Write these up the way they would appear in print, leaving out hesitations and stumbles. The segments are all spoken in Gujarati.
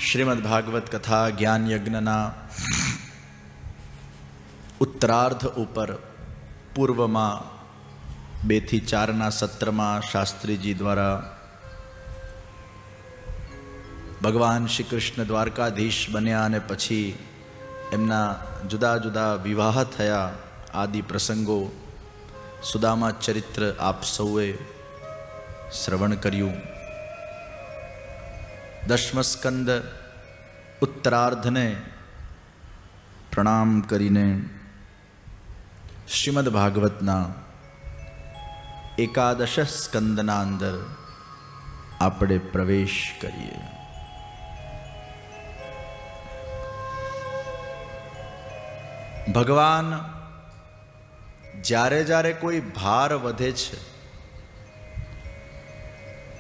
શ્રીમદ ભાગવત કથા જ્ઞાન યજ્ઞના ઉત્તરાર્ધ ઉપર પૂર્વમાં 2 થી 4ના સત્રમાં શાસ્ત્રીજી દ્વારા ભગવાન શ્રી કૃષ્ણ દ્વારકાધીશ બન્યા અને પછી એમના જુદા જુદા વિવાહ થયા આદિ પ્રસંગો સુદામા ચરિત્ર આપ સૌએ શ્રવણ કર્યું. 10મ સ્કંદ ઉત્તરાર્ધને પ્રણામ કરીને શ્રીમદ ભાગવતના 11 સ્કંદના અંદર આપણે પ્રવેશ કરીએ. ભગવાન જ્યારે જ્યારે કોઈ ભાર વધે છે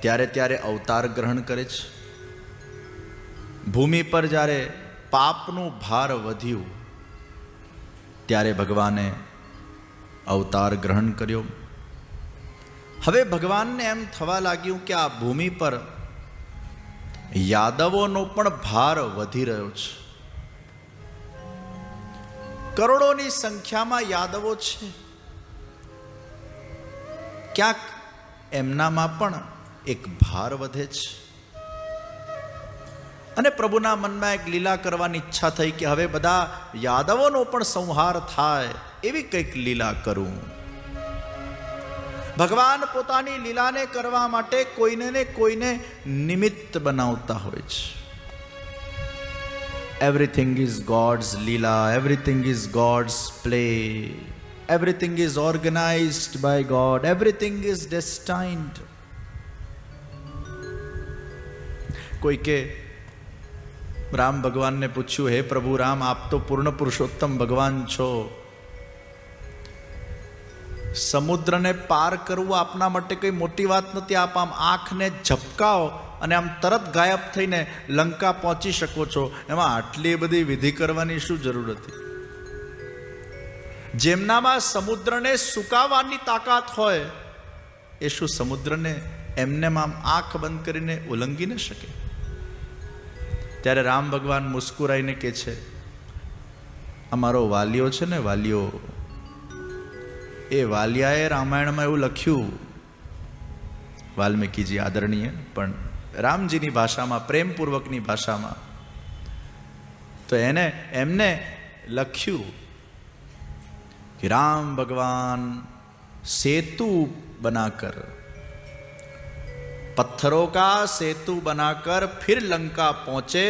ત્યારે ત્યારે અવતાર ગ્રહણ કરે છે. ભૂમિ પર જ્યારે પાપનું ભાર વધ્યું ત્યારે ભગવાને અવતાર ગ્રહણ કર્યો. હવે ભગવાનને એમ થવા લાગ્યું કે આ ભૂમિ પર યાદવોનો પણ ભાર વધી રહ્યો છે. કરોડોની સંખ્યામાં યાદવો છે. ક્યાંક એમનામાં પણ એક ભાર વધે છે. અને પ્રભુના મનમાં એક લીલા કરવાની ઈચ્છા થઈ કે હવે બધા યાદવોનો પણ સંહાર થાય એવી કંઈક લીલા કરું. ભગવાન પોતાની લીલાને કરવા માટે કોઈને ને કોઈને નિમિત્ત બનાવતા હોય છે. એવરીથિંગ ઇઝ ગોડ્સ લીલા, everything is God's play, everything is organized by God, everything is destined. કોઈ કે રામ ભગવાનને પૂછ્યું, હે પ્રભુ રામ, આપ તો પૂર્ણ પુરુષોત્તમ ભગવાન છો, સમુદ્રને પાર કરવું આપના માટે કઈ મોટી વાત નથી. આપ આમ આંખને ઝપકાવો અને આમ તરત ગાયબ થઈને લંકા પહોંચી શકો છો. એમાં આટલી બધી વિધિ કરવાની શું જરૂર હતી? જેમનામાં સમુદ્રને સુકાવવાની તાકાત હોય એ શું સમુદ્રને એમને આમ આંખ બંધ કરીને ઉલ્લંઘી ન શકે? ત્યારે રામ ભગવાન મુસ્કુરાઈને કહે છે, અમારો વાલિયો છે ને, વાલિયો, એ વાલિયાએ રામાયણમાં એવું લખ્યું, વાલ્મીકીજી આદરણીય, પણ રામજીની ભાષામાં, પ્રેમપૂર્વકની ભાષામાં, તો એમને લખ્યું कि राम भगवान सेतु बनाकर, पत्थरों का सेतु बनाकर फिर लंका पहुंचे.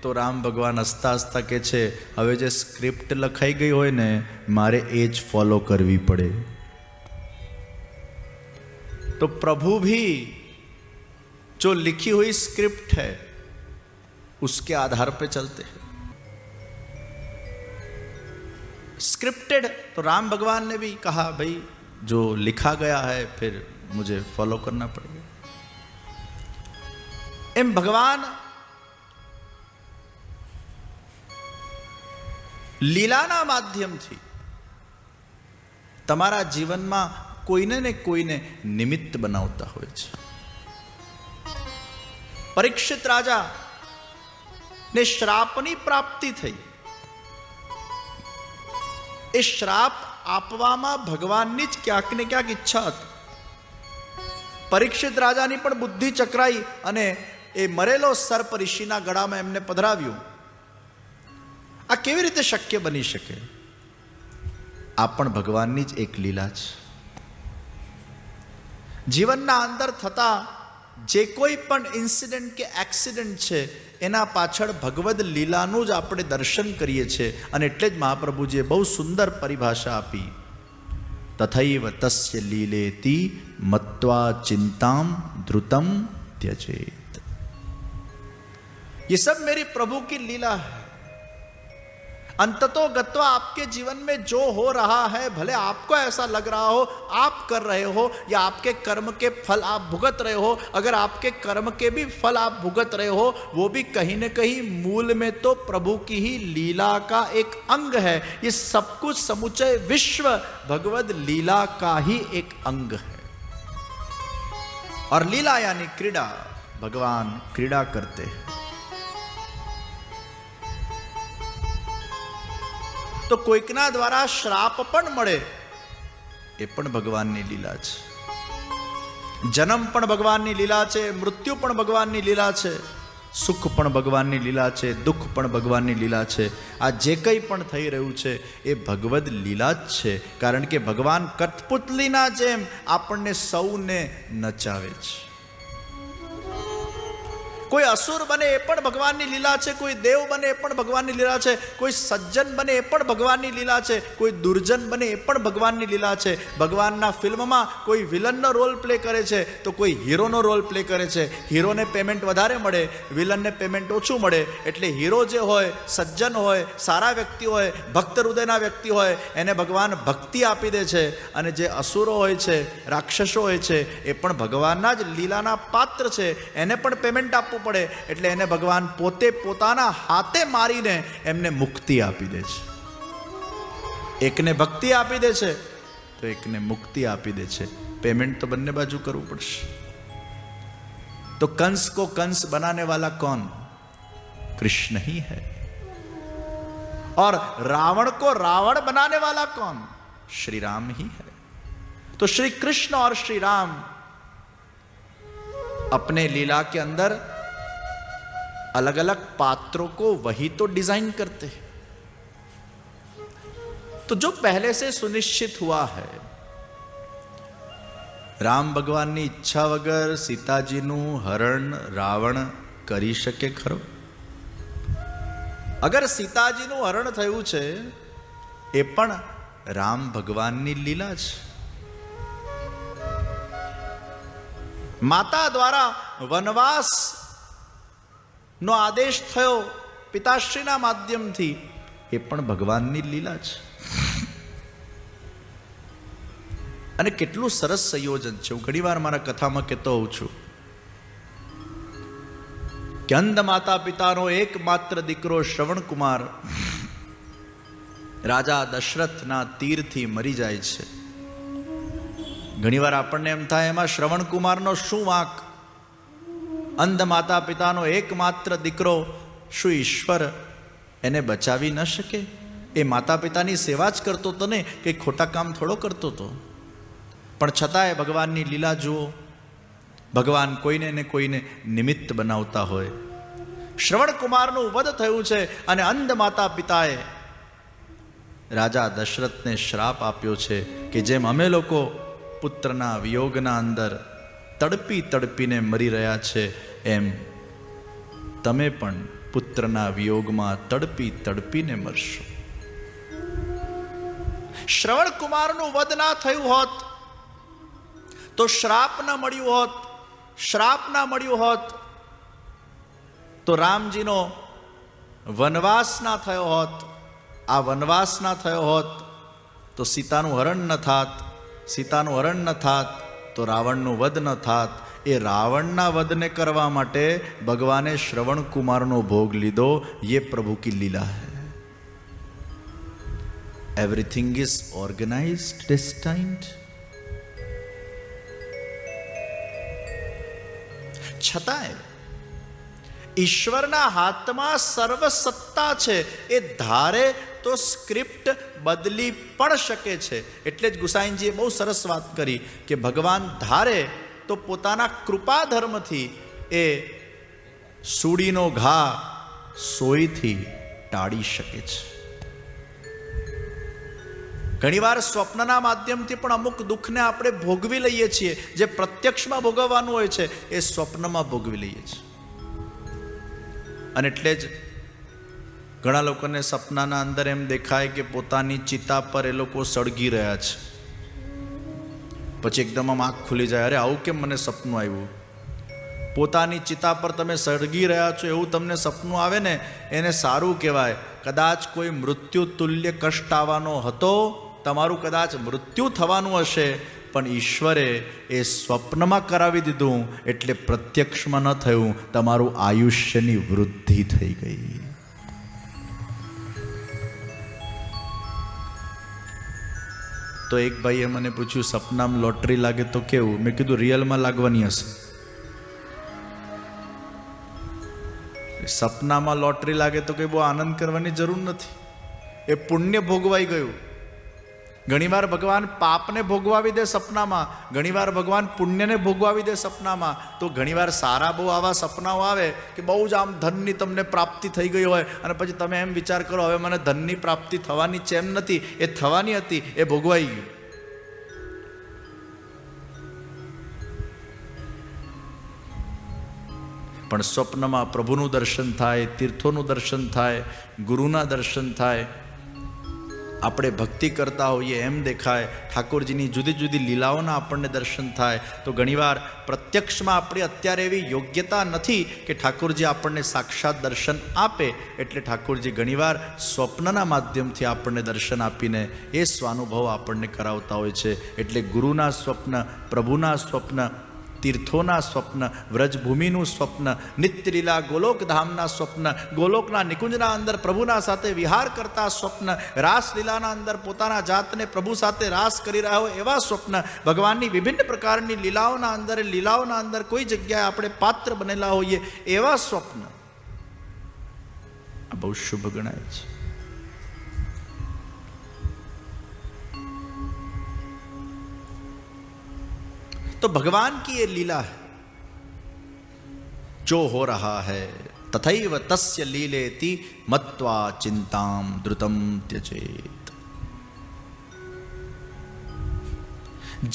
तो राम भगवान हंसता हंसता के छे, હવે જે સ્ક્રિપ્ટ લખાઈ ગઈ હોય ને મારે એ જ ફોલો કરવી પડે. तो प्रभु भी जो लिखी हुई स्क्रिप्ट है उसके आधार पे चलते हैं. स्क्रिप्टेड, तो राम भगवान ने भी कहा भाई जो लिखा गया है फिर मुझे फॉलो करना पड़ेगा. एम भगवान લીલાના માધ્યમથી તમારા જીવનમાં કોઈને ને કોઈને નિમિત્ત બનાવતા હોય છે. પરીક્ષિત રાજા ને શ્રાપની પ્રાપ્તિ થઈ. એ શ્રાપ આપવામાં ભગવાનની જ ક્યાંક ને ક્યાંક ઈચ્છા હતી. પરીક્ષિત રાજાની પણ બુદ્ધિ ચક્રાઈ અને એ મરેલો સર્પ ઋષિના ગળામાં એમને પધરાવ્યું. આ કેવી રીતે શક્ય બની શકે? આ પણ ભગવાનની જ એક લીલા છે. જીવનના અંદર થતા જે કોઈ પણ ઇન્સિડન્ટ કે એક્સિડન્ટ છે એના પાછળ ભગવદ લીલાનું જ આપણે દર્શન કરીએ છીએ. અને એટલે જ મહાપ્રભુજીએ બહુ સુંદર પરિભાષા આપી, તથૈવ તસ્ય લીલેતિ મત્વા ચિંતામ ધૃતમ ત્યજેત. ये सब मेरी प्रभु की लीला है. अंततो गत्वा आपके जीवन में जो हो रहा है, भले आपको ऐसा लग रहा हो आप कर रहे हो या आपके कर्म के फल आप भुगत रहे हो, अगर आपके कर्म के भी फल आप भुगत रहे हो वो भी कहीं न कहीं मूल में तो प्रभु की ही लीला का एक अंग है. ये सब कुछ समुचय विश्व भगवद लीला का ही एक अंग है. और लीला यानी क्रीड़ा, भगवान क्रीड़ा करते हैं. તો કોઈકના દ્વારા શ્રાપ પણ મળે, એ પણ ભગવાનની લીલા છે. જન્મ પણ ભગવાનની લીલા છે, મૃત્યુ પણ ભગવાનની લીલા છે, સુખ પણ ભગવાનની લીલા છે, દુઃખ પણ ભગવાનની લીલા છે. આ જે કંઈ પણ થઈ રહ્યું છે એ ભગવદ લીલા જ છે. કારણ કે ભગવાન કઠપુતલીના જેમ આપણને સૌને નચાવે છે. કોઈ અસુર બને એ પણ ભગવાનની લીલા છે, કોઈ દેવ બને એ પણ ભગવાનની લીલા છે, કોઈ સજ્જન બને એ પણ ભગવાનની લીલા છે, કોઈ દુર્જન બને એ પણ ભગવાનની લીલા છે. ભગવાનના ફિલ્મમાં કોઈ વિલનનો રોલ પ્લે કરે છે તો કોઈ હીરોનો રોલ પ્લે કરે છે. હીરોને પેમેન્ટ વધારે મળે, વિલનને પેમેન્ટ ઓછું મળે. એટલે હીરો જે હોય, સજ્જન હોય, સારા વ્યક્તિ હોય, ભક્ત હૃદયના વ્યક્તિ હોય, એને ભગવાન ભક્તિ આપી દે છે. અને જે અસુરો હોય છે, રાક્ષસો હોય છે, એ પણ ભગવાનના જ લીલાના પાત્ર છે, એને પણ પેમેન્ટ આપવું પડે. એટલે એને ભગવાન પોતે પોતાના હાથે મારીને એમને મુક્તિ આપી દે છે. એકને ભક્તિ આપી દે છે તો એકને મુક્તિ આપી દે છે. પેમેન્ટ તો બંને બાજુ કરવું પડશે. તો कंस को कंस बनाने वाला कौन? कृष्ण ही है. और रावण को रावण बनाने वाला कौन? श्री राम ही है. तो श्री कृष्ण और श्री राम अपने लीला के अंदर अलग अलग पात्रों को वही तो डिजाइन करते हैं. तो जो पहले से सुनिश्चित हुआ है, राम भगवान ની ઈચ્છા વગર સીતાજીનું હરણ રાવણ કરી શકે ખરો? અગર સીતાજીનું હરણ થયું છે એ પણ રામ ભગવાનની લીલા છે. માતા દ્વારા વનવાસ નો આદેશ થયો પિતાશ્રીના માધ્યમથી, એ પણ ભગવાનની લીલા છે. અને કેટલું સરસ સંયોજન છે. હું ઘણી વાર મારા કથામાં કહેતો હોઉં છું કે અંધ માતા પિતાનો એકમાત્ર દીકરો શ્રવણ કુમાર રાજા દશરથના તીરથી મરી જાય છે. ઘણીવાર આપણને એમ થાય એમાં શ્રવણ કુમારનો શું વાંક? અંધ માતા પિતાનો એકમાત્ર દીકરો, શું ઈશ્વર એને બચાવી ન શકે? એ માતા પિતાની સેવા જ કરતો હતો ને, કંઈ ખોટા કામ થોડો કરતો હતો. પણ છતાંય ભગવાનની લીલા જુઓ. ભગવાન કોઈને ને કોઈને નિમિત્ત બનાવતા હોય. શ્રવણ કુમારનું વધ થયું છે અને અંધ માતા પિતાએ રાજા દશરથને શ્રાપ આપ્યો છે કે જેમ અમે લોકો પુત્રના વિયોગના અંદર તડપી તડપીને મરી રહ્યા છે, એમ તમે પણ પુત્રના વિયોગમાં તડપી તડપીને મરશો. શ્રવણ કુમારનું વધ ના થયું હોત તો શ્રાપ ના મળ્યું હોત, શ્રાપ ના મળ્યું હોત તો રામજીનો વનવાસ ના થયો હોત. આ વનવાસ ના થયો હોત તો સીતાનું હરણ ન થાત, સીતાનું હરણ ન થાત તો રાવણનું વધ ન થાત. એ રાવણના વધને કરવા માટે ભગવાને શ્રવણ કુમારનો ભોગ લીધો. ये प्रभु की लीला है. Everything is organized, destined. છતાંય ઈશ્વરના હાથમાં સર્વ સત્તા છે. એ ધારે તો સ્ક્રિપ્ટ બદલી પણ શકે છે. એટલે જ ગુસાઈનજીએ બહુ સરસ વાત કરી કે ભગવાન ધારે તો પોતાના કૃપા ધર્મથી એ સૂડીનો ઘા સોયથી ટાળી શકે છે. ઘણીવાર સ્વપ્નના માધ્યમથી પણ અમુક દુઃખને આપણે ભોગવી લઈએ છીએ. જે પ્રત્યક્ષમાં ભોગવવાનું હોય છે એ સ્વપ્નમાં ભોગવી લઈએ છીએ. અને એટલે જ ઘણા લોકોને સપનાના અંદર એમ દેખાય કે પોતાની ચિતા પર એ લોકો સળગી રહ્યા છે. પછી એકદમ આમ આંખ ખુલી જાય, અરે આવું કેમ મને સપનું આવ્યું? પોતાની ચિતા પર તમે સળગી રહ્યા છો એવું તમને સપનું આવે ને, એને સારું કહેવાય. કદાચ કોઈ મૃત્યુ તુલ્ય કષ્ટ આવવાનો હતો, તમારું કદાચ મૃત્યુ થવાનું હશે, પણ ઈશ્વરે એ સ્વપ્નમાં કરાવી દીધું એટલે પ્રત્યક્ષમાં ન થયું. તમારું આયુષ્યની વૃદ્ધિ થઈ ગઈ. તો એક ભાઈએ મને પૂછ્યું, સપનામાં લોટરી લાગે તો કેવું? મેં કીધું રિયલમાં લાગવાની હશે. સપનામાં લોટરી લાગે તો કંઈ બહુ આનંદ કરવાની જરૂર નથી. એ પુણ્ય ભોગવાઈ ગયું. ઘણીવાર ભગવાન પાપને ભોગવાવી દે સપનામાં, ઘણીવાર ભગવાન પુણ્યને ભોગવાવી દે સપનામાં. તો ઘણીવાર સારા બહુ આવા સપનાઓ આવે કે બહુ જ આમ ધનની તમને પ્રાપ્તિ થઈ ગઈ હોય અને પછી તમે એમ વિચાર કરો હવે મને ધનની પ્રાપ્તિ થવાની છે, એમ નથી, એ થવાની હતી, એ ભોગવાઈ ગયું. પણ સ્વપ્નમાં પ્રભુનું દર્શન થાય, તીર્થોનું દર્શન થાય, ગુરુના દર્શન થાય, આપણે ભક્તિ કરતા હોઈએ એમ દેખાય, ઠાકોરજીની જુદી જુદી લીલાઓના આપણને દર્શન થાય. તો ઘણીવાર પ્રત્યક્ષમાં આપણી અત્યારે એવી યોગ્યતા નથી કે ઠાકોરજી આપણને સાક્ષાત દર્શન આપે, એટલે ઠાકોરજી ઘણીવાર સ્વપ્નના માધ્યમથી આપણને દર્શન આપીને એ સ્વાનુભવ આપણને કરાવતા હોય છે. એટલે ગુરુના સ્વપ્ન, પ્રભુના સ્વપ્ન, તીર્થોના સ્વપ્ન, વ્રજભૂમિનું સ્વપ્ન, નિત્યલીલા ગોલોકધામના સ્વપ્ન, ગોલોકના નિકુંજના અંદર પ્રભુના સાથે વિહાર કરતા સ્વપ્ન, રાસલીલાના અંદર પોતાના જાતને પ્રભુ સાથે રાસ કરી રહ્યા હોય એવા સ્વપ્ન, ભગવાનની વિભિન્ન પ્રકારની લીલાઓના અંદર કોઈ જગ્યાએ આપણે પાત્ર બનેલા હોઈએ એવા સ્વપ્ન, આ બહુ શુભ ગણાય છે. तो भगवान की ये लीला है, जो हो रहा है तथैव तस्य लीलेति मत्वा चिंताम द्रुतम त्यजेत.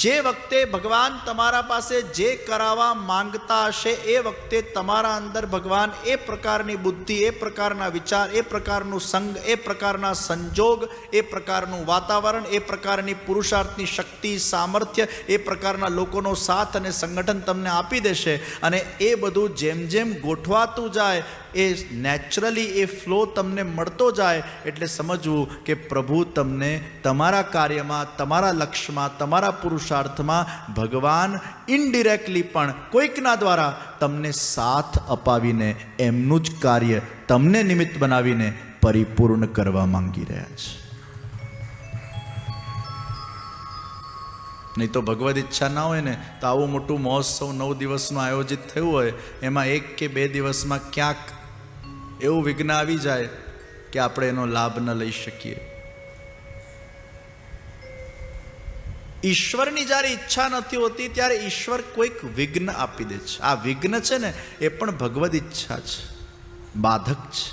જે વખતે ભગવાન તમારા પાસે જે કરાવવા માંગતા હશે એ વખતે તમારા અંદર ભગવાન એ પ્રકારની બુદ્ધિ, એ પ્રકારના વિચાર, એ પ્રકારનું સંગ, એ પ્રકારના સંજોગ, એ પ્રકારનું વાતાવરણ, એ પ્રકારની પુરુષાર્થની શક્તિ, સામર્થ્ય, એ પ્રકારના લોકોનો સાથ અને સંગઠન તમને આપી દેશે. અને એ બધું જેમ જેમ ગોઠવાતું જાય એ નેચરલી એ ફ્લો તમને મળતો જાય એટલે સમજવું કે પ્રભુ તમને તમારા કાર્યમાં, તમારા લક્ષ્યમાં, તમારા પુરુષાર્થમાં ભગવાન ઇનડિરેક્ટલી પણ કોઈકના દ્વારા તમને સાથ અપાવીને એમનું જ કાર્ય તમને નિમિત્ત બનાવીને પરિપૂર્ણ કરવા માંગી રહ્યા છે. નહીં તો ભગવદ ઈચ્છા ના હોય ને તો આવું મોટું મહોત્સવ 9 દિવસનું આયોજિત થયું હોય એમાં 1 કે 2 દિવસમાં ક્યાંક એવું વિઘ્ન આવી જાય કે આપણે એનો લાભ ન લઈ શકીએ. ઈશ્વરની જ્યારે ઈચ્છા નથી હોતી ત્યારે ઈશ્વર કોઈક વિઘ્ન આપી દે છે. આ વિઘ્ન છે ને એ પણ ભગવદ ઈચ્છા છે, બાધક છે.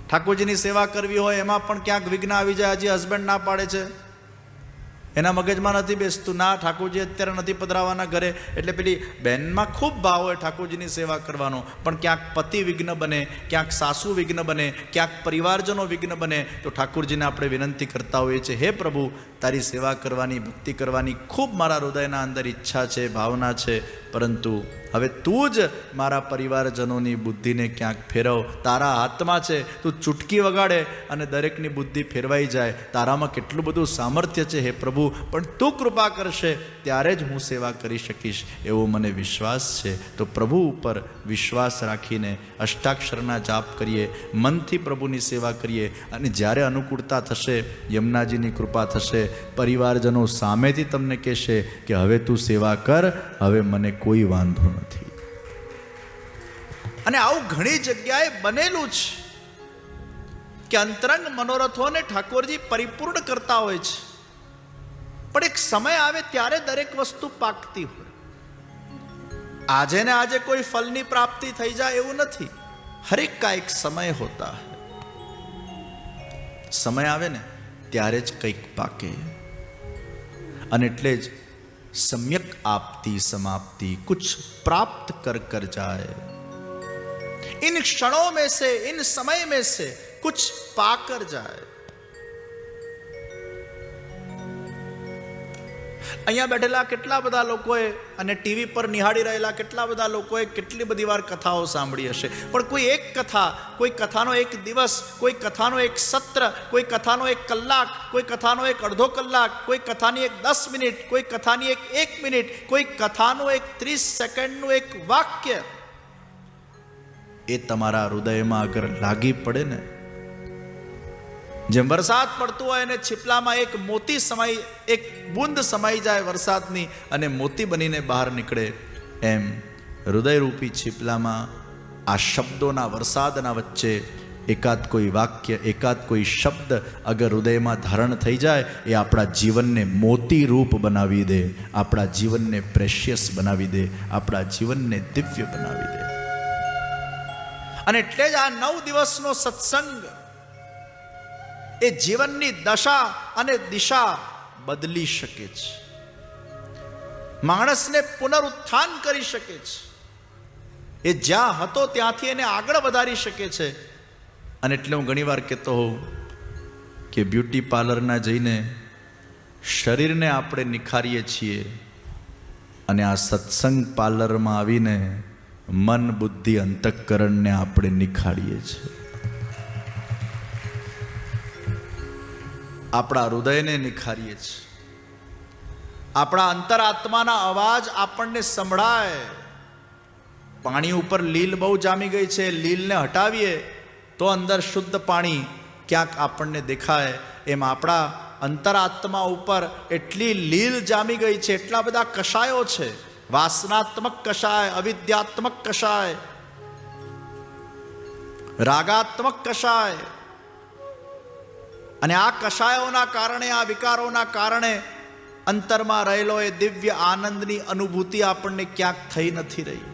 ઠાકોરજીની સેવા કરવી હોય એમાં પણ ક્યાંક વિઘ્ન આવી જાય. હજી હસબન્ડ ના પાડે છે, એના મગજમાં નથી બેસતું, ના ઠાકોરજી અત્યારે નથી પધરાવાના ઘરે, એટલે પેલી બહેનમાં ખૂબ ભાવ હોય ઠાકોરજીની સેવા કરવાનો, પણ ક્યાંક પતિ વિઘ્ન બને, ક્યાંક સાસુ વિઘ્ન બને, ક્યાંક પરિવારજનો વિઘ્ન બને. તો ઠાકોરજીને આપણે વિનંતી કરતા હોઈએ છીએ, હે પ્રભુ તારી સેવા કરવાની, ભક્તિ કરવાની ખૂબ મારા હૃદયના અંદર ઈચ્છા છે, ભાવના છે, પરંતુ હવે તું જ મારા પરિવારજનોની બુદ્ધિને ક્યાંક ફેરવ. તારા હાથમાં છે, તું ચૂટકી વગાડે અને દરેકની બુદ્ધિ ફેરવાઈ જાય. તારામાં કેટલું બધું સામર્થ્ય છે હે પ્રભુ, પણ તું કૃપા કરશે ત્યારે જ હું સેવા કરી શકીશ એવો મને વિશ્વાસ છે. તો પ્રભુ ઉપર વિશ્વાસ રાખીને અષ્ટાક્ષરના જાપ કરીએ, મનથી પ્રભુની સેવા કરીએ, અને જ્યારે અનુકૂળતા થશે, યમુનાજીની કૃપા થશે, પરિવારજનો સામેથી તમને કહેશે કે હવે તું સેવા કર, હવે મને કોઈ વાંધો નથી. અને આવું ઘણી જગ્યાએ બનેલું છે કે અંતરંગ મનોરથોને ઠાકોરજી પરિપૂર્ણ કરતા હોય છે, પણ એક સમય આવે ત્યારે દરેક વસ્તુ પાકતી હોય. આજે ને આજે કોઈ ફલની પ્રાપ્તિ થઈ જાય એવું નથી. હરેક કા એક સમય હોતા હૈ. સમય આવે ને ત્યારે જ કંઈક પાકે. અને એટલે જ सम्यक आपती समाप्ति कुछ प्राप्त कर कर जाए. इन क्षणों में से, इन समय में से कुछ पाकर जाए. અહીંયા બેઠેલા કેટલા બધા લોકોએ અને ટીવી પર નિહાળી રહેલા કેટલા બધા લોકોએ કેટલી બધી વાર કથાઓ સાંભળી હશે, પણ કોઈ એક કથા, કોઈ કથાનો એક દિવસ, કોઈ કથાનો એક સત્ર, કોઈ કથાનો એક કલાક, કોઈ કથાનો એક અડધો કલાક, કોઈ કથાની એક 10 મિનિટ, કોઈ કથાની એક 1 મિનિટ, કોઈ કથાનું એક 30 સેકન્ડનું એક વાક્ય, એ તમારા હૃદયમાં અગર લાગી પડે ને, જેમ વરસાદ પડતો હોય અને છીપલામાં એક મોતી સમાઈ, એક બૂંદ સમાઈ જાય વરસાદની અને મોતી બનીને બહાર નીકળે, એમ હૃદયરૂપી છીપલામાં આ શબ્દોના વરસાદના વચ્ચે એકાદ કોઈ વાક્ય, એકાદ કોઈ શબ્દ અગર હૃદયમાં ધારણ થઈ જાય, એ આપણા જીવનને મોતી રૂપ બનાવી દે, આપણા જીવનને પ્રેશિયસ બનાવી દે, આપણા જીવનને દિવ્ય બનાવી દે. અને એટલે જ આ 9 દિવસનો સત્સંગ એ જીવનની દશા અને દિશા બદલી શકે છે, માણસને પુનરુત્થાન કરી શકે છે, એ જ્યાં હતો ત્યાંથી એને આગળ વધારી શકે છે. અને એટલે હું ઘણીવાર કહેતો હોઉં કે બ્યુટી પાર્લરના જઈને શરીરને આપણે નિખારીએ છીએ, અને આ સત્સંગ પાર્લરમાં આવીને મન, બુદ્ધિ, અંતઃકરણને આપણે નિખારીએ છીએ. આપણા હૃદયને નિખારીએ છીએ, આપણા અંતરાત્માના અવાજ આપણને સંભળાય. પાણી ઉપર લીલ બહુ જામી ગઈ છે, લીલને હટાવીએ તો અંદર શુદ્ધ પાણી ક્યાંક આપણને દેખાય. એમ આપણા અંતરાત્મા ઉપર એટલી લીલ જામી ગઈ છે, એટલા બધા કષાયો છે, વાસનાત્મક કષાય, અવિદ્યાત્મક કષાય, રાગાત્મક કષાય. અને આ કષાયોના કારણે, આ વિકારોના કારણે અંતરમાં રહેલો એ દિવ્ય આનંદની અનુભૂતિ આપણને ક્યાંક થઈ નથી રહી.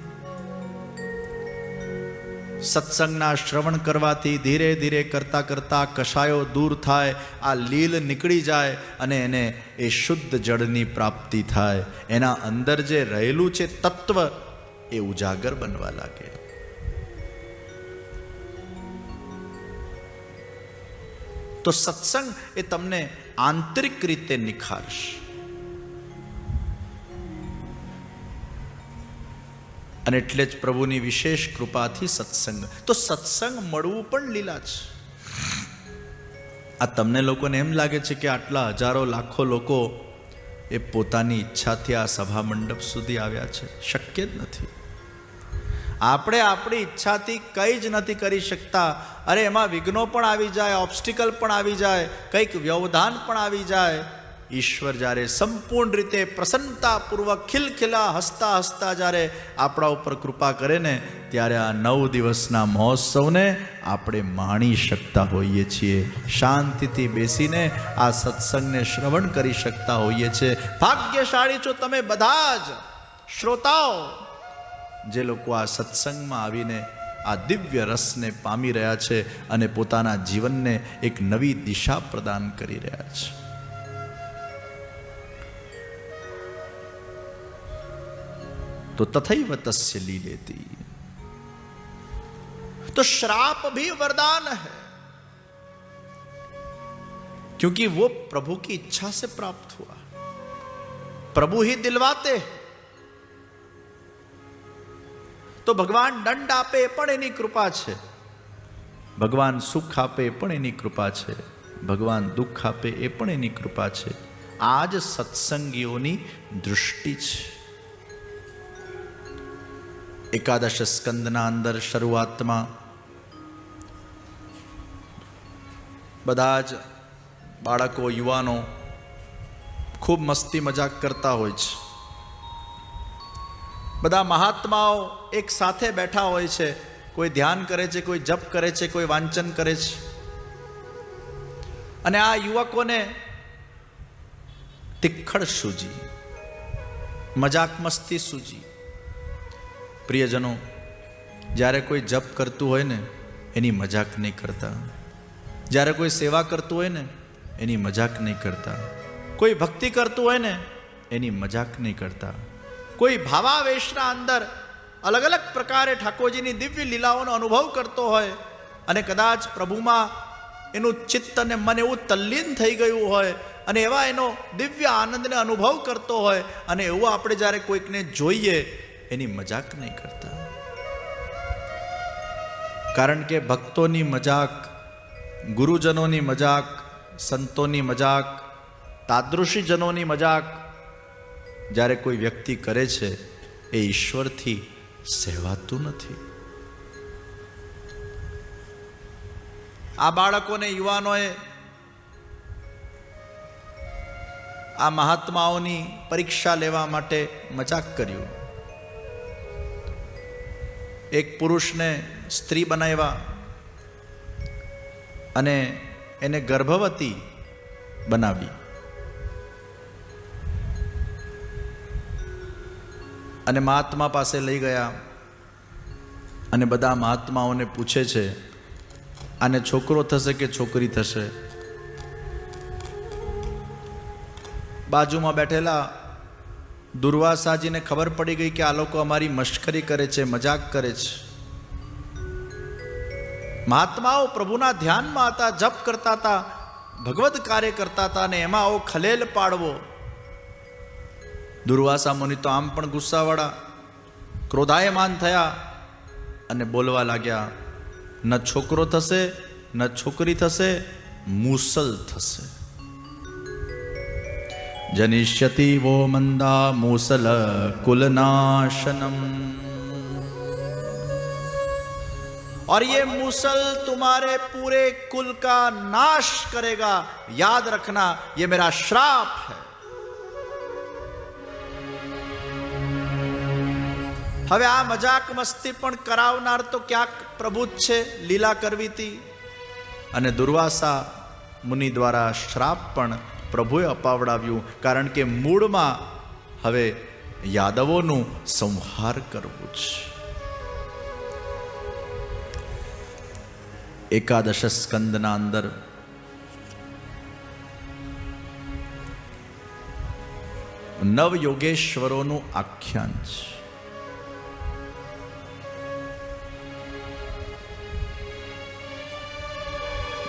સત્સંગના શ્રવણ કરવાથી ધીરે ધીરે કરતા કરતા કષાયો દૂર થાય, આ લીલ નીકળી જાય અને એને એ શુદ્ધ જળની પ્રાપ્તિ થાય. એના અંદર જે રહેલું છે તત્વ એ ઉજાગર બનવા લાગે. તો સત્સંગ એ તમને આંતરિક રીતે નિખારશે. અને એટલે જ પ્રભુની વિશેષ કૃપાથી સત્સંગ. તો સત્સંગ મળવું પણ લીલા છે. આ તમને લોકોને એમ લાગે છે કે આટલા હજારો લાખો લોકો એ પોતાની ઈચ્છાથી આ સભા મંડપ સુધી આવ્યા છે. શક્ય જ નથી. આપણે આપણી ઈચ્છાથી કંઈ જ નથી કરી શકતા. અરે એમાં વિઘ્નો પણ આવી જાય, ઓબ્સ્ટિકલ પણ આવી જાય, કંઈક વ્યવધાન પણ આવી જાય. ઈશ્વર જ્યારે સંપૂર્ણ રીતે પ્રસન્નતાપૂર્વક ખિલખિલા હસતા હસતા જ્યારે આપણા ઉપર કૃપા કરે ને, ત્યારે આ 9 દિવસના મહોત્સવને આપણે માણી શકતા હોઈએ છીએ. શાંતિથી બેસીને આ સત્સંગને શ્રવણ કરી શકતા હોઈએ છીએ. ભાગ્યશાળી છો તમે બધા જ શ્રોતાઓ, જે લોકો આ સત્સંગમાં આવીને આ દિવ્ય રસને પામી રહ્યા છે અને પોતાના જીવનને એક નવી દિશા પ્રદાન કરી રહ્યા છે. तो तथैव तस्य लीलेति. तो श्राप भी वरदान है, क्योंकि वो प्रभु की इच्छा से प्राप्त हुआ. प्रभु ही दिलवाते. तो भगवान दंड आपे એ પણ એની કૃપા છે, ભગવાન સુખ આપે એ પણ એની કૃપા છે, ભગવાન દુઃખ આપે એ પણ એની કૃપા છે. આ જ સત્સંગીઓની દૃષ્ટિ છે. એકાદશ સ્કંદના અંદર શરૂઆતમાં બધા જ બાળકો, યુવાનો ખૂબ મસ્તી મજાક કરતા હોય છે. બધા મહાત્માઓ એક સાથે બેઠા હોય છે. કોઈ ધ્યાન કરે છે, કોઈ જપ કરે છે, કોઈ વાંચન કરે છે. અને આ યુવકોને તિખડ સૂજી, મજાક મસ્તી સૂજી. પ્રિયજનો, જ્યારે કોઈ જપ કરતું હોય ને એની મજાક નહીં કરતા, જ્યારે કોઈ સેવા કરતું હોય ને એની મજાક નહીં કરતા, કોઈ ભક્તિ કરતું હોય ને એની મજાક નહીં કરતા, કોઈ ભાવાવેશના અંદર અલગ અલગ પ્રકારે ઠાકોરજીની દિવ્ય લીલાઓનો અનુભવ કરતો હોય અને કદાચ પ્રભુમાં એનું ચિત્ત અને મન એવું તલ્લીન થઈ ગયું હોય અને એવા એનો દિવ્ય આનંદને અનુભવ કરતો હોય, અને એવું આપણે જ્યારે કોઈકને જોઈએ એની મજાક નહીં કરતા. કારણ કે ભક્તોની મજાક, ગુરુજનોની મજાક, સંતોની મજાક, તાદૃશીજનોની મજાક જ્યારે કોઈ વ્યક્તિ કરે છે એ ઈશ્વરથી સહેવાતું નથી. આ બાળકોને, યુવાનોએ આ મહાત્માઓની પરીક્ષા લેવા માટે મજાક કર્યું. એક પુરુષને સ્ત્રી બનાવ્યા, અને એને ગર્ભવતી બનાવી. અને મહાત્મા પાસે લઈ ગયા અને બધા મહાત્માઓને પૂછે છે, આને છોકરો થશે કે છોકરી થશે? બાજુમાં બેઠેલા દુર્વાસાજીને ખબર પડી ગઈ કે આ લોકો અમારી મશ્કરી કરે છે, મજાક કરે છે. મહાત્માઓ પ્રભુના ધ્યાનમાં હતા, જપ કરતા હતા, ભગવદ કાર્ય કરતા હતા, અને એમાં આવો ખલેલ પાડવો. દુર્વાસા મુનિ તો આમ પણ ગુસ્સાવાળા, ક્રોધાયમાન થયા અને બોલવા લાગ્યા, ન છોકરો થશે ન છોકરી થશે, મૂસલ થશે. જનિષ્યતિ વો મંદા મૂસલ कुलनाशनम, और ये मूसल तुम्हारे पूरे कुल का नाश करेगा, याद रखना, ये मेरा श्राप है. હવે આ મજાક મસ્તી પણ કરાવનાર તો ક્યાંક પ્રભુ જ છે, લીલા કરવી હતી. અને દુર્વાસા મુનિ દ્વારા શ્રાપ પણ પ્રભુએ અપાવડાવ્યું, કારણ કે મૂળમાં હવે યાદવોનું સંહાર કરવું છે. એકાદશ સ્કંદના અંદર નવ યોગેશ્વરોનું આખ્યાન છે.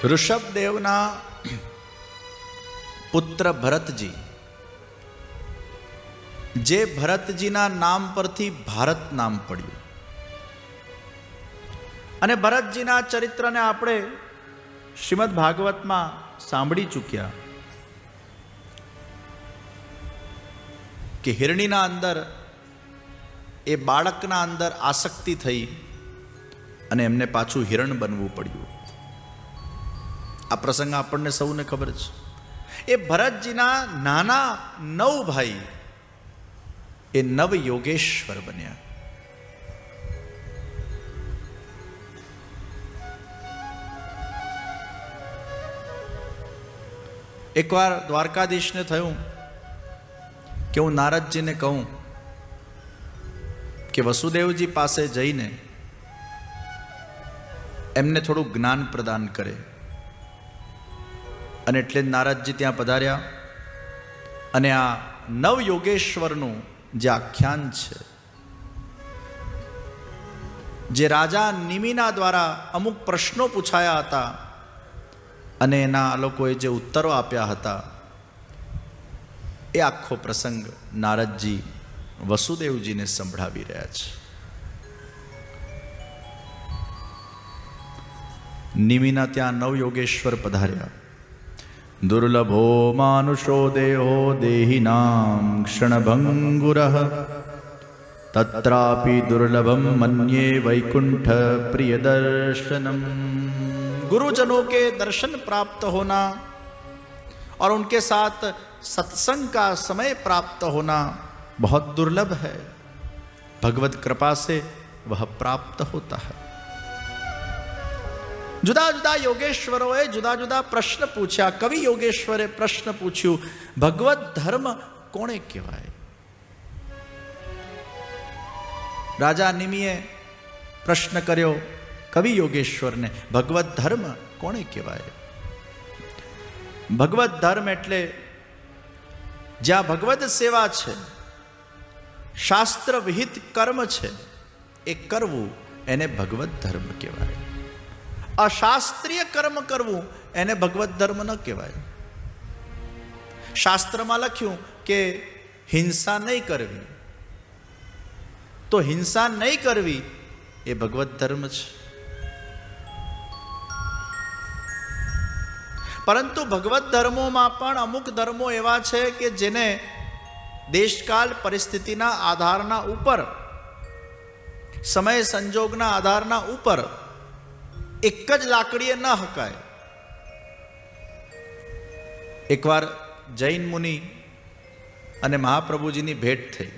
ઋષભદેવના પુત્ર ભરતજી, જે ભરતજીના નામ પરથી ભારત નામ પડ્યું. અને ભરતજીના ચરિત્રને આપણે શ્રીમદ ભાગવતમાં સાંભળી ચૂક્યા કે હિરણીના અંદર, એ બાળકના અંદર આસક્તિ થઈ અને એમને પાછું હિરણ બનવું પડ્યું. આ પ્રસંગ આપણને સૌને ખબર છે. એ ભરતજીના નાના 9 ભાઈ એ નવ યોગેશ્વર બન્યા. એકવાર દ્વારકાધીશને થયું કે હું નારદજીને કહું કે વસુદેવજી પાસે જઈને એમને થોડું જ્ઞાન પ્રદાન કરે. અને એટલે નારદજી ત્યાં પધાર્યા અને આ નવ યોગેશ્વરનું જે આખ્યાન છે, જે રાજા નિમિના દ્વારા અમુક પ્રશ્નો પૂછાયા હતા અને એના લોકોએ જે ઉત્તરો આપ્યા હતા, એ આખો પ્રસંગ નારદજી વસુદેવજીને સંભળાવી રહ્યા છે. નિમિના ત્યાં નવ યોગેશ્વર પધાર્યા. દુર્લભો માનુષો દેહો દેહિનામ ક્ષણભંગુરઃ, तत्रापि दुर्लभम मन्ये वैकुंठ प्रिय दर्शनम। गुरुजनों के दर्शन प्राप्त होना और उनके साथ सत्संग का समय प्राप्त होना बहुत दुर्लभ है, भगवत कृपा से वह प्राप्त होता है। जुदा जुदा योगेश्वरोए जुदा जुदा प्रश्न पूछा। कवि योगेश्वरे प्रश्न पूछ्યું, भगवत धर्म कोणे कहेवाय? राजा निमिये प्रश्न कर्यो कवि योगेश्वर ने, भगवत धर्म कोणे कहेवाय? भगवत धर्म एटले ज्यां भगवत सेवा छे, शास्त्र विहित कर्म छे, ए करवू एने भगवत धर्म कहेवाय। अशास्त्रीय कर्म करवू एने भगवत धर्म न कहेवाय। शास्त्र में लख्યું કે हिंसा नहीं करवी, तो हिंसा नहीं करवी ए भगवत धर्म छे। परंतु भगवत धर्मों में पण अमुक धर्मों एवा छे कि जेने देशकाल परिस्थितिना आधारना उपर, समय संजोगना आधारना उपर एक ज लाकड़ीए न हकाय। एक बार जैन मुनि अने महाप्रभुजी की भेट थी,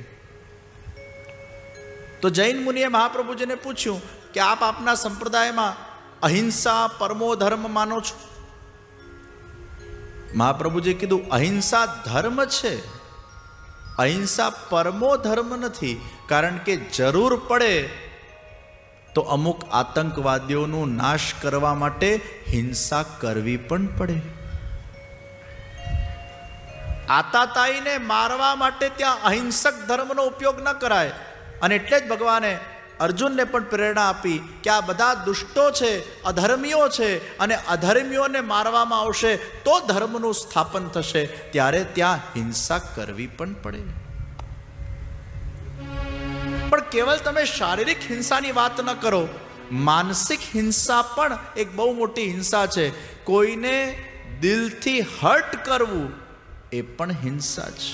तो जैन मुनिए महाप्रभुजी ने पूछ्યું कि आप अपना संप्रदाय में અહિંસા પરમો ધર્મ માનો છો? મહાપ્રભુજીએ કીધું અહિંસા ધર્મ છે, અહિંસા પરમો ધર્મ નથી. કારણ કે જરૂર પડે તો અમુક આતંકવાદીઓનું નાશ કરવા માટે હિંસા કરવી પણ પડે. આતાતાઈને મારવા માટે ત્યાં અહિંસક ધર્મનો ઉપયોગ ન કરાય. અને એટલે જ ભગવાને અર્જુનને પણ પ્રેરણા આપી કે આ બધા દુષ્ટો છે, અધર્મીઓ છે, અને અધર્મીઓને મારવામાં આવશે તો ધર્મનું સ્થાપન થશે. ત્યારે ત્યાં હિંસા કરવી પણ પડે. પણ કેવલ તમે શારીરિક હિંસાની વાત ન કરો, માનસિક હિંસા પણ એક બહુ મોટી હિંસા છે. કોઈને દિલથી હર્ટ કરવું એ પણ હિંસા છે.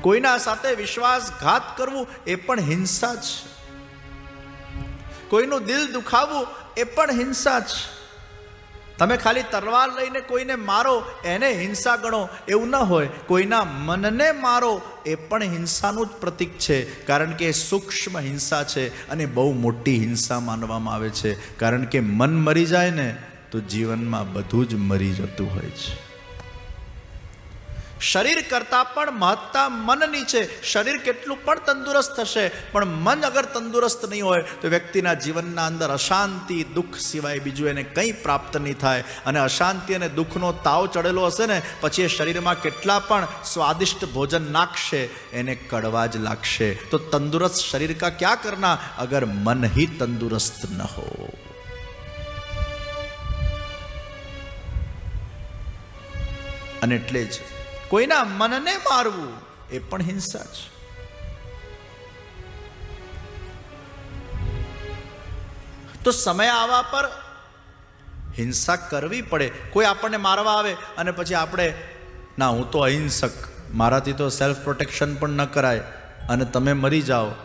કોઈના સાથે વિશ્વાસઘાત કરવું એ પણ હિંસા છે. કોઈનું દિલ દુખાવવું એ પણ હિંસા છે. તમે ખાલી તલવાર લઈને કોઈને મારો એને હિંસા ગણો એવું ન હોય. કોઈના મનને મારો એ પણ હિંસાનું જ પ્રતીક છે. કારણ કે સૂક્ષ્મ હિંસા છે અને બહુ મોટી હિંસા માનવામાં આવે છે. કારણ કે મન મરી જાય ને તો જીવનમાં બધું જ મરી જતું હોય છે. શરીર કરતાં પણ મહત્તા મનની છે. શરીર કેટલું પણ તંદુરસ્ત થશે, પણ મન અગર તંદુરસ્ત નહીં હોય તો વ્યક્તિના જીવનના અંદર અશાંતિ, દુઃખ સિવાય બીજું એને કંઈ પ્રાપ્ત નહીં થાય. અને અશાંતિ અને દુઃખનો તાવ ચડેલો હશે ને પછી એ શરીરમાં કેટલા પણ સ્વાદિષ્ટ ભોજન નાખશે એને કડવા જ લાગશે. તો તંદુરસ્ત શરીર કા ક્યા કરના અગર મન ही તંદુરસ્ત ન હો. અને એટલે જ કોઈના મનને મારવું એ પણ હિંસા છે. તો સમય આવવા પર હિંસા કરવી પડે. કોઈ આપણને મારવા આવે અને પછી આપણે ના હું તો અહિંસક, મારાથી તો સેલ્ફ પ્રોટેક્શન પણ ન કરાય અને તમે મરી જાઓ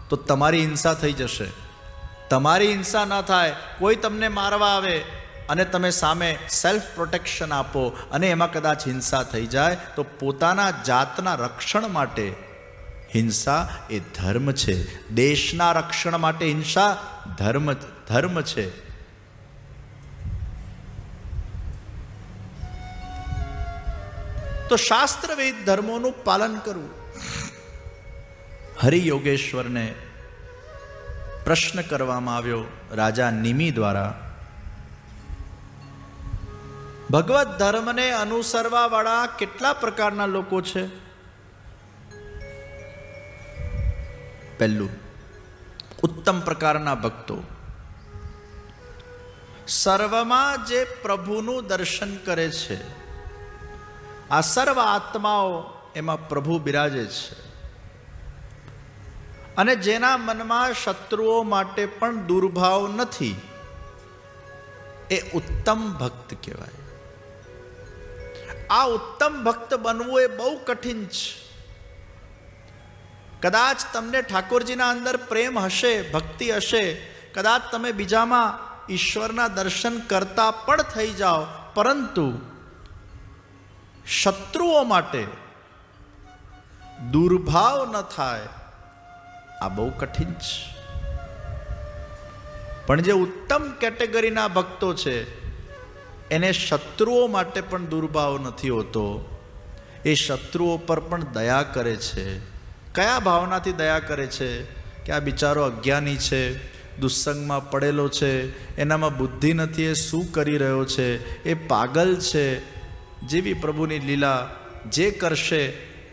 તો તમારી હિંસા થઈ જશે. તમારી હિંસા ન થાય. કોઈ તમને મારવા આવે અને તમે સામે સેલ્ફ પ્રોટેક્શન આપો અને એમાં કદાચ હિંસા થઈ જાય તો પોતાના જાતના રક્ષણ માટે હિંસા એ ધર્મ છે. દેશના રક્ષણ માટે હિંસા ધર્મ છે. તો શાસ્ત્રવિદ ધર્મોનું પાલન કરવું. હરિયોગેશ્વરને પ્રશ્ન કરવામાં આવ્યો રાજા નિમિ દ્વારા, ભગવત ધર્મને અનુસરવા વાળા કેટલા પ્રકારના લોકો છે? પહેલું, ઉત્તમ પ્રકારના ભક્તો. સર્વમાં જે પ્રભુનું દર્શન કરે છે, આ સર્વ આત્માઓ એમાં પ્રભુ બિરાજે છે. અને જેના મનમાં શત્રુઓ માટે પણ દુર્ભાવ નથી, એ ઉત્તમ ભક્ત કહેવાય. આ ઉત્તમ ભક્ત બનવું એ બહુ કઠિન છે. કદાચ તમને ઠાકોરજીના અંદર પ્રેમ હશે, ભક્તિ હશે, કદાચ તમે બીજામાં ઈશ્વરના દર્શન કરતા પણ થઈ જાઓ, પરંતુ શત્રુઓ માટે દુર્ભાવ ન થાય આ બહુ કઠિન છે. પણ જે ઉત્તમ કેટેગરીના ભક્તો છે એને શત્રુઓ માટે પણ દુર્ભાવ નથી હોતો. એ શત્રુઓ પર પણ દયા કરે છે. કયા ભાવનાથી દયા કરે છે? કે આ બિચારો અજ્ઞાની છે, દુસ્સંગમાં પડેલો છે, એનામાં બુદ્ધિ નથી, એ શું કરી રહ્યો છે, એ પાગલ છે. જેવી પ્રભુની લીલા જે કરશે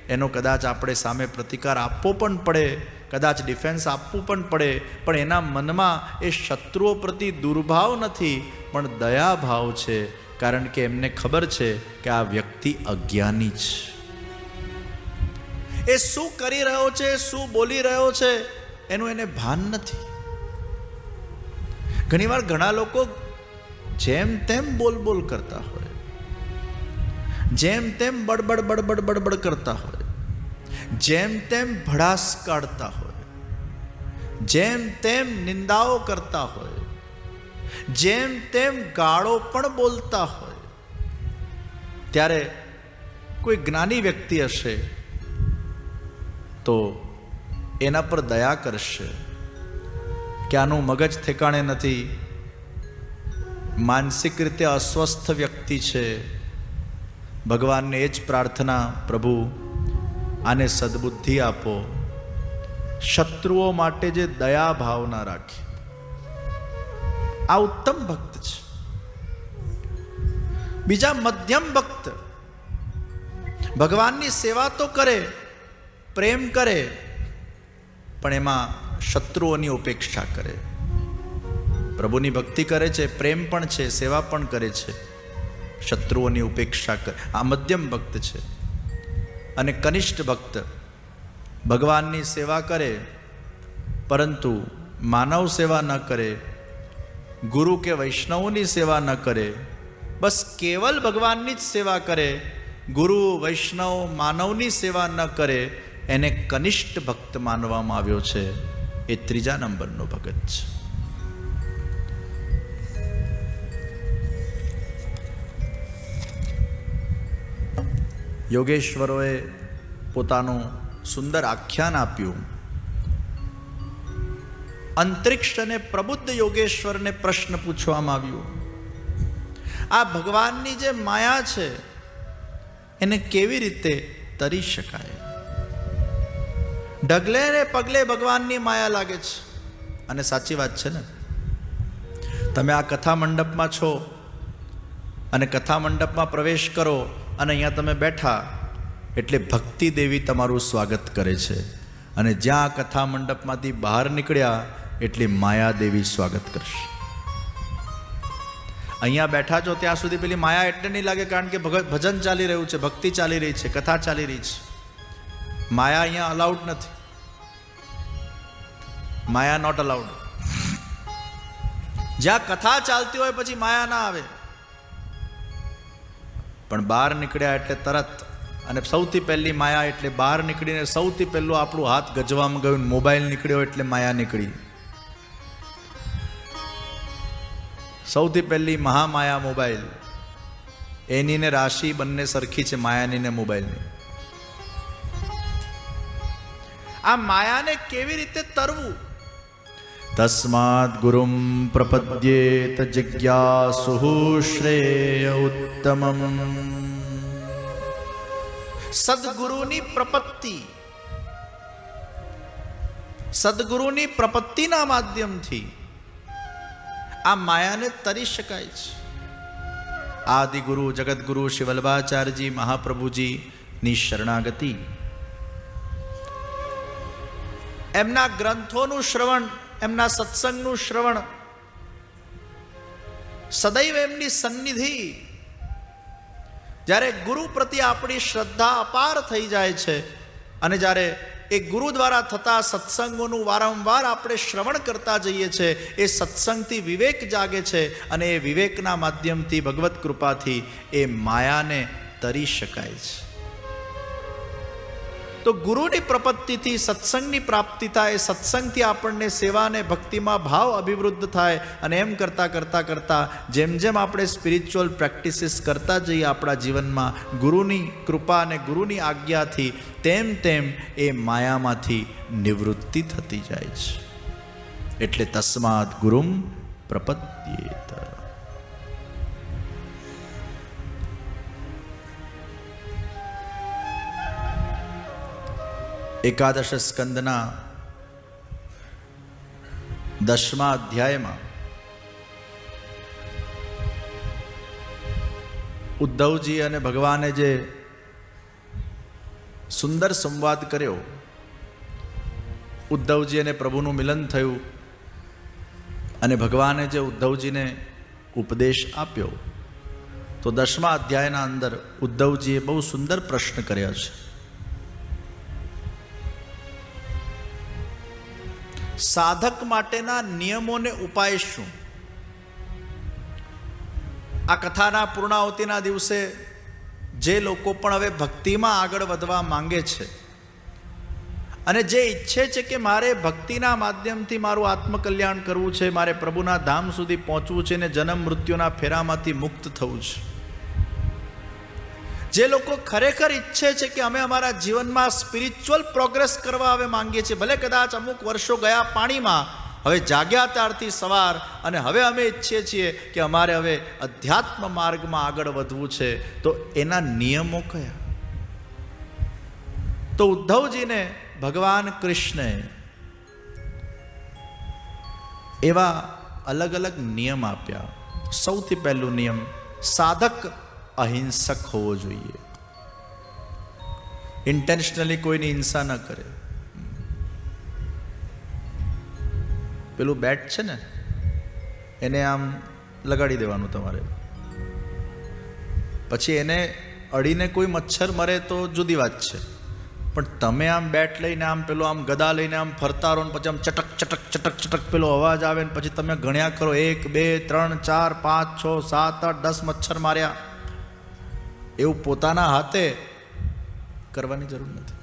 એનો કદાચ આપણે સામે પ્રતિકાર આપવો પણ પડે, કદાચ ડિફેન્સ આપવું પણ પડે, પણ એના મનમાં એ શત્રુઓ પ્રતિ દુર્ભાવ નથી, પણ દયાભાવ છે. કારણ કે એમને ખબર છે કે આ વ્યક્તિ અજ્ઞાની છે. એ શું કરી રહ્યો છે, શું બોલી રહ્યો છે એનું એને ભાન નથી. ઘણીવાર ઘણા લોકો જેમ તેમ બોલ કરતા હોય, જેમ તેમ બડબડ કરતા હોય, જેમ તેમ ભડાસ કાઢતા હોય, જેમ તેમ નિંદાઓ કરતા હોય, જેમ તેમ ગાળો પણ બોલતા હોય. ત્યારે કોઈ જ્ઞાની વ્યક્તિ હશે તો એના પર દયા કરશે કે આનું મગજ ઠેકાણે નથી, માનસિક રીતે અસ્વસ્થ વ્યક્તિ છે, ભગવાનને એ જ પ્રાર્થના, પ્રભુ આને સદબુદ્ધિ આપો, શત્રુઓ માટે જે દયા ભાવના રાખે, આ ઉત્તમ ભક્ત છે. બીજા મધ્યમ ભક્ત ભગવાનની સેવા તો કરે, પ્રેમ કરે, પણ એમાં શત્રુઓની ઉપેક્ષા કરે. પ્રભુની ભક્તિ કરે છે, પ્રેમ પણ છે, સેવા પણ કરે છે, શત્રુઓની ઉપેક્ષા કરે. આ મધ્યમ ભક્ત છે. અને કનિષ્ઠ ભક્ત ભગવાનની સેવા કરે, પરંતુ માનવ સેવા ન કરે, ગુરુ કે વૈષ્ણવોની સેવા ન કરે, બસ કેવલ ભગવાનની જ સેવા કરે, ગુરુ વૈષ્ણવ માનવની સેવા ન કરે, એને કનિષ્ઠ ભક્ત માનવામાં આવ્યો છે. એ ત્રીજા નંબરનો ભગત છે. યોગેશ્વરોએ પોતાનું સુંદર આખ્યાન આપ્યું. અંતરિક્ષ અને પ્રબુદ્ધ યોગેશ્વરને પ્રશ્ન પૂછવામાં આવ્યો, આ ભગવાનની જે માયા છે એને કેવી રીતે તરી શકાય? ડગલે ને પગલે ભગવાનની માયા લાગે છે. અને સાચી વાત છે ને. તમે આ કથા મંડપમાં છો અને કથા મંડપમાં પ્રવેશ કરો અને અહીંયા તમે બેઠા એટલે ભક્તિ દેવી તમારું સ્વાગત કરે છે. અને જ્યાં કથા મંડપમાંથી બહાર નીકળ્યા એટલે માયા દેવી સ્વાગત કરશે. અહીંયા બેઠા છો ત્યાં સુધી પેલી માયા એટલે નહીં લાગે, કારણ કે ભજન ચાલી રહ્યું છે, ભક્તિ ચાલી રહી છે, કથા ચાલી રહી છે. માયા અહીંયા અલાઉડ નથી. માયા નોટ અલાઉડ. જ્યાં કથા ચાલતી હોય પછી માયા ના આવે. પણ બહાર નીકળ્યા એટલે તરત, અને સૌથી પહેલી માયા એટલે બહાર નીકળીને સૌથી પહેલું આપણું હાથ ગજવામાં ગયું, મોબાઈલ નીકળ્યો એટલે માયા નીકળી. સૌથી પહેલી મહામાયા મોબાઈલ. એની ને રાશિ બંને સરખી છે, માયાની ને મોબાઈલની. આ માયાને કેવી રીતે તરવું? તસ્માદ ગુરુમ પ્રપદ્યેત જિજ્ઞાસુઃ શ્રેય ઉત્તમમ. સદગુરુની પ્રપત્તિ, સદગુરુની પ્રપત્તિના માધ્યમથી આ માયાને તરી શકાય છે. આદિગુરુ જગતગુરુ શ્રી વલ્લભાચાર્યજી મહાપ્રભુજી ની શરણાગતિ, એમના ગ્રંથોનું શ્રવણ, એમના સત્સંગનું શ્રવણ, સદૈવ એમની સન્નિધિ, જ્યારે ગુરુ પ્રત્યે આપણી શ્રદ્ધા અપાર થઈ જાય છે અને જ્યારે એ ગુરુ દ્વારા થતા સત્સંગોનું વારંવાર આપણે શ્રવણ કરતા જઈએ છીએ, એ સત્સંગથી વિવેક જાગે છે અને એ વિવેકના માધ્યમથી ભગવત કૃપાથી એ માયાને તરી શકાય છે. તો ગુરુની પ્રપત્તિથી સત્સંગની પ્રાપ્તિ થાય, સત્સંગથી આપણને સેવા અને ભક્તિમાં ભાવ અભિવૃદ્ધ થાય. અને એમ કરતાં કરતાં કરતાં જેમ જેમ આપણે સ્પિરિચ્યુઅલ પ્રેક્ટિસીસ કરતા જઈએ આપણા જીવનમાં ગુરુની કૃપા અને ગુરુની આજ્ઞાથી, તેમ તેમ એ માયામાંથી નિવૃત્તિ થતી જાય છે. એટલે તસ્માદ ગુરુમ પ્રપદ્યેત. એકાદશ સ્કંદના 10મા અધ્યાયમાં ઉદ્ધવજી અને ભગવાને જે સુંદર સંવાદ કર્યો, ઉદ્ધવજી અને પ્રભુનું મિલન થયું અને ભગવાને જે ઉદ્ધવજીને ઉપદેશ આપ્યો, તો 10મા અધ્યાયના અંદર ઉદ્ધવજીએ બહુ સુંદર પ્રશ્ન કર્યા છે. સાધક માટેના નિયમોને ઉપાય શું? આ કથાના પૂર્ણાહુતિના દિવસે જે લોકો પણ હવે ભક્તિમાં આગળ વધવા માંગે છે અને જે ઈચ્છે છે કે મારે ભક્તિના માધ્યમથી મારું આત્મકલ્યાણ કરવું છે, મારે પ્રભુના ધામ સુધી પહોંચવું છે અને જન્મ મૃત્યુના ફેરામાંથી મુક્ત થવું છે, જે લોકો ખરેખર ઈચ્છે છે કે અમે અમારા જીવનમાં સ્પિરિચ્યુઅલ પ્રોગ્રેસ કરવા હવે માંગીએ છીએ, ભલે કદાચ અમુક વર્ષો ગયા પાણીમાં, હવે જાગ્યા ત્યારથી સવાર, અને હવે અમે ઈચ્છીએ છીએ કે અમારે હવે અધ્યાત્મ માર્ગમાં આગળ વધવું છે. તો એના નિયમો કયા? તો ઉદ્ધવજીને ભગવાન કૃષ્ણે એવા અલગ અલગ નિયમ આપ્યા. સૌથી પહેલું નિયમ, સાધક અહિંસક હોવો જોઈએ. ઇન્ટેન્શનલી કોઈની હિંસા ન કરે. પેલું બેટ છે ને, એને આમ લગાડી દેવાનું તમારે, પછી એને અડીને કોઈ મચ્છર મરે તો જુદી વાત છે, પણ તમે આમ બેટ લઈને આમ પેલો આમ ગદા લઈને આમ ફરતા રહો ને પછી આમ ચટક ચટક ચટક ચટક પેલો અવાજ આવે ને પછી તમે ગણ્યા કરો 1 2 3 4 5 6 7 8 10 મચ્છર માર્યા, એવું પોતાના હાથે કરવાની જરૂર નથી.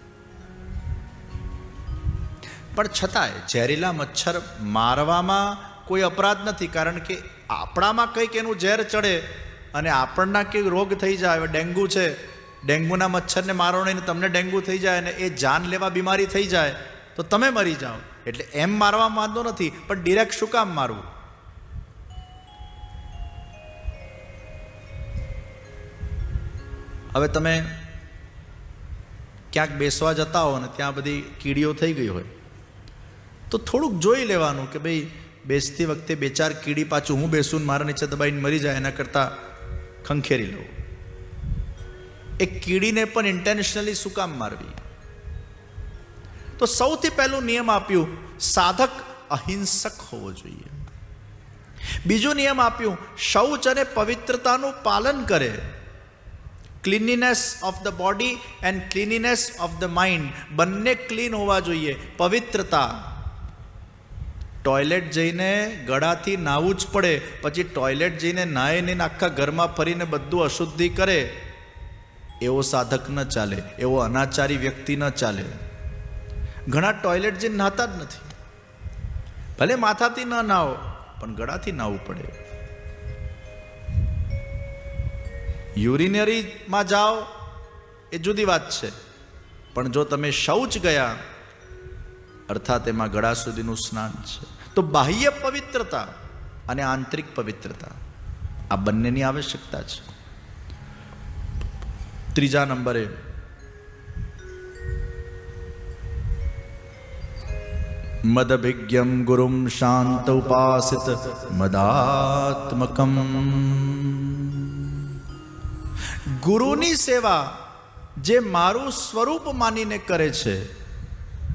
પણ છતાંય ઝેરીલા મચ્છર મારવામાં કોઈ અપરાધ નથી, કારણ કે આપણામાં કંઈક એનું ઝેર ચડે અને આપણના કંઈક રોગ થઈ જાય. હવે ડેન્ગુ છે, ડેન્ગુના મચ્છરને મારો નહીં, તમને ડેન્ગુ થઈ જાય અને એ જાન લેવા બીમારી થઈ જાય તો તમે મરી જાઓ. એટલે એમ મારવામાં વાંધો નથી, પણ ડિરેક્ટ શું કામ મારવું? હવે તમે ક્યાંક બેસવા જતા હો ને ત્યાં બધી કીડીઓ થઈ ગઈ હોય તો થોડુંક જોઈ લેવાનું કે ભાઈ બેસતી વખતે 2-4 કીડી પાછું હું બેસું ને મારા નીચે દબાઈને મરી જાય એના કરતાં ખંખેરી લઉં. એક કીડીને પણ ઇન્ટેન્શનલી શું કામ મારવી? તો સૌથી પહેલું નિયમ આપ્યું, સાધક અહિંસક હોવો જોઈએ. બીજો નિયમ આપ્યું, શૌચ અને પવિત્રતાનું પાલન કરે. Cleanliness of the body and cleanliness of the mind, બંને ક્લીન હોવા જોઈએ. પવિત્રતા, ટોયલેટ જઈને ગળાથી નાવું જ પડે, પછી ટોયલેટ જઈને નાહીને આખા ઘરમાં ફરીને બધું અશુદ્ધિ કરે, એવો સાધક ન ચાલે, એવો અનાચારી વ્યક્તિ ન ચાલે. ઘણા ટોયલેટ જઈને નહાતા જ નથી. ભલે માથાથી ન નાહો પણ ગળાથી નાહવું પડે. યુરિનરીમાં જાઓ એ જુદી વાત છે, પણ જો તમે શૌચ ગયા અર્થાત એમાં ગળા સુધીનું સ્નાન છે. તો બાહ્ય પવિત્રતા અને આંતરિક પવિત્રતા આ બંનેની આવશ્યકતા છે. ત્રીજા નંબરે મદભિજ્ઞમ ગુરુમ શાંત ઉપાસિત મદાત્મકમ. ગુરુની સેવા જે મારું સ્વરૂપ માનીને કરે છે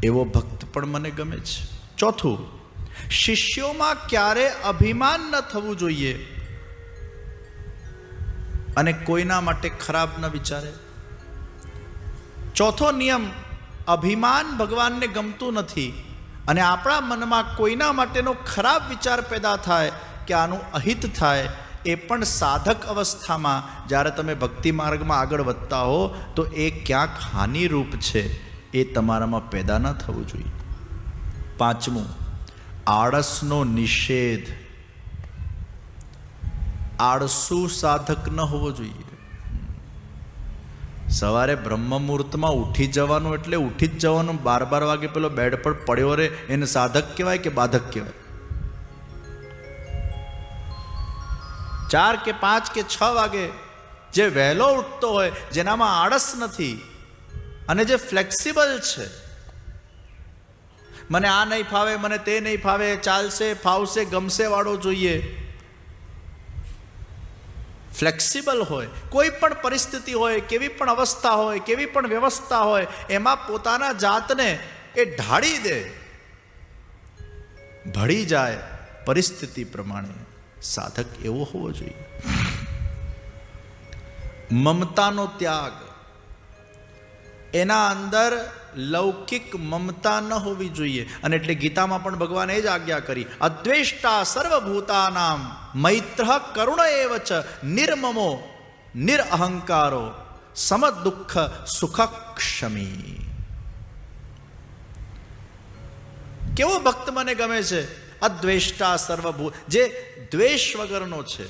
એવો ભક્ત પણ મને ગમે છે. ચોથું, શિષ્યોમાં ક્યારે અભિમાન ન થવું જોઈએ અને કોઈના માટે ખરાબ ન વિચારે. ચોથો નિયમ, અભિમાન ભગવાનને ગમતું નથી અને આપણા મનમાં કોઈના માટેનો ખરાબ વિચાર પેદા થાય કે આનું અહિત થાય, એ પણ સાધક અવસ્થામાં જ્યારે તમે ભક્તિ માર્ગમાં આગળ વધતા હો તો એ ક્યાંક હાનિરૂપ છે, એ તમારામાં પેદા ન થવું જોઈએ. પાંચમું, આળસનો નિષેધ. આળસુ સાધક ન હોવો જોઈએ. સવારે બ્રહ્મ મુહૂર્તમાં ઉઠી જવાનું એટલે ઉઠી જ જવાનું. 12 વાગે પેલો બેડ પર પડ્યો રહે એને સાધક કહેવાય કે બાધક કહેવાય? 4 કે 5 કે 6 વાગે જે વહેલો ઉઠતો હોય, જેનામાં આળસ નથી અને જે ફ્લેક્સિબલ છે, મને આ નહીં ફાવે, મને તે નહીં ફાવે, ચાલશે, ફાવશે, ગમશે વાળો જોઈએ. ફ્લેક્સિબલ હોય, કોઈ પણ પરિસ્થિતિ હોય, કેવી પણ અવસ્થા હોય, કેવી પણ વ્યવસ્થા હોય, એમાં પોતાના જાતને એ ઢાળી દે, ભળી જાય પરિસ્થિતિ પ્રમાણે. સાધક એવો હોવો જોઈએ. મમતાનો ત્યાગ, એના અંદર લૌકિક મમતા ન હોવી જોઈએ. અને એટલે ગીતામાં પણ ભગવાને એ જ આજ્ઞા કરી, અદ્વેષ્ટા સર્વભૂતાનામ મૈત્ર કરુણ એવ ચ નિર્મમો નિરઅહંકારો સમદુઃખ સુખક્ષમી. કેવો ભક્ત મને ગમે છે? અદ્વેષ્ટા સર્વભૂત, જે દ્વેષ વગરનો છે,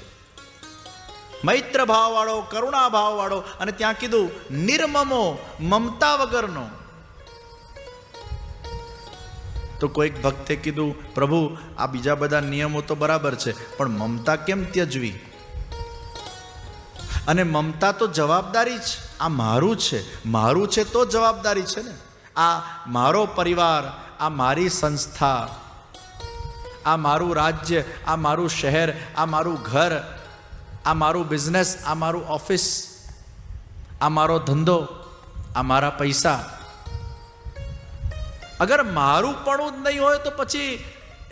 મૈત્ર ભાવવાળો, કરુણા ભાવવાળો, અને ત્યાં કીધું નિર્મમો, મમતા વગરનો. તો કોઈક ભક્તે કીધું, પ્રભુ આ બીજા બધા નિયમો તો બરાબર છે, પણ મમતા કેમ ત્યજવી? અને મમતા તો જવાબદારી જ, આ મારું છે તો જવાબદારી છે ને. આ મારો પરિવાર, આ મારી સંસ્થા, આ મારું રાજ્ય, આ મારું શહેર, આ મારું ઘર, આ મારું બિઝનેસ, આ મારું ઓફિસ, આ મારો ધંધો, આ મારા પૈસા. અગર મારું પણ જ નહીં હોય તો પછી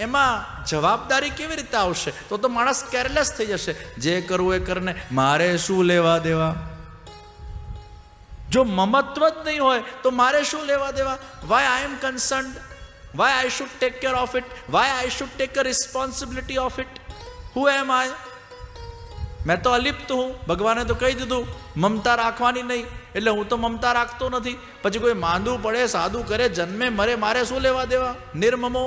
એમાં જવાબદારી કેવી રીતે આવશે? તો માણસ કેરલેસ થઈ જશે. જે કરવું એ કરને, મારે શું લેવા દેવા? જો મમત્વ જ નહીં હોય તો મારે શું લેવા દેવા? Why I am concerned? Why I should take care of it? Why I should take a responsibility of it? Who am I? મેં તો અલિપ્ત હું. ભગવાને તો કહી દીધું મમતા રાખવાની નહીં, એટલે હું તો મમતા રાખતો નથી. પછી કોઈ માંદું પડે, સાદું કરે, જન્મે મરે, મારે શું લેવા દેવા? નિર્મમો.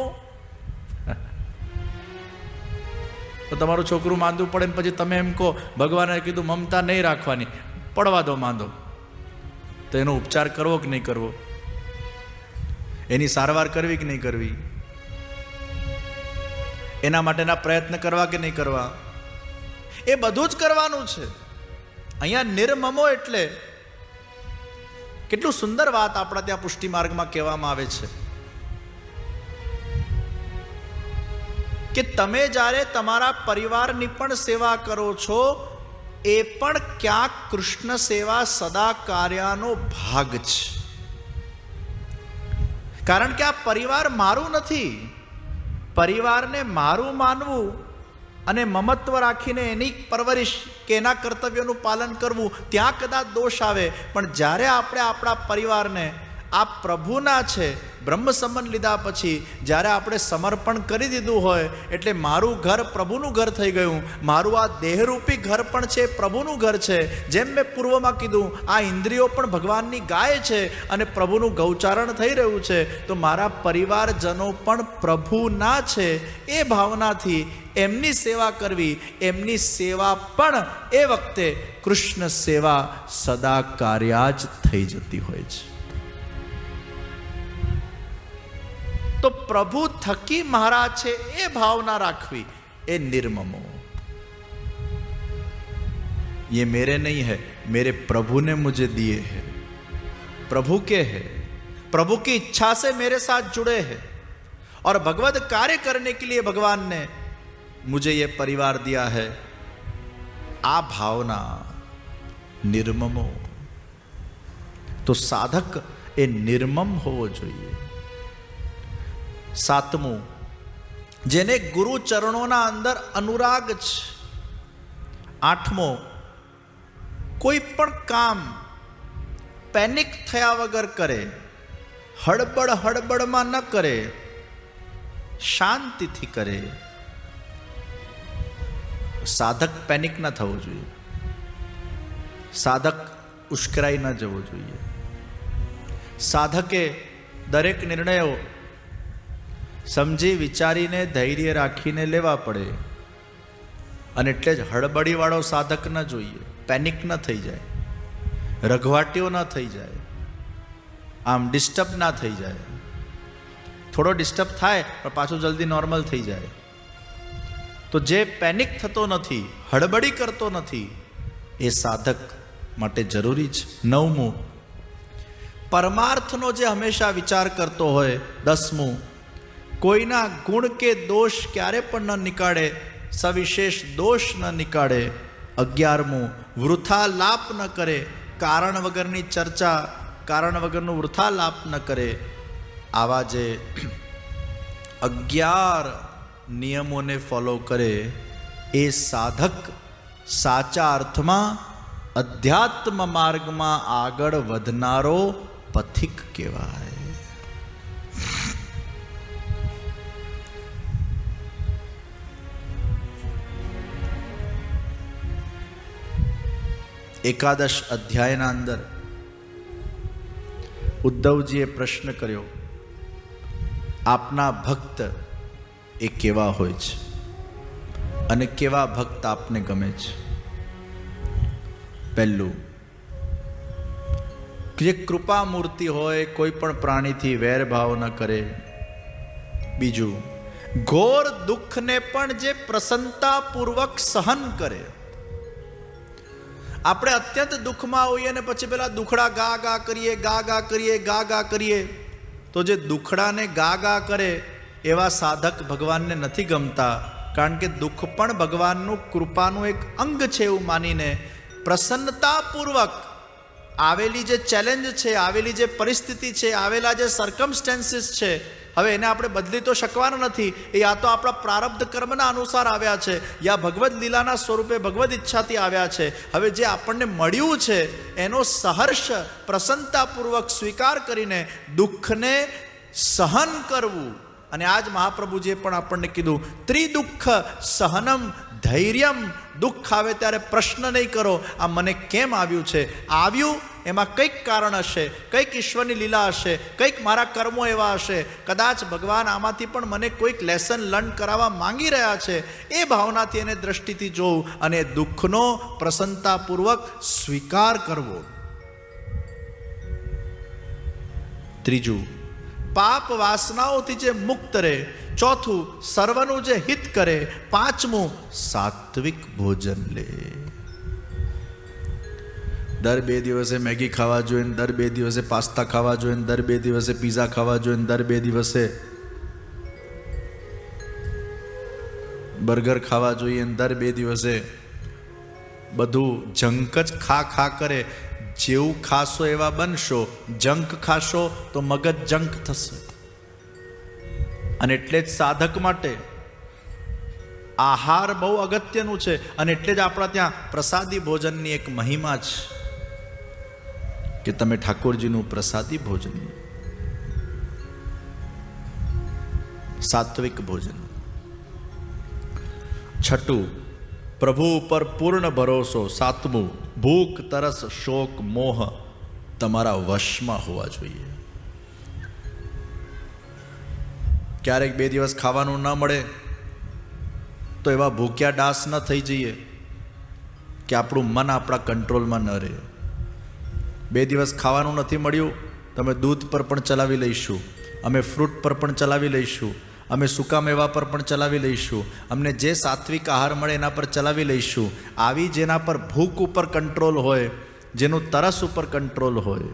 તો તમારું છોકરું માંદું પડે ને પછી તમે એમ કહો ભગવાને કીધું મમતા નહીં રાખવાની, પડવા દો માંદો, તો એનો ઉપચાર કરવો કે નહીં કરવો? એની સારવાર કરવી કે નહીં કરવી? એના માટેના પ્રયત્ન કરવા કે નહીં કરવા? એ બધું જ કરવાનું છે. અહીંયા નિર્મમો એટલે કેટલું સુંદર વાત આપણા ત્યાં પુષ્ટિ માર્ગમાં કહેવામાં આવે છે કે તમે જ્યારે તમારા પરિવારની પણ સેવા કરો છો, એ પણ ક્યાંક કૃષ્ણ સેવા સદા કાર્યનો ભાગ છે. કારણ કે આ પરિવાર મારું નથી. પરિવારને મારું માનવું અને મમત્વ રાખીને એની પરવરિશ કે એના કર્તવ્યોનું પાલન કરવું, ત્યાં કદાચ દોષ આવે. પણ જ્યારે આપણે આપણા પરિવારને આ પ્રભુના છે, બ્રહ્મ સંબંધ લીધા પછી જ્યારે આપણે સમર્પણ કરી દીધું હોય, એટલે મારું ઘર પ્રભુનું ઘર થઈ ગયું. મારું આ દેહરૂપી ઘર પણ છે, પ્રભુનું ઘર છે. જેમ મેં પૂર્વમાં કીધું, આ ઇન્દ્રિયો પણ ભગવાનની ગાય છે અને પ્રભુનું ગૌચારણ થઈ રહ્યું છે. તો મારા પરિવારજનો પણ પ્રભુના છે. એ ભાવનાથી એમની સેવા કરવી, એમની સેવા પણ એ વખતે કૃષ્ણ સેવા સદા કાર્યા જ થઈ જતી હોય છે. તો પ્રભુ થકી મહારાજ છે એ ભાવના રાખવી, એ નિર્મમો. ये मेरे नहीं है, मेरे प्रभु ने मुझे दिए हैं. प्रभु के हैं, प्रभु की इच्छा से मेरे साथ जुड़े हैं और भगवत कार्य करने के लिए भगवान ने मुझे ये परिवार दिया है. आ भावना निर्ममो. तो साधक એ નિર્મમ હોવો જોઈએ. સાતમું, જેને ગુરુ ચરણોના અંદર અનુરાગ છે. આઠમો, કોઈ પણ કામ પેનિક થયા વગર કરે, હડબડમાં ન કરે, શાંતિથી કરે. સાધક પેનિક ન થવું જોઈએ, સાધક ઉશ્કેરાઈ ન જવો જોઈએ. સાધકે દરેક નિર્ણયો સમજી વિચારીને ધૈર્ય રાખીને લેવા પડે. અને એટલે જ હળબડીવાળો સાધક ન જોઈએ, પેનિક ન થઈ જાય, રઘવાટીઓ ન થઈ જાય, આમ ડિસ્ટર્બ ના થઈ જાય. થોડો ડિસ્ટર્બ થાય પણ પાછું જલ્દી નોર્મલ થઈ જાય. તો જે પેનિક થતો નથી, હળબડી કરતો નથી, એ સાધક માટે જરૂરી છે. નવમું, પરમાર્થનો જે હંમેશા વિચાર કરતો હોય. દસમું, કોઈના ગુણ કે દોષ ક્યારે પણ ન નીકાળે, સવિશેષ દોષ ન નીકાળે. 11મું, વૃથા લાપ ન કરે, કારણ વગરની ચર્ચા, કારણ વગરનું વૃથા લાપ ન કરે. આવા જે 11 નિયમોને ફોલો કરે, એ સાધક સાચા અર્થમાં અધ્યાત્મ માર્ગમાં આગળ વધનારો પથિક કહેવાય. એકાદશ અધ્યાયના અંદર ઉદ્ધવજીએ પ્રશ્ન કર્યો, આપના ભક્ત એ કેવા હોય છે અને કેવા ભક્ત આપને ગમે છે? પહેલું, જે કૃપા મૂર્તિ હોય, કોઈ પણ પ્રાણીથી વેરભાવ ન કરે, બીજું, ઘોર દુઃખને પણ જે પ્રસન્નતાપૂર્વક સહન કરે. આપણે અત્યંત દુઃખમાં હોઈએ ને પછી પેલા દુખડા ગા ગા કરીએ, ગા ગા કરીએ, ગા ગા કરીએ, તો જે દુખડાને ગા ગા કરે એવા સાધક ભગવાનને નથી ગમતા. કારણ કે દુઃખ પણ ભગવાનનું કૃપાનું એક અંગ છે એવું માનીને પ્રસન્નતાપૂર્વક આવેલી જે ચેલેન્જ છે, આવેલી જે પરિસ્થિતિ છે, આવેલા જે સર્કમસ્ટેન્સીસ છે, હવે એને આપણે બદલી તો શકવાના નથી. એ યા તો આપણા પ્રારબ્ધ કર્મના અનુસાર આવ્યા છે, યા ભગવદ્ લીલાના સ્વરૂપે ભગવદ્ ઈચ્છાથી આવ્યા છે. હવે જે આપણને મળ્યું છે એનો સહર્ષ પ્રસન્નતાપૂર્વક સ્વીકાર કરીને દુઃખને સહન કરવું. અને આજ મહાપ્રભુજીએ પણ આપણને કીધું, ત્રિદુઃખ સહનમ ધૈર્યમ. દુઃખ આવે ત્યારે પ્રશ્ન નહીં કરો આ મને કેમ આવ્યું છે. આવ્યું એમાં કંઈક કારણ હશે, કંઈક ઈશ્વરની લીલા હશે, કંઈક મારા કર્મો એવા હશે, કદાચ ભગવાન આમાંથી પણ મને કોઈક લેસન લર્ન કરાવવા માંગી રહ્યા છે. એ ભાવનાથી એને દ્રષ્ટિથી જોવું અને દુઃખનો પ્રસન્નતાપૂર્વક સ્વીકાર કરવો. ત્રીજું, પાપ વાસનાઓથી જે મુક્ત રહે. ચોથું, સર્વનું જે હિત કરે. પાંચમું, સાત્વિક ભોજન લે. દર 2 દિવસે મેગી ખાવા જોઈએ, દર 2 દિવસે પાસ્તા ખાવા જોઈએ, દર 2 દિવસે પીઝા ખાવા જોઈએ, દર 2 દિવસે બર્ગર ખાવા જોઈએ, દર 2 દિવસે બધું જંક જ ખા કરે. જેવું ખાશો એવા બનશો. જંક ખાશો તો મગજ જંક થશે. અને એટલે જ સાધક માટે આહાર બહુ અગત્યનું છે. અને એટલે જ આપણા ત્યાં પ્રસાદી ભોજનની એક મહિમા છે કે તમે ઠાકોરજીનું પ્રસાદી ભોજન, સાત્વિક ભોજન. છઠ્ઠું, પ્રભુ ઉપર પૂર્ણ ભરોસો. સાતમું, ભૂખ તરસ શોક મોહ તમારા વશમાં હોવા જોઈએ. ક્યારેક 2 દિવસ ખાવાનું ન મળે તો એવા ભૂખ્યા ડાસ ન થઈ જઈએ કે આપણું મન આપણા કંટ્રોલમાં ન રહે. 2 દિવસ ખાવાનું નથી મળ્યું, તમે દૂધ પર પણ ચલાવી લઈશું, અમે ફ્રૂટ પર પણ ચલાવી લઈશું, અમે સૂકા મેવા પર પણ ચલાવી લઈશું, અમને જે સાત્વિક આહાર મળે એના પર ચલાવી લઈશું. આવી જેના પર ભૂખ ઉપર કંટ્રોલ હોય, જેનું તરસ ઉપર કંટ્રોલ હોય.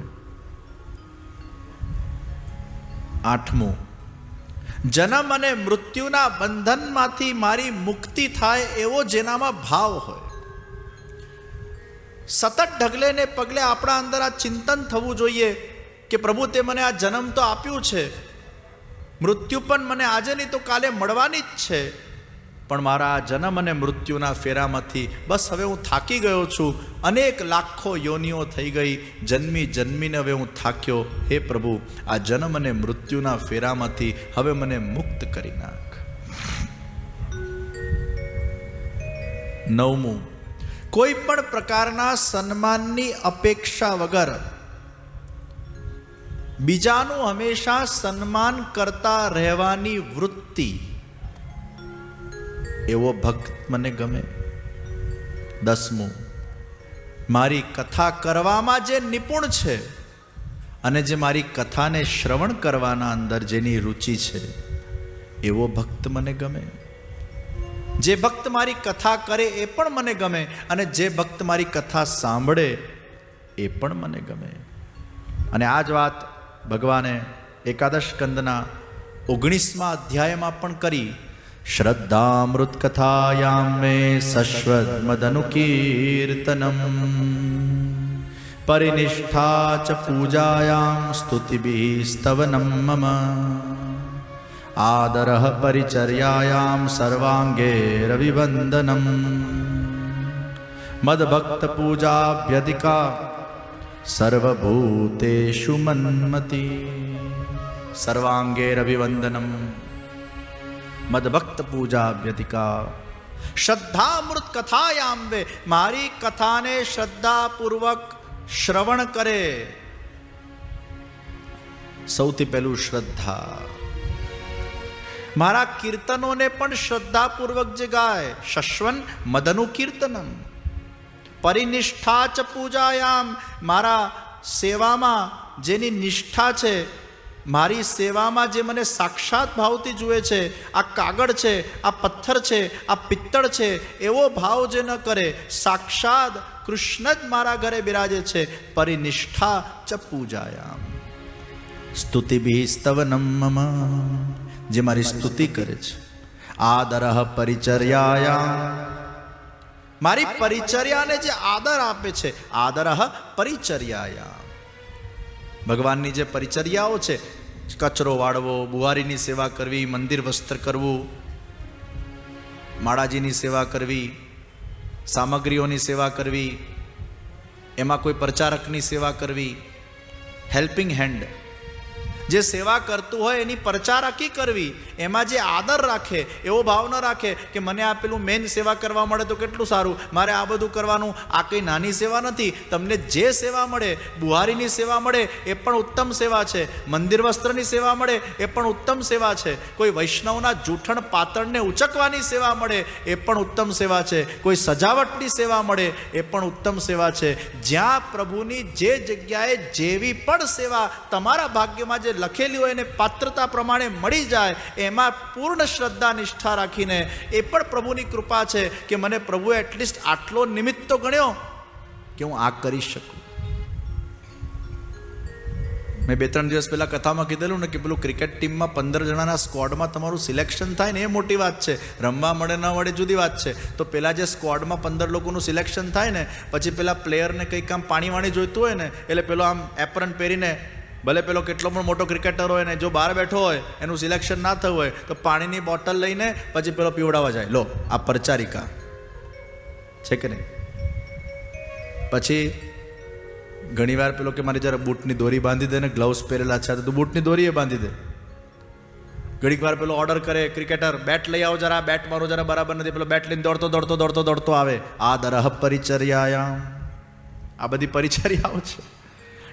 આઠમું, જન્મ અને મૃત્યુના બંધનમાંથી મારી મુક્તિ થાય એવો જેનામાં ભાવ હોય. સતત ઢગલે ને પગલે આપણા અંદર આ ચિંતન થવું જોઈએ કે પ્રભુ તે મને આ જન્મ તો આપ્યું છે, મૃત્યુ પણ મને આજે નહીં તો કાલે મળવાની જ છે, પણ મારા આ જન્મ અને મૃત્યુના ફેરામાંથી બસ હવે હું થાકી ગયો છું. અનેક લાખો યોનિઓ થઈ ગઈ, જન્મી જન્મીને હવે હું થાક્યો. હે પ્રભુ, આ જન્મ અને મૃત્યુના ફેરામાંથી હવે મને મુક્ત કરી નાખ. નવમું, કોઈ પણ પ્રકારના સન્માનની અપેક્ષા વગર બીજાનું હંમેશા સન્માન કરતા રહેવાની વૃત્તિ, એવો ભક્ત મને ગમે. 10મું, મારી કથા કરવામાં જે નિપુણ છે અને જે મારી કથાને શ્રવણ કરવાના અંદર જેની રુચિ છે એવો ભક્ત મને ગમે. જે ભક્ત મારી કથા કરે એ પણ મને ગમે, અને જે ભક્ત મારી કથા સાંભળે એ પણ મને ગમે. અને આ જ વાત ભગવાને એકાદશ સ્કંદના 19મા અધ્યાયમાં પણ કરી. શ્રદ્ધામૃત કથાયામ મે સશ્વત મદનુકીર્તનમ પરિનિષ્ઠા ચ પૂજાયામ સ્તુતિભિઃ સ્તવનમ મમ આદરઃ પરિચર્યાયામ સર્વાંગે રવિવંદનમ મદભક્ત પૂજાભ્યધિકા સર્વભૂતેષુ મન્મતિ. સર્વાંગે રવિવંદનમ મદભક્ત પૂજાભ્યધિકા. શ્રદ્ધામૃત કથાયામ વે, મારી કથાને શ્રદ્ધાપૂર્વક શ્રવણ કરે. સૌથી પહેલું શ્રદ્ધા. મારા કીર્તનોને પણ શ્રદ્ધાપૂર્વક જે ગાય. શશ્વન મદનું કીર્તનમ. પરિનિષ્ઠા ચ પૂજાયામ, મારા સેવામાં જેની નિષ્ઠા છે, મારી સેવામાં જે મને સાક્ષાત ભાવથી જુએ છે, આ કાગળ છે, આ પથ્થર છે, આ પિત્તળ છે, એવો ભાવ જે ન કરે, સાક્ષાત કૃષ્ણ જ મારા ઘરે બિરાજે છે, પરિનિષ્ઠા ચ પૂજાયામ સ્તુતિભિ સ્તવનમ મમ, જે મારી સ્તુતિ કરે છે, આદરઃ પરિચર્યાયામ, મારી પરિચર્યાને જે આદર આપે છે, આદરઃ પરિચર્યાયામ, ભગવાનની જે પરિચર્યાઓ છે, કચરો વાળવો, બુહારીની સેવા કરવી, મંદિર વસ્ત્ર કરવું, માળાજીની સેવા કરવી, સામગ્રીઓની સેવા કરવી, એમાં કોઈ પ્રચારકની સેવા કરવી, હેલ્પિંગ હેન્ડ, જે સેવા કરતું હોય એની પ્રચારકી કરવી, એમાં જે આદર રાખે, એવો ભાવ ન રાખે કે મને આ પેલું મેન સેવા કરવા મળે તો કેટલું સારું, મારે આ બધું કરવાનું, આ કંઈ નાની સેવા નથી. તમને જે સેવા મળે, બુહારીની સેવા મળે એ પણ ઉત્તમ સેવા છે, મંદિર વસ્ત્રની સેવા મળે એ પણ ઉત્તમ સેવા છે, કોઈ વૈષ્ણવના જૂઠણ પાતળને ઉચકવાની સેવા મળે એ પણ ઉત્તમ સેવા છે, કોઈ સજાવટની સેવા મળે એ પણ ઉત્તમ સેવા છે. જ્યાં પ્રભુની જે જગ્યાએ જેવી પણ સેવા તમારા ભાગ્યમાં જે લખેલી હોય એને પાત્રતા પ્રમાણે મળી જાય, એમાં પૂર્ણ શ્રદ્ધા નિષ્ઠા રાખીને, એ પણ પ્રભુની કૃપા છે કે મને પ્રભુએ એટલીસ્ટ આટલો નિમિત્ત તો ગણ્યો કે હું આ કરી શકું. મેં 2-3 દિવસ પહેલા કથામાં કીધેલું ને કે પેલું ક્રિકેટ ટીમમાં 15 જણાના સ્ક્વોડમાં તમારું સિલેક્શન થાય ને એ મોટી વાત છે, રમવા મળે ન મળે જુદી વાત છે. તો પેલા જે સ્ક્વોડમાં 15 લોકોનું સિલેક્શન થાય ને, પછી પેલા પ્લેયરને કંઈક કામ પાણી વાણી જોઈતું હોય ને, એટલે પેલો આમ એપ્રન પહેરીને, ભલે પેલો કેટલો પણ મોટો ક્રિકેટર હોય ને, જો બહાર બેઠો હોય એનું સિલેક્શન ના થયું હોય તો પાણીની બોટલ લઈને પછી પેલો પીવડાવવા જાય, લો આ પરચારિકા છે કે નહીં. પછી ઘણીવાર પેલો કે મારી જરા બૂટની દોરી બાંધી દે ને, ગ્લવ્સ પહેરેલા છે તો બૂટની દોરી એ બાંધી દે. ઘણીક વાર પેલો ઓર્ડર કરે, ક્રિકેટર બેટ લઈ આવો જરા, બેટ મારો જરા બરાબર નથી, પેલો બેટ લઈને દોડતો આવે. આદરઃ પરિચર્યાયામ, આ બધી પરિચર્યાઓ છે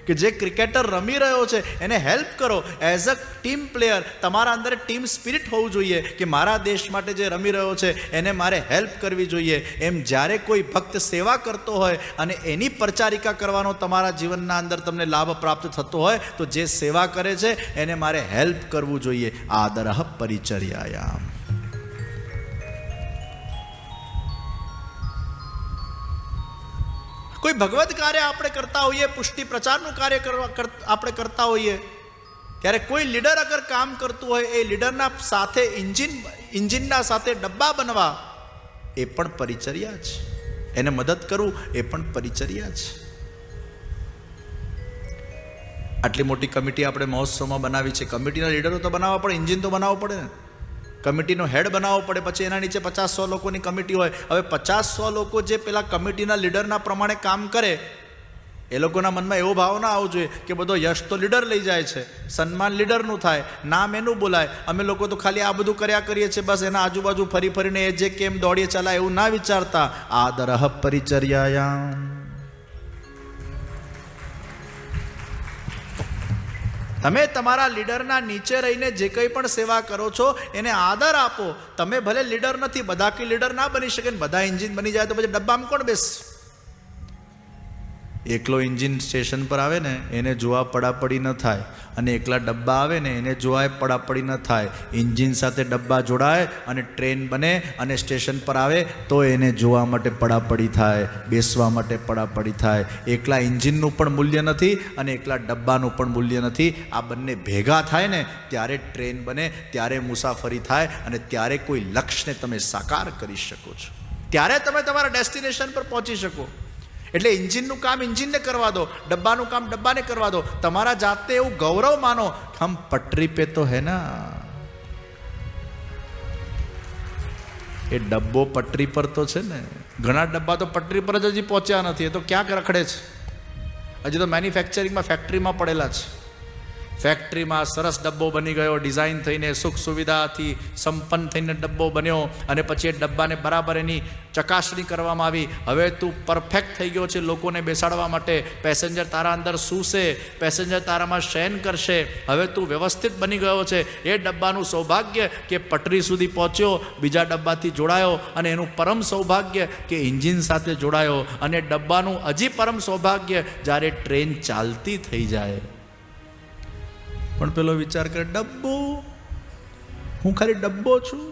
કે જે ક્રિકેટર રમી રહ્યો છે એને હેલ્પ કરો. એઝ અ ટીમ પ્લેયર તમારા અંદર ટીમ સ્પિરિટ હોવું જોઈએ કે મારા દેશ માટે જે રમી રહ્યો છે એને મારે હેલ્પ કરવી જોઈએ. એમ જ્યારે કોઈ ભક્ત સેવા કરતો હોય અને એની પ્રચારિકા કરવાનો તમારા જીવનના અંદર તમને લાભ પ્રાપ્ત થતો હોય તો જે સેવા કરે છે એને મારે હેલ્પ કરવું જોઈએ. આદરઃ પરિચર્યાયામ. કોઈ ભગવત કાર્ય આપણે કરતા હોઈએ, પુષ્ટિ પ્રચારનું કાર્ય આપણે કરતા હોઈએ, ત્યારે કોઈ લીડર અગર કામ કરતું હોય, એ લીડરના સાથે ઇન્જિનના સાથે ડબ્બા બનવા એ પણ પરિચર્યા છે, એને મદદ કરવું એ પણ પરિચર્યા છે. આટલી મોટી કમિટી આપણે મહોત્સવમાં બનાવી છે, કમિટીના લીડરો તો બનાવવા પડે, ઇન્જિન તો બનાવવું પડે ને, કમિટીનો હેડ બનાવવો પડે, પછી એના નીચે 50-100 લોકોની કમિટી હોય. હવે 50-100 લોકો જે પેલા કમિટીના લીડરના પ્રમાણે કામ કરે, એ લોકોના મનમાં એવો ભાવ ના આવવો જોઈએ કે બધો યશ તો લીડર લઈ જાય છે, સન્માન લીડરનું થાય, નામ એનું બોલાય, અમે લોકો તો ખાલી આ બધું કર્યા કરીએ છીએ, બસ એના આજુબાજુ ફરીને એ જે કેમ દોડીએ ચાલાય એવું ના વિચારતા. આદરઃ પરિચર્યાયામ. તમે તમારા લીડરના નીચે રહીને જે કંઈ પણ સેવા કરો છો એને આદર આપો. તમે ભલે લીડર નથી, બધા કે લીડર ના બની શકે ને, બધા એન્જિન બની જાય તો પછી ડબ્બામાં કોણ બેસ? એકલો એન્જિન સ્ટેશન પર આવે ને એને જોવા પડાપડી ન થાય, અને એકલા ડબ્બા આવે ને એને જોવાય પડાપડી ન થાય. એન્જિન સાથે ડબ્બા જોડાય અને ટ્રેન બને અને સ્ટેશન પર આવે તો એને જોવા માટે પડાપડી થાય, બેસવા માટે પડાપડી થાય. એકલા એન્જિનનું પણ મૂલ્ય નથી અને એકલા ડબ્બાનું પણ મૂલ્ય નથી. આ બંને ભેગા થાય ને ત્યારે ટ્રેન બને, ત્યારે મુસાફરી થાય અને ત્યારે કોઈ લક્ષ્યને તમે સાકાર કરી શકો છો, ત્યારે તમે તમારા ડેસ્ટિનેશન પર પહોંચી શકો. એટલે એન્જિનનું કામ એન્જિનને કરવા દો, ડબ્બાનું કામ ડબ્બાને કરવા દો. તમારા જાતે એવું ગૌરવ માનો, હમ પટરી પે તો હે ના. એ ડબ્બો પટરી પર તો છે ને, ઘણા ડબ્બા તો પટરી પર જ હજી પહોંચ્યા નથી, એ તો ક્યાંક રખડે છે, હજી તો મેન્યુફેક્ચરિંગમાં ફેક્ટરીમાં પડેલા છે. ફેક્ટરીમાં સરસ ડબ્બો બની ગયો, ડિઝાઇન થઈને સુખ સુવિધાથી સંપન્ન થઈને ડબ્બો બન્યો, અને પછી એ ડબ્બાને બરાબર એની ચકાસણી કરવામાં આવી. હવે તું પરફેક્ટ થઈ ગયો છે લોકોને બેસાડવા માટે, પેસેન્જર તારા અંદર સૂશે, પેસેન્જર તારામાં શયન કરશે, હવે તું વ્યવસ્થિત બની ગયો છે. એ ડબ્બાનું સૌભાગ્ય કે પટરી સુધી પહોંચ્યો, બીજા ડબ્બાથી જોડાયો, અને એનું પરમ સૌભાગ્ય કે એન્જિન સાથે જોડાયો, અને ડબ્બાનું હજી પરમ સૌભાગ્ય જ્યારે ટ્રેન ચાલતી થઈ જાય. પણ પેલો વિચાર કરે ડબ્બો, હું ખાલી ડબ્બો છું.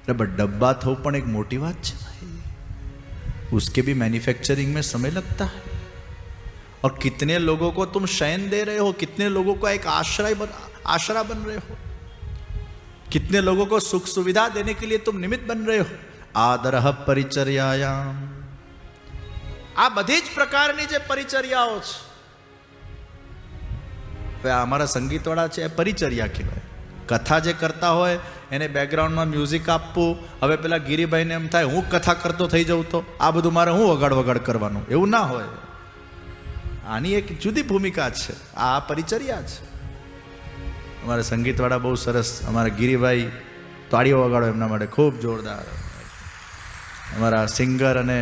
अरे बट डब्बा थो पण एक मोटी बात है भाई, उसके भी मैन्युफैक्चरिंग में समय लगता है. और कितने लोगों को तुम शयन दे रहे हो, कितने लोगों को एक आश्रय बन रहे हो, कितने लोगों को सुख सुविधा देने के लिए तुम निमित्त बन रहे हो. आदरह परिचर्यायाम, आ बधी ज प्रकारनी जे परिचर्याओ छे, अमारा संगीतवाळा छे परिचर्या कहेवाय. कथा जे करता होय एने बेकग्राउंडमां म्यूजिक आपवुं. हवे पेला गिरीभाईने एम थाय हूँ कथा करतो थई जाऊं तो आ बधुं मारे हूँ वगाड़ वगाड़ करवानुं, एवुं ना होय. आनी एक जुदी भूमिका छे, आ परिचर्या छे. अमारा संगीतवाळा बहु सरस, अमारा गिरीभाई ताळीओ वगाड़ो एमना माटे खूब जोरदार. अमारा सिंगर अने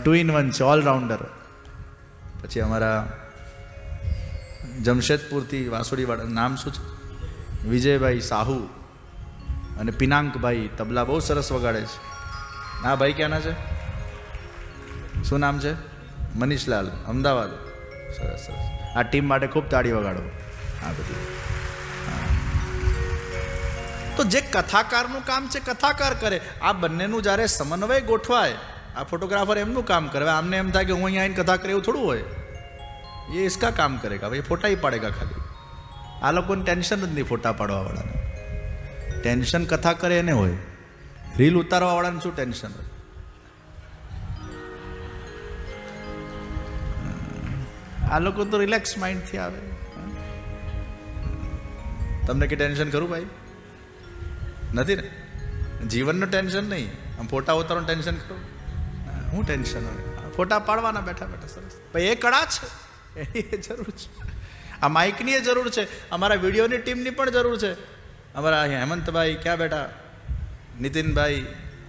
2-in-1 छे, ऑलराउंडर. पछी अमारा जमशेदपुरथी वासुड़ीवाळा नाम शुं छे, विजयभाई साहू અને પિનાંકભાઈ તબલા બહુ સરસ વગાડે છે. હા ભાઈ ક્યાંના છે, શું નામ છે? મનીષલાલ, અમદાવાદ. સરસ સરસ. આ ટીમ માટે ખૂબ તાળી વગાડો. આ બધું તો જે કથાકારનું કામ છે કથાકાર કરે. આ બંનેનું જ્યારે સમન્વય ગોઠવાય, આ ફોટોગ્રાફર એમનું કામ કરે. આમને એમ થાય કે હું અહીંયા આવીને કથા કરે એવું થોડું હોય. એ इसका काम करेगा भाई, फोटा ही पाड़ेगा खाली. આ લોકોને ટેન્શન જ નહીં ફોટા પાડવાવાળાને. ટેન્શન કથા કરે એને હોય, રીલ ઉતારવાવાળાને શું ટેન્શન હોય? આ લોકો તો રિલેક્સ માઇન્ડથી આવે. તમને કે ટેન્શન ખરું ભાઈ? નથી ને? જીવનનું ટેન્શન નહીં, આમ ફોટા ઉતારવાનું ટેન્શન ખરું? હું ટેન્શન હોય? ફોટા પાડવાના બેઠા બેઠા સરસ. ભાઈ એ કળા છે, એની જરૂર છે. આ માઇકની જરૂર છે, અમારા વિડીયોની ટીમની પણ જરૂર છે. અમારા હેમંતભાઈ ક્યાં બેઠા, નીતિનભાઈ,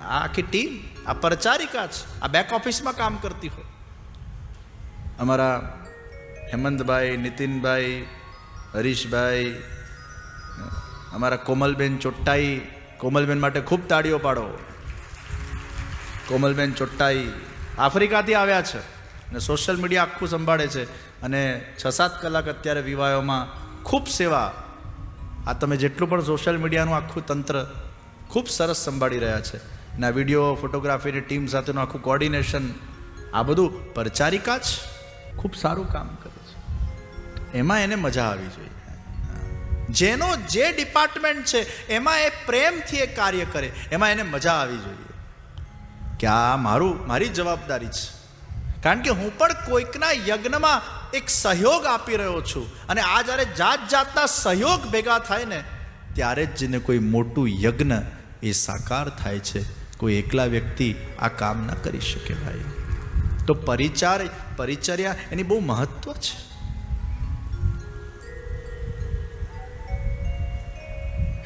આ આખી ટીમ આ પરિચારિકા છે, આ બેક ઓફિસમાં કામ કરતી હોય. અમારા હેમંતભાઈ, નીતિનભાઈ, હરીશભાઈ, અમારા કોમલબેન ચોટ્ટાઈ. કોમલબેન માટે ખૂબ તાળીઓ પાડો. કોમલબેન ચોટ્ટાઈ આફ્રિકાથી આવ્યા છે અને સોશિયલ મીડિયા આખું સંભાળે છે અને 6-7 કલાક અત્યારે વિવાહોમાં ખૂબ સેવા. આ તમે જેટલું પણ સોશિયલ મીડિયાનું આખું તંત્ર ખૂબ સરસ સંભાળી રહ્યા છે. અને આ વિડીયો ફોટોગ્રાફીની ટીમ સાથેનું આખું કોર્ડિનેશન, આ બધું પરિચારિકા જ ખૂબ સારું કામ કરે છે. એમાં એને મજા આવી જોઈએ. જેનો જે ડિપાર્ટમેન્ટ છે એમાં એ પ્રેમથી એ કાર્ય કરે, એમાં એને મજા આવી જોઈએ કે આ મારી જવાબદારી છે. કારણ કે હું પણ કોઈકના યજ્ઞમાં એક સહયોગ આપી રહ્યો છું. અને આ જ્યારે જાત જાતના સહયોગ ભેગા થાય ને ત્યારે જ જેને કોઈ મોટું યજ્ઞ એ સાકાર થાય છે. કોઈ એકલા વ્યક્તિ આ કામ ન કરી શકે ભાઈ. તો પરિચર્યા એની બહુ મહત્વ છે.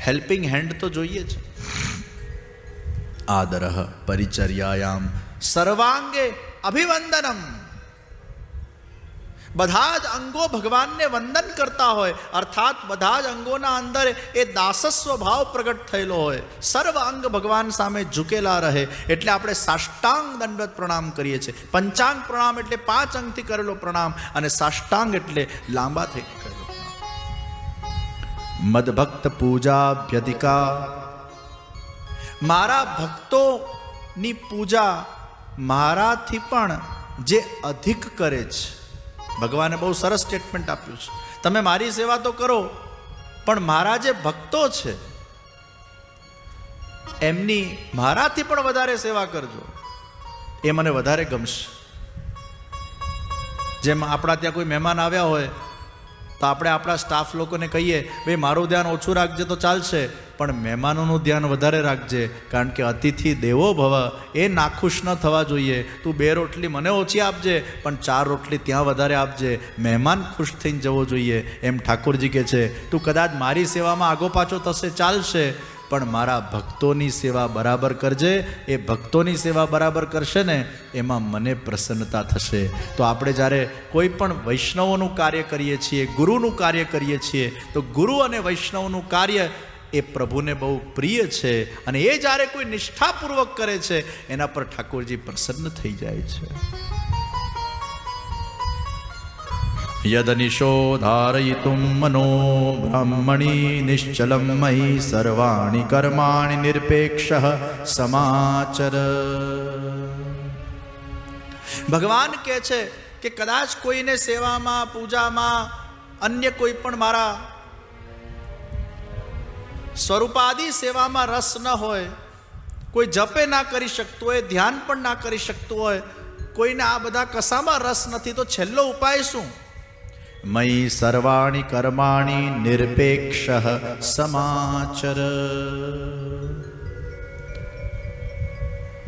હેલ્પિંગ હેન્ડ તો જોઈએ છે. આદરઃ પરિચર્યાયામ સર્વાંગે અભિવંદનમ. બધા જ અંગો ભગવાનને વંદન કરતા હોય, અર્થાત બધા જ અંગોના અંદર એ દાસસ્વ ભાવ પ્રગટ થયેલો હોય. સર્વ અંગ ભગવાન સામે ઝૂકેલા રહે એટલે આપણે સાષ્ટાંગ દંડવત પ્રણામ કરીએ છીએ. પંચાંગ પ્રણામ એટલે 5 અંગથી કરેલો પ્રણામ, અને સાષ્ટાંગ એટલે લાંબા થઈ કરેલો પ્રણામ. મદભક્ત પૂજાભ્યધિકા. મારા ભક્તોની પૂજા મારાથી પણ જે અધિક કરે છે. ભગવાને બહુ સરસ સ્ટેટમેન્ટ આપ્યું છે, તમે મારી સેવા તો કરો પણ મારા જે ભક્તો છે એમની મારાથી પણ વધારે સેવા કરજો, એ મને વધારે ગમશે. જેમ આપણા ત્યાં કોઈ મહેમાન આવ્યા હોય તો આપણે આપણા સ્ટાફ લોકોને કહીએ ભાઈ મારું ધ્યાન ઓછું રાખજે તો ચાલશે, પણ મહેમાનોનું ધ્યાન વધારે રાખજે. કારણ કે અતિથિ દેવો ભવ, એ નાખુશ ન થવા જોઈએ. તું 2 રોટલી મને ઓછી આપજે પણ 4 રોટલી ત્યાં વધારે આપજે. મહેમાન ખુશ થઈને જવો જોઈએ. એમ ઠાકોરજી કહે છે તું કદાચ મારી સેવામાં આગો પાછો થશે ચાલશે, પણ મારા ભક્તોની સેવા બરાબર કરજે. એ ભક્તોની સેવા બરાબર કરશે ને એમાં મને પ્રસન્નતા થશે. તો આપણે જ્યારે કોઈ પણ વૈષ્ણવોનું કાર્ય કરીએ છીએ, ગુરુનું કાર્ય કરીએ છીએ, તો ગુરુ અને વૈષ્ણવનું કાર્ય એ પ્રભુને બહુ પ્રિય છે. અને એ જ્યારે કોઈ નિષ્ઠાપૂર્વક કરે છે એના પર ઠાકોરજી પ્રસન્ન થઈ જાય છે. યદનિશોધારયિતુમ મનો બ્રહ્મણી નિશ્ચલમ મયી સર્વાણી કર્માણિ નિરપેક્ષઃ સમાચર. ભગવાન કહે છે કે કદાચ કોઈને સેવામાં, પૂજામાં, અન્ય કોઈ પણ મારા સ્વરૂપાદી સેવામાં રસ ન હોય, કોઈ જપે ના કરી શકતું હોય, ધ્યાન પણ ના કરી શકતું હોય, કોઈને આ બધા કશામાં રસ નથી, તો છેલ્લો ઉપાય શું? મયી સર્વાણી કર્માણી નિરપેક્ષઃ સમાચર.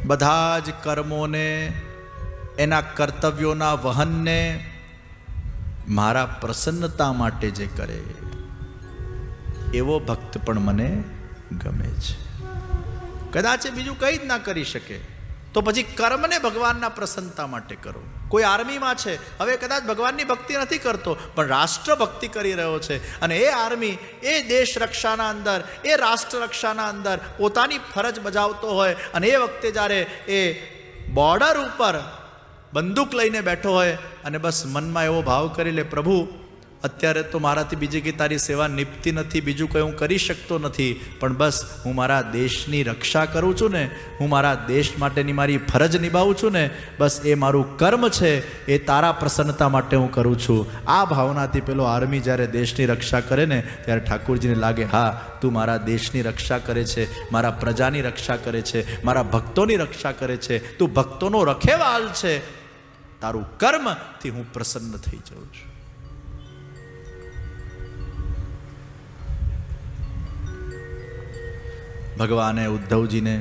બધા જ કર્મોને, એના કર્તવ્યોના વહનને મારા પ્રસન્નતા માટે જે કરે એવો ભક્ત પણ મને ગમે છે. કદાચ બીજું કંઈ જ ના કરી શકે તો પછી કર્મને ભગવાનના પ્રસન્નતા માટે કરો. કોઈ આર્મીમાં છે, હવે કદાચ ભગવાનની ભક્તિ નથી કરતો પણ રાષ્ટ્ર ભક્તિ કરી રહ્યો છે, અને એ આર્મી એ દેશ રક્ષાના અંદર, એ રાષ્ટ્ર રક્ષાના અંદર પોતાની ફરજ બજાવતો હોય, અને એ વખતે જ્યારે એ બોર્ડર ઉપર બંદૂક લઈને બેઠો હોય અને બસ મનમાં એવો ભાવ કરી લે, પ્રભુ અત્યારે તો મારાથી બીજી કંઈ તારી સેવા નિપતી નથી, બીજું કંઈ હું કરી શકતો નથી, પણ બસ હું મારા દેશની રક્ષા કરું છું ને, હું મારા દેશ માટેની મારી ફરજ નિભાવું છું ને, બસ એ મારું કર્મ છે, એ તારા પ્રસન્નતા માટે હું કરું છું. આ ભાવનાથી પેલો આર્મી જ્યારે દેશની રક્ષા કરે ને ત્યારે ઠાકોરજીને લાગે, હા તું મારા દેશની રક્ષા કરે છે, મારા પ્રજાની રક્ષા કરે છે, મારા ભક્તોની રક્ષા કરે છે, તું ભક્તોનો રખેવાલ છે, તારું કર્મથી હું પ્રસન્ન થઈ જાઉં છું. ભગવાને ઉદ્ધવજીને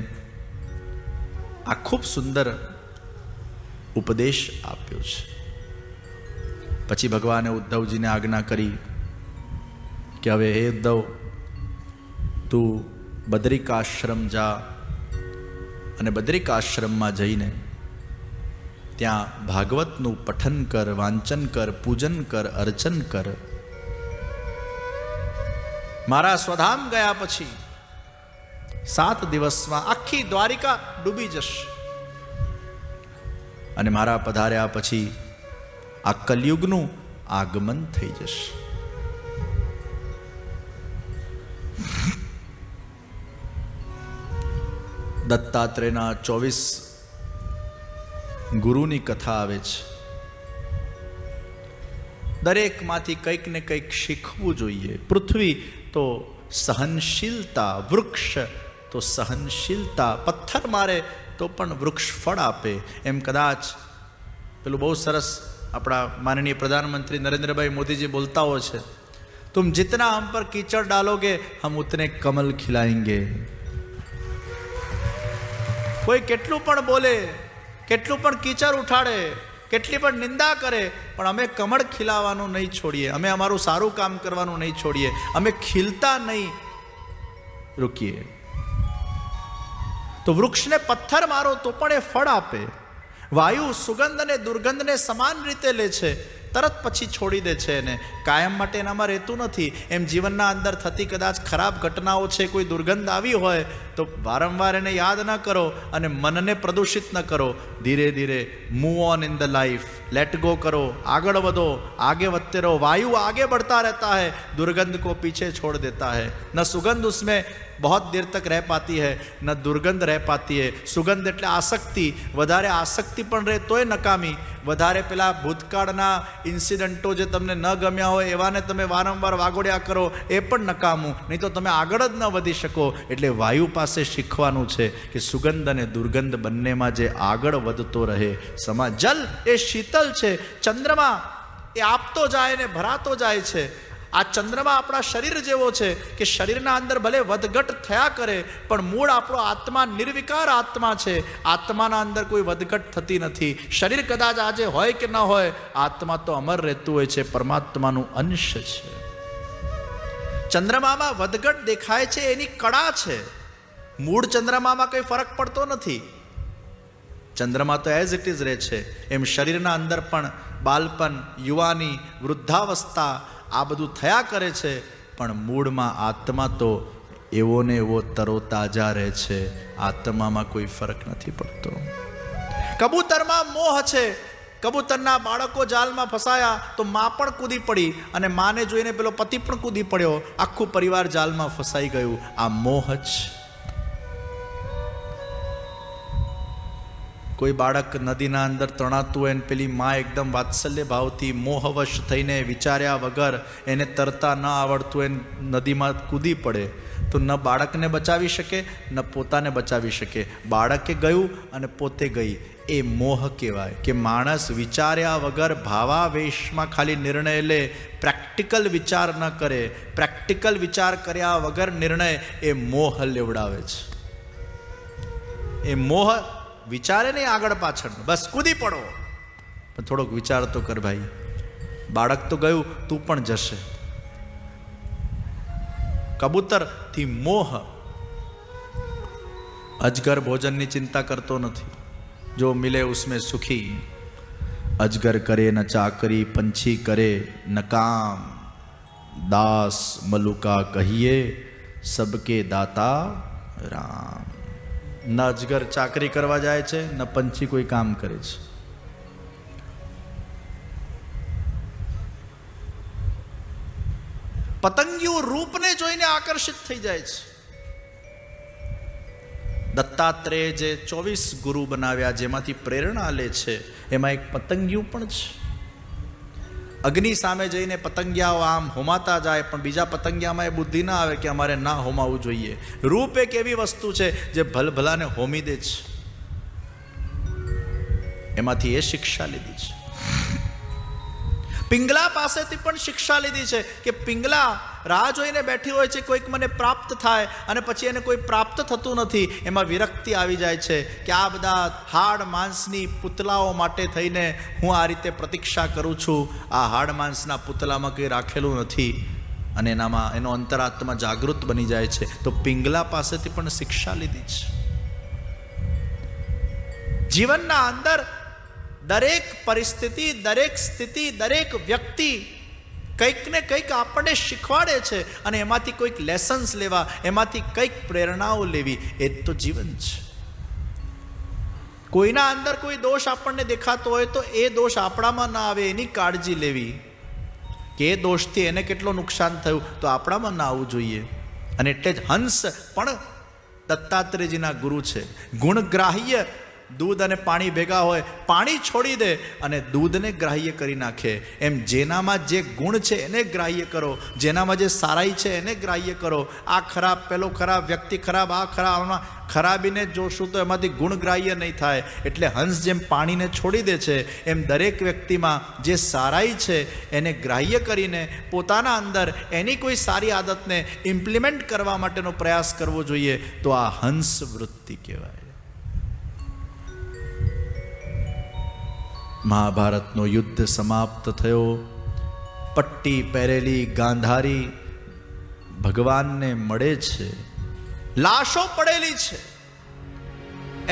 આ ખૂબ સુંદર ઉપદેશ આપ્યો છે. પછી ભગવાને ઉદ્ધવજીને આજ્ઞા કરી કે હવે હે ઉદ્ધવ, તું બદ્રિકાશ્રમ જા, અને બદ્રિકાશ્રમમાં જઈને ત્યાં ભાગવતનું પઠન કર, વાંચન કર, પૂજન કર, અર્ચન કર. મારા સ્વધામ ગયા પછી 7 દિવસમાં આખી દ્વારિકા ડૂબી જશે, અને મારા પધાર્યા પછી આ કલયુગનું આગમન થઈ જશે. દત્તાત્રેયના 24 ગુરુની કથા આવે છે. દરેકમાંથી કંઈક ને કંઈક શીખવું જોઈએ. પૃથ્વી તો સહનશીલતા, વૃક્ષ તો સહનશીલતા, પથ્થર મારે તો પણ વૃક્ષ ફળ આપે. એમ કદાચ પેલું બહુ સરસ આપણા માનનીય પ્રધાનમંત્રી નરેન્દ્રભાઈ મોદીજી બોલતા હોય છે, તુમ जितना हम पर कीचड़ डालोगे हम उतने कमल खिलाएंगे. કોઈ કેટલું પણ બોલે, કેટલું પણ કીચડ ઉઠાડે, કેટલી પણ નિંદા કરે, પણ અમે કમળ ખીલાવાનું નહીં છોડીએ, અમે અમારું સારું કામ કરવાનું નહીં છોડીએ, અમે ખીલતા નહીં રૂકીએ. તો વૃક્ષને પથ્થર મારો તો પણ એ ફળ આપે. વાયુ સુગંધ અને દુર્ગંધને સમાન રીતે લે છે, તરત પછી છોડી દે છે, એને કાયમ માટે એનામાં રહેતું નથી. એમ જીવનના અંદર થતી કદાચ ખરાબ ઘટનાઓ છે, કોઈ દુર્ગંધ આવી હોય તો વારંવાર એને યાદ ન કરો અને મનને પ્રદૂષિત ન કરો. ધીરે ધીરે move on in the life, let go करो, आगे बढ़ो, आगे बढ़ते रहो. वायु आगे बढ़ता रहता है, दुर्गंध को पीछे छोड़ देता है. न सुगंध उसमें बहुत देर तक रह पाती है, न दुर्गंध रह पाती है. सुगंध એટલે આસક્તિ, વધારે આસક્તિ પણ રહે તોય નકામી. વધારે પેલા ભૂતકાળના ઇન્સિડન્ટો જે તમને ન ગમ્યા હોય એવાને તમે વારંવાર વાગોડ્યા કરો એ પણ નકામું, નહીં તો તમે આગળ જ ન વધી શકો. એટલે વાયુ પાસે શીખવાનું છે કે સુગંધ અને દુર્ગંધ બંનેમાં જે આગળ વધતો રહે. જલ એ શીતલ છે, ચંદ્રમા એ આપતો જાય ને ભરાતો જાય છે. આ ચંદ્રમા આપણા શરીર જેવો છે કે શરીરના અંદર ભલે વધઘટ થયા કરે પણ મૂળ આપણો આત્મા નિર્વિકાર આત્મા છે. આત્માના અંદર કોઈ વધઘટ થતી નથી. શરીર કદાચ આજે હોય કે ન હોય, આત્મા તો અમર રહેતું હોય છે, પરમાત્માનું અંશ છે. ચંદ્રમામાં વધઘટ દેખાય છે એની કળા છે, મૂળ ચંદ્રમામાં કંઈ ફરક પડતો નથી. ચંદ્રમા તો એઝ ઇટ ઇઝ રહે છે. એમ શરીરના અંદર પણ બાળપણ, યુવાની, વૃદ્ધાવસ્થા આ બધું થયા કરે છે, પણ મૂળમાં આત્મા તો એવો ને એવો તરોતાજા રહે છે. આત્મામાં કોઈ ફરક નથી પડતો. કબૂતરમાં મોહ છે, કબૂતરના બાળકો જાલમાં ફસાયા તો મા પણ કૂદી પડી અને માને જોઈને પેલો પતિ પણ કૂદી પડ્યો, આખું પરિવાર જાલમાં ફસાઈ ગયું. આ મોહ જ. કોઈ બાળક નદીના અંદર તણાતું હોય ને પેલી મા એકદમ વાત્સલ્ય ભાવથી મોહવશ થઈને વિચાર્યા વગર એને તરતા ન આવડતું હોય નદીમાં કૂદી પડે તો ન બાળકને બચાવી શકે ન પોતાને બચાવી શકે. બાળકે ગયું અને પોતે ગઈ. એ મોહ કહેવાય કે માણસ વિચાર્યા વગર ભાવાવેશમાં ખાલી નિર્ણય લે, પ્રેક્ટિકલ વિચાર ન કરે. પ્રેક્ટિકલ વિચાર કર્યા વગર નિર્ણય એ મોહ લેવડાવે છે. એ મોહ વિચારે નહીં આગળ પાછળ, બસ કૂદી પડો. પણ થોડોક વિચાર તો કર ભાઈ, બાળક તો ગયું, તું પણ જશે. કબૂતરથી મોહ. અજગર ભોજનની ચિંતા કરતો નથી, જો મિલે ઉસમે સુખી. અજગર કરે ન ચાકરી, પંછી કરે ન કામ. દાસ મલુકા કહીએ, સબકે દાતા રામ. ન અજગર ચાકરી કરવા જાય છે, ન પંછી કોઈ કામ કરે છે. પતંગિયું રૂપને જોઈને આકર્ષિત થઈ જાય છે. દત્તાત્રેય જે 24 ગુરુ બનાવ્યા, જેમાંથી પ્રેરણા લે છે, એમાં એક પતંગિયું પણ છે. અગ્નિ સામે જઈને પતંગિયાઓ આમ હોમાતા જાય, પણ બીજા પતંગિયામાં એ બુદ્ધિ ના આવે કે અમારે ના હોમાવું જોઈએ. રૂપ એક એવી વસ્તુ છે જે ભલભલાને હોમી દે છે. એમાંથી એ શિક્ષા લીધી છે. પિંગલા પાસેથી પણ શિક્ષા લીધી છે કે પિંગલા રાહ જોઈને બેઠી હોય છે કોઈક મને પ્રાપ્ત થાય, અને પછી એને કોઈ પ્રાપ્ત થતું નથી. એમાં વિરક્તિ આવી જાય છે કે આ બધા હાડ માંસની પુતલાઓ માટે થઈને હું આ રીતે પ્રતીક્ષા કરું છું. આ હાડ માંસના પુતલામાં કંઈ રાખેલું નથી, અને એનામાં એનો અંતરાત્મા જાગૃત બની જાય છે. તો પિંગલા પાસેથી પણ શિક્ષા લીધી છે. જીવનના અંદર દરેક પરિસ્થિતિ, દરેક સ્થિતિ, દરેક વ્યક્તિ કંઈક ને કંઈક આપણને શીખવાડે છે, અને એમાંથી કોઈક લેસન્સ લેવા, એમાંથી કંઈક પ્રેરણાઓ લેવી, એ તો જીવન છે. કોઈના અંદર કોઈ દોષ આપણને દેખાતો હોય તો એ દોષ આપણામાં ના આવે એની કાળજી લેવી, કે એ દોષથી એને કેટલું નુકસાન થયું તો આપણામાં ના આવવું જોઈએ. અને એટલે જ હંસ પણ દત્તાત્રેયજીના ગુરુ છે. ગુણગ્રાહ્ય. દૂધ અને પાણી ભેગા હોય, પાણી છોડી દે અને દૂધને ગ્રાહ્ય કરી નાખે. એમ જેનામાં જે ગુણ છે એને ગ્રાહ્ય કરો, જેનામાં જે સારાઈ છે એને ગ્રાહ્ય કરો. આ ખરાબ, પેલો ખરાબ, વ્યક્તિ ખરાબ, આ ખરાબ, ખરાબીને જોશું તો એમાંથી ગુણ ગ્રાહ્ય નહીં થાય. એટલે હંસ જેમ પાણીને છોડી દે છે, એમ દરેક વ્યક્તિમાં જે સારાઈ છે એને ગ્રાહ્ય કરીને પોતાના અંદર એની કોઈ સારી આદતને ઇમ્પ્લિમેન્ટ કરવા માટેનો પ્રયાસ કરવો જોઈએ. તો આ હંસ વૃત્તિ કહેવાય. મહાભારતનો યુદ્ધ સમાપ્ત થયો. પટ્ટી પહેરેલી ગાંધારી ભગવાનને મળે છે. લાશો પડેલી છે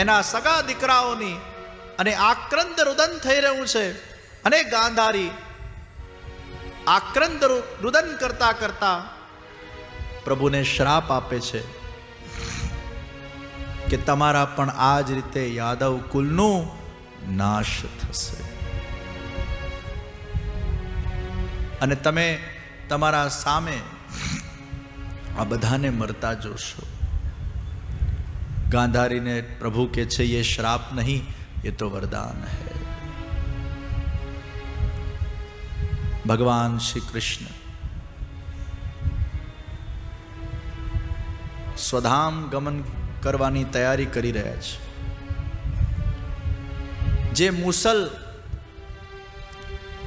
એના સગા દીકરાઓની, અને આક્રંદ રુદન થઈ રહ્યું છે. અને ગાંધારી આક્રંદ રુદન કરતા કરતા પ્રભુને શ્રાપ આપે છે કે તમારા પણ આ જ રીતે યાદવ કુલનું નાશ થશે, અને તમે તમારા સામે આ બધાને મરતા જોશો. ગાંધારીને પ્રભુ કે છે ये श्राप नहीं, ये तो वरदान है. ભગવાન શ્રી કૃષ્ણ સ્વધામ ગમન કરવાની તૈયારી કરી રહ્યા છે. જે મુસલ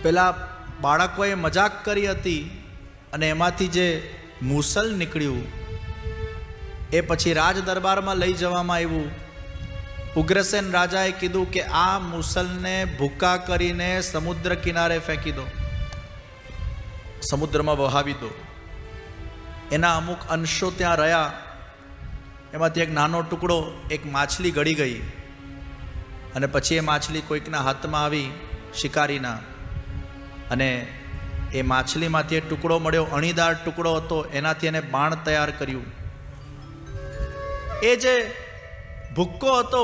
પેલા બાળકોએ મજાક કરી હતી અને એમાંથી જે મુસલ નીકળ્યું એ પછી રાજ દરબારમાં લઈ જવામાં આવ્યું. ઉગ્રસેન રાજાએ કીધું કે આ મુસલને ભૂકા કરીને સમુદ્ર કિનારે ફેંકી દો, સમુદ્રમાં વહાવી દો. એના અમુક અંશો ત્યાં રહ્યા. એમાંથી એક નાનો ટુકડો, એક માછલી ગળી ગઈ, અને પછી એ માછલી કોઈકના હાથમાં આવી, શિકારીના, અને એ માછલીમાંથી એ ટુકડો મળ્યો, અણીદાર ટુકડો હતો. એનાથી એને બાણ તૈયાર કર્યું. એ જે ભૂક્કો હતો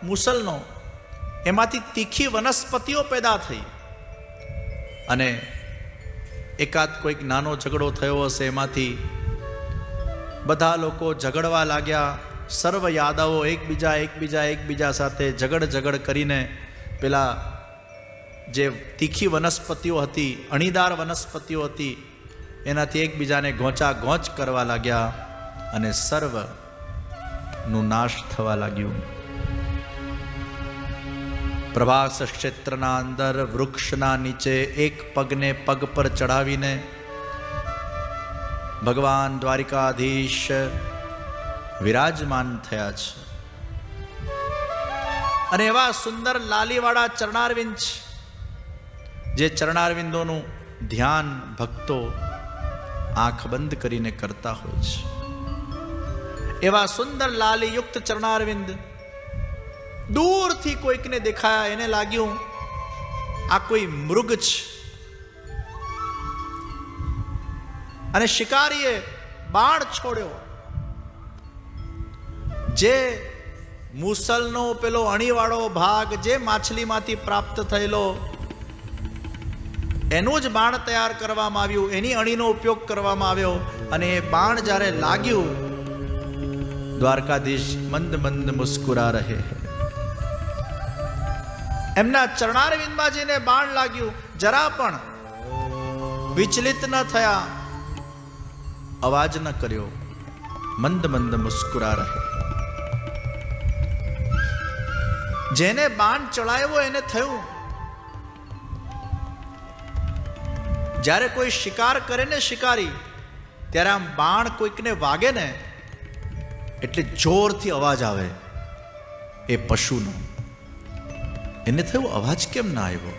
મુસલનો, એમાંથી તીખી વનસ્પતિઓ પેદા થઈ અને એકાદ કોઈક નાનો ઝઘડો થયો હશે, એમાંથી બધા લોકો ઝઘડવા લાગ્યા. સર્વ યાદવો એકબીજા સાથે ઝઘડ કરીને પેલા જે તીખી વનસ્પતિઓ હતી, અણીદાર વનસ્પતિઓ હતી, એનાથી એકબીજાને ઘોંચ કરવા લાગ્યા અને સર્વનું નાશ થવા લાગ્યું. પ્રભાસ ક્ષેત્રના અંદર વૃક્ષના નીચે એક પગને પગ પર ચડાવીને ભગવાન દ્વારિકાધીશ વિરાજમાન થયા છે. અને એવા સુંદર લાલીવાળા ચરણારવિંદ છે, જે ચરણારવિંદોનું ધ્યાન ભક્તો આંખ બંધ કરીને કરતા હોય છે. એવા સુંદર લાલીયુક્ત ચરણારવિંદ દૂરથી કોઈકને દેખાયા, એને લાગ્યું આ કોઈ મૃગ છે. અને શિકારીએ બાણ છોડ્યો. જે મુસલનો પેલો અણીવાળો ભાગ જે માછલીમાંથી પ્રાપ્ત થયેલો, એનું જ બાણ તૈયાર કરવામાં આવ્યું, એની અણીનો ઉપયોગ કરવામાં આવ્યો. અને એ બાણ જ્યારે લાગ્યું, દ્વારકાધીશ મંદ મંદ મુસ્કુરા રહે. એમના ચરણારવિંદમાં જેને બાણ લાગ્યું, જરા પણ વિચલિત ન થયા, અવાજ ન કર્યો, મંદ મંદ મુસ્કુરા રહે. જેને બાણ ચડાવ્યો એને થયું, જ્યારે કોઈ શિકાર કરે ને શિકારી, ત્યારે આમ બાણ કોઈકને વાગે ને એટલે જોરથી અવાજ આવે એ પશુનો. એને થયું અવાજ કેમ ના આવ્યો?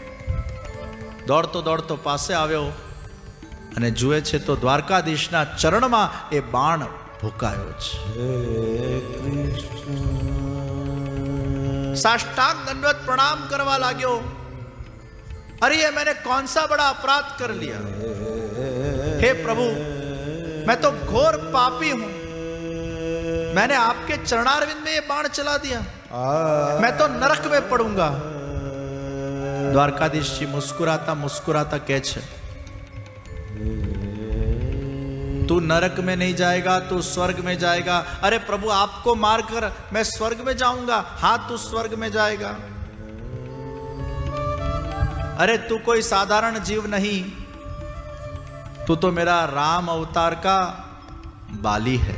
દોડતો પાસે આવ્યો અને જુએ છે તો દ્વારકાધીશના ચરણમાં એ બાણ ભૂકાયો છે. साष्टांग दंडवत प्रणाम करवा लाग्यो. अरे ये मैंने कौन सा बड़ा अपराध कर लिया? हे प्रभु, मैं तो घोर पापी हूं. मैंने आपके चरणारविंद में ये बाण चला दिया. मैं तो नरक में पड़ूंगा. द्वारकाधीश जी मुस्कुराता कह छे, तू नरक में नहीं जाएगा, तू स्वर्ग में जाएगा. अरे प्रभु, आपको मारकर मैं स्वर्ग में जाऊंगा? हाँ, तू स्वर्ग में जाएगा. अरे तू कोई साधारण जीव नहीं, तू तो मेरा राम अवतार का बाली है.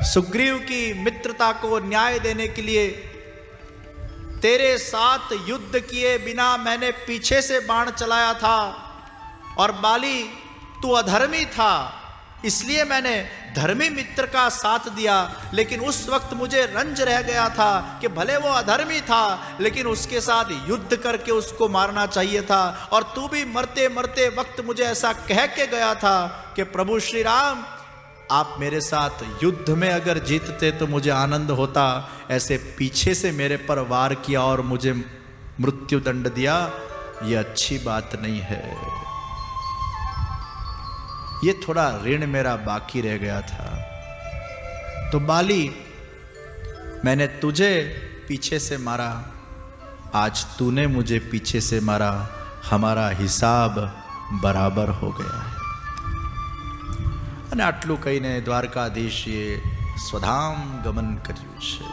सुग्रीव की मित्रता को न्याय देने के लिए तेरे साथ युद्ध किए बिना मैंने पीछे से बाण चलाया था. और बाली, तू अधर्मी था, इसलिए मैंने धर्मी मित्र का साथ दिया. लेकिन उस वक्त मुझे रंज रह गया था कि भले वो अधर्मी था, लेकिन उसके साथ युद्ध करके उसको मारना चाहिए था. और तू भी मरते मरते वक्त मुझे ऐसा कह के गया था कि प्रभु श्री राम, आप मेरे साथ युद्ध में अगर जीतते तो मुझे आनंद होता. ऐसे पीछे से मेरे पर वार किया और मुझे मृत्यु दंड दिया, ये अच्छी बात नहीं है. ये थोड़ा ऋण मेरा बाकी रह गया था. तो बाली, मैंने तुझे पीछे से मारा, आज तूने मुझे पीछे से मारा. हमारा हिसाब बराबर हो गया है. અને આટલું કહીને દ્વારકાધીશે સ્વધામ ગમન કર્યું છે.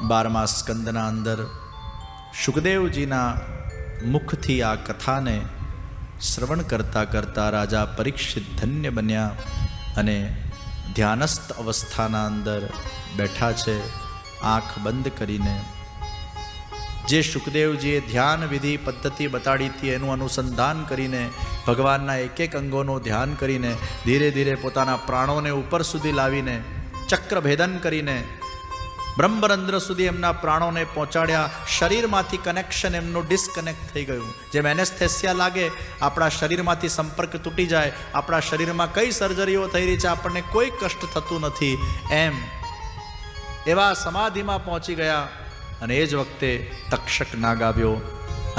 12મા સ્કંદના અંદર શુકદેવજીના મુખથી આ કથાને શ્રવણ કરતા કરતા રાજા પરીક્ષિત ધન્ય બન્યા અને ધ્યાનસ્થ અવસ્થાના અંદર બેઠા છે, આંખ બંધ કરીને. જે શુકદેવજીએ ધ્યાન વિધિ પદ્ધતિ બતાડી હતી એનું અનુસંધાન કરીને, ભગવાનના એક એક અંગોનું ધ્યાન કરીને, ધીરે ધીરે પોતાના પ્રાણોને ઉપર સુધી લાવીને, ચક્ર ભેદન કરીને બ્રહ્મરંધ્ર સુધી એમના પ્રાણોને પહોંચાડ્યા. શરીરમાંથી કનેક્શન એમનું ડિસ્કનેક્ટ થઈ ગયું. જેમ એનેસ્થેસિયા લાગે, આપણા શરીરમાંથી સંપર્ક તૂટી જાય, આપણા શરીરમાં કઈ સર્જરીઓ થઈ રહી છે આપણને કોઈ કષ્ટ થતું નથી, એમ એવા સમાધિમાં પહોંચી ગયા. અને એ જ વખતે તક્ષક નાગ આવ્યો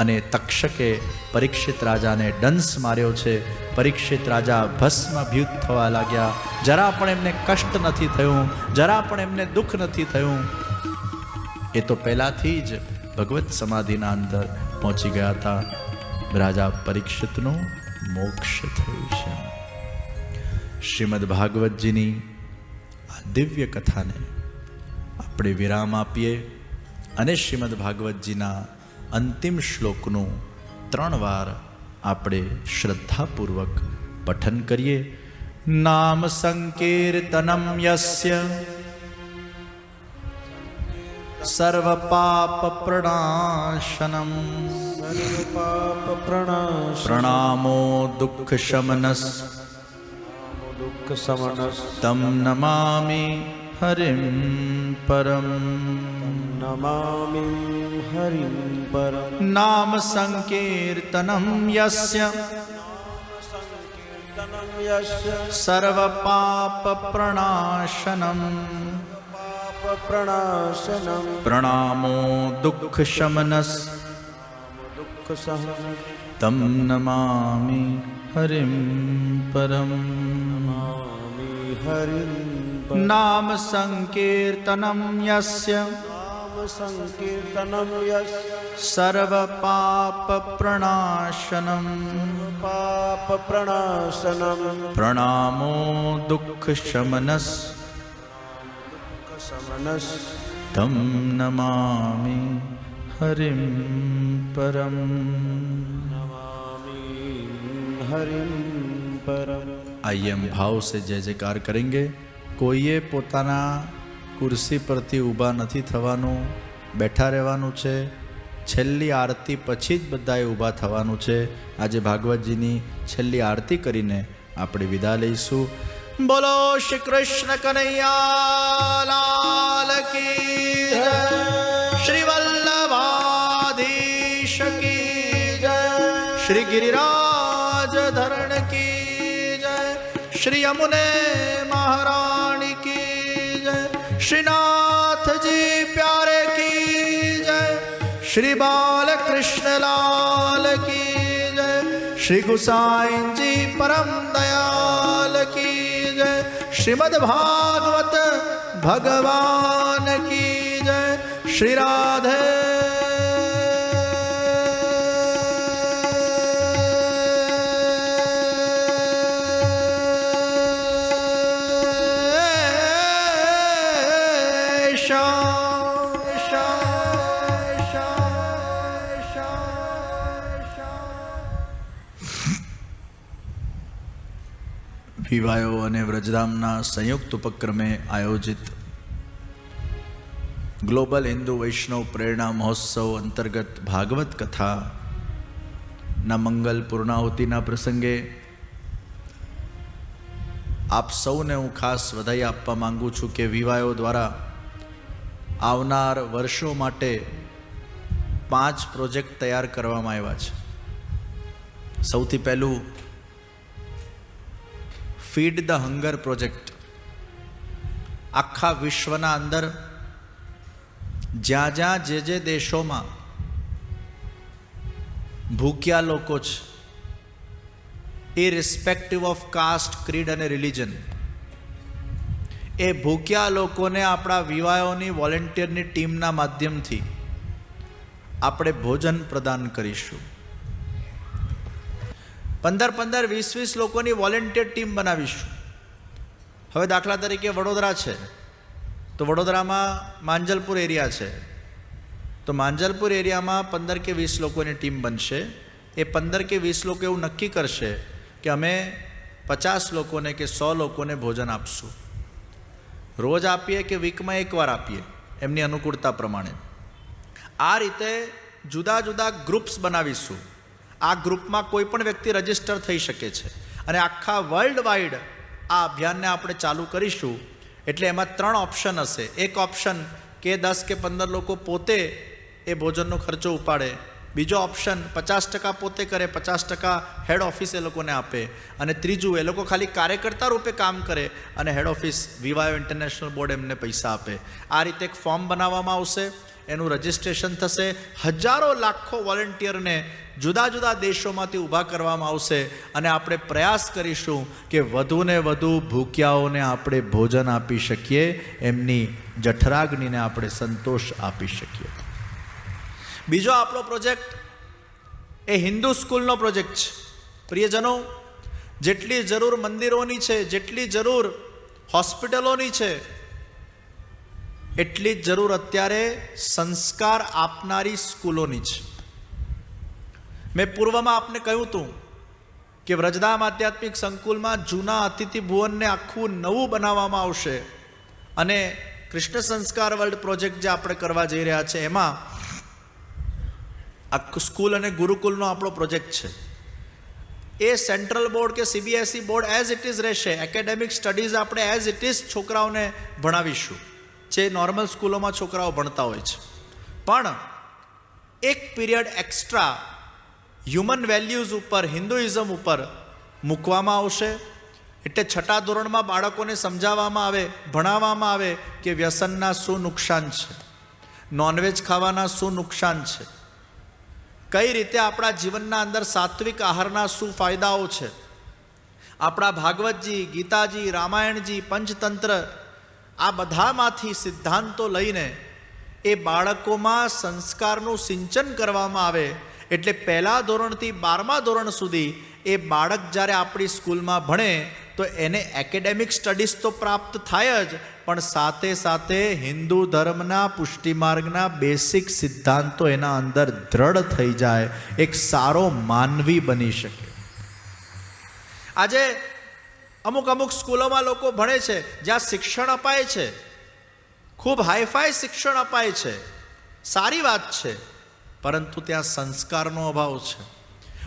અને તક્ષકે પરીક્ષિત રાજાને ડંસ માર્યો છે. પરીક્ષિત રાજા ભસ્મભૂત થવા લાગ્યા. જરા પણ એમને કષ્ટ નથી થયું, જરા પણ એમને દુઃખ નથી થયું. એ તો પહેલાથી જ ભગવત સમાધિના અંદર પહોંચી ગયા હતા. રાજા પરીક્ષિતનું મોક્ષ થયું છે. શ્રીમદ ભાગવતજીની આ દિવ્ય કથાને આપણે વિરામ આપીએ અને શ્રીમદ ભાગવતજીના અંતિમ શ્લોકનું 3 વાર આપણે શ્રદ્ધાપૂર્વક પઠન કરીએ. નામ સંકીર્તનમ યસ્ય સર્વ પાપ પ્રણાશનમ પ્રણામો દુઃખ શમનસ તમ નમામિ હરિમ પરમ. નામ સંકીર્તનમ યસ્ય સર્વ પાપ પ્રણાશનમ પ્રણામો દુઃખ શમનસ તમ નમામિ હરિમ પરમ. નામ સંકીર્તનમ યસ્ય સર્વ પાપ પ્રણાશનમ પ્રણામો દુઃખ શમનસ તમ નમામિ હરિમ પરમ. आइए हम भाव से जय जयकार करेंगे. કોઈએ પોતાના કુર્સી પરથી ઊભા નથી થવાનું, બેઠા રહેવાનું છે. છેલ્લી આરતી પછી જ બધાએ ઊભા થવાનું છે. આજે ભાગવતજીની છેલ્લી આરતી કરીને આપણે વિદા લઈશું. બોલો શ્રી કૃષ્ણ કનૈયા લાલ કી જય, શ્રી વલ્લભાધીશ કી જય, શ્રી ગિરિરાજ ધરણ કી જય, શ્રી યમુને મહારાણી કી જય, શ્રીનાથજી પ્યારે કી જય, શ્રી બાલકૃષ્ણ લાલ કી જય, શ્રી ગુસાઈજી પરમ દયાલ કી જય, શ્રીમદ ભાગવત ભગવાન કી જય, શ્રી રાધે વિવાયો અને વ્રજરામના સંયુક્ત ઉપક્રમે આયોજિત ગ્લોબલ હિન્દુ વૈષ્ણવ પ્રેરણા મહોત્સવ અંતર્ગત ભાગવત કથાના મંગલ પૂર્ણાહુતિના પ્રસંગે આપ સૌને હું ખાસ વધાઈ આપવા માંગુ છું કે વિવાયો દ્વારા આવનાર વર્ષો માટે 5 પ્રોજેક્ટ તૈયાર કરવામાં આવ્યા છે. સૌથી પહેલું ફીડ ધ હંગર પ્રોજેક્ટ. આખા વિશ્વના અંદર જ્યાં જ્યાં જે દેશોમાં ભૂખ્યા લોકો છે, ઇરરિસ્પેક્ટિવ ઓફ કાસ્ટ, ક્રીડ અને રિલિજન, એ ભૂખ્યા લોકોને આપણા વિવાહોની વોલેન્ટિયરની ટીમના માધ્યમથી આપણે ભોજન પ્રદાન કરીશું. 15-20 લોકોની વોલેન્ટિયર ટીમ બનાવીશું. હવે દાખલા તરીકે વડોદરા છે તો વડોદરામાં માંજલપુર એરિયા છે, તો માંજલપુર એરિયામાં 15 કે 20 લોકોની ટીમ બનશે. એ 15 કે 20 લોકો એવું નક્કી કરશે કે અમે 50 લોકોને કે 100 લોકોને ભોજન આપશું. રોજ આપીએ કે વીકમાં એકવાર આપીએ, એમની અનુકૂળતા પ્રમાણે. આ રીતે જુદા જુદા ગ્રુપ્સ બનાવીશું. આ ગ્રુપમાં કોઈ પણ વ્યક્તિ રજીસ્ટર થઈ શકે છે અને આખા વર્લ્ડ વાઇડ આ અભિયાનને આપણે ચાલુ કરીશું. એટલે એમાં 3 ઓપ્શન હશે. એક ઓપ્શન કે 10 કે 15 લોકો પોતે એ ભોજનનો ખર્ચો ઉપાડે. બીજો ઓપ્શન 50% પોતે કરે, 50% હેડ ઓફિસ એ લોકોને આપે. અને ત્રીજું, એ લોકો ખાલી કાર્યકર્તા રૂપે કામ કરે અને હેડ ઓફિસ વિવાયો ઇન્ટરનેશનલ બોર્ડ એમને પૈસા આપે. આ રીતે એક ફોર્મ બનાવવામાં આવશે. એનું રજિસ્ટ્રેશન થશે. હજારો લાખો વોલેન્ટિયરને જુદા જુદા દેશોમાંથી ઊભા કરવામાં આવશે અને આપણે પ્રયાસ કરીશું કે વધુને વધુ ભૂખ્યાઓને આપણે ભોજન આપી શકીએ, એમની જઠરાગ્નિને આપણે સંતોષ આપી શકીએ. બીજો આપણો પ્રોજેક્ટ એ હિન્દુ સ્કૂલનો પ્રોજેક્ટ છે. પ્રિયજનો, જેટલી જરૂર મંદિરોની છે, જેટલી જરૂર હોસ્પિટલોની છે, એટલી જ જરૂર અત્યારે સંસ્કાર આપનારી સ્કૂલોની છે. મેં પૂર્વમાં આપને કહ્યું હતું કે વ્રજધામ આધ્યાત્મિક સંકુલમાં જૂના અતિથિ ભુવનને આખું નવું બનાવવામાં આવશે અને કૃષ્ણ સંસ્કાર વર્લ્ડ પ્રોજેક્ટ જે આપણે કરવા જઈ રહ્યા છે એમાં આખું સ્કૂલ અને ગુરુકુલનો આપણો પ્રોજેક્ટ છે. એ સેન્ટ્રલ બોર્ડ કે CBSE board as it is રહેશે. એકેડેમિક સ્ટડીઝ આપણે એઝ ઇટ ઇઝ છોકરાઓને ભણાવીશું, જે નોર્મલ સ્કૂલોમાં છોકરાઓ ભણતા હોય છે. પણ એક પીરિયડ એક્સ્ટ્રા હ્યુમન વેલ્યુઝ ઉપર, હિન્દુઇઝમ ઉપર મૂકવામાં આવશે. એટલે છઠ્ઠા ધોરણમાં બાળકોને સમજાવવામાં આવે, ભણાવવામાં આવે કે વ્યસનના શું નુકસાન છે, નોનવેજ ખાવાના શું નુકસાન છે, કઈ રીતે આપણા જીવનના અંદર સાત્વિક આહારના શું ફાયદાઓ છે. આપણા ભાગવતજી, ગીતાજી, રામાયણજી, પંચતંત્ર આ બધામાંથી સિદ્ધાંતો લઈને એ બાળકોમાં સંસ્કારનું સિંચન કરવામાં આવે. એટલે પહેલા ધોરણથી 12મા ધોરણ સુધી એ બાળક જ્યારે આપણી સ્કૂલમાં ભણે તો એને એકેડેમિક સ્ટડીઝ તો પ્રાપ્ત થાય જ, પણ સાથે સાથે હિન્દુ ધર્મના પુષ્ટિમાર્ગના બેસિક સિદ્ધાંતો એના અંદર દ્રઢ થઈ જાય, એક સારો માનવી બની શકે. આજે અમુક સ્કૂલોમાં લોકો ભણે છે જ્યાં શિક્ષણ અપાય છે, ખૂબ હાઈફાઈ શિક્ષણ અપાય છે, સારી વાત છે, પરંતુ ત્યાં સંસ્કારનો અભાવ છે.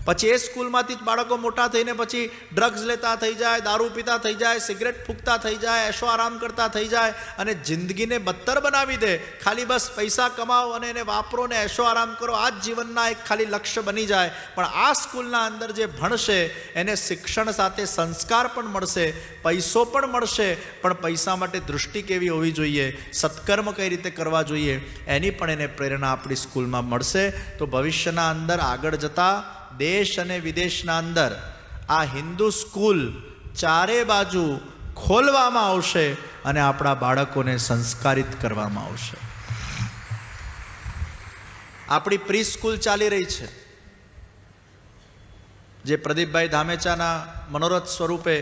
પછી એ સ્કૂલમાંથી જ બાળકો મોટા થઈને પછી ડ્રગ્સ લેતા થઈ જાય, દારૂ પીતા થઈ જાય, સિગરેટ ફૂંકતા થઈ જાય, એશો આરામ કરતા થઈ જાય અને જિંદગીને બદતર બનાવી દે. ખાલી બસ પૈસા કમાવો અને એને વાપરો ને એશો આરામ કરો, આ જ જીવનના એક ખાલી લક્ષ્ય બની જાય. પણ આ સ્કૂલના અંદર જે ભણશે એને શિક્ષણ સાથે સંસ્કાર પણ મળશે, પૈસો પણ મળશે, પણ પૈસા માટે દૃષ્ટિ કેવી હોવી જોઈએ, સત્કર્મ કઈ રીતે કરવા જોઈએ, એની પણ એને પ્રેરણા આપણી સ્કૂલમાં મળશે. તો ભવિષ્યના અંદર આગળ જતા દેશ અને વિદેશના અંદર આ હિન્દુ સ્કૂલ ચારે બાજુ ખોલવામાં આવશે અને આપણા બાળકોને સંસ્કારિત કરવામાં આવશે. આપણી પ્રી સ્કૂલ ચાલી રહી છે, જે પ્રદીપભાઈ ધામેચાના મનોરથ સ્વરૂપે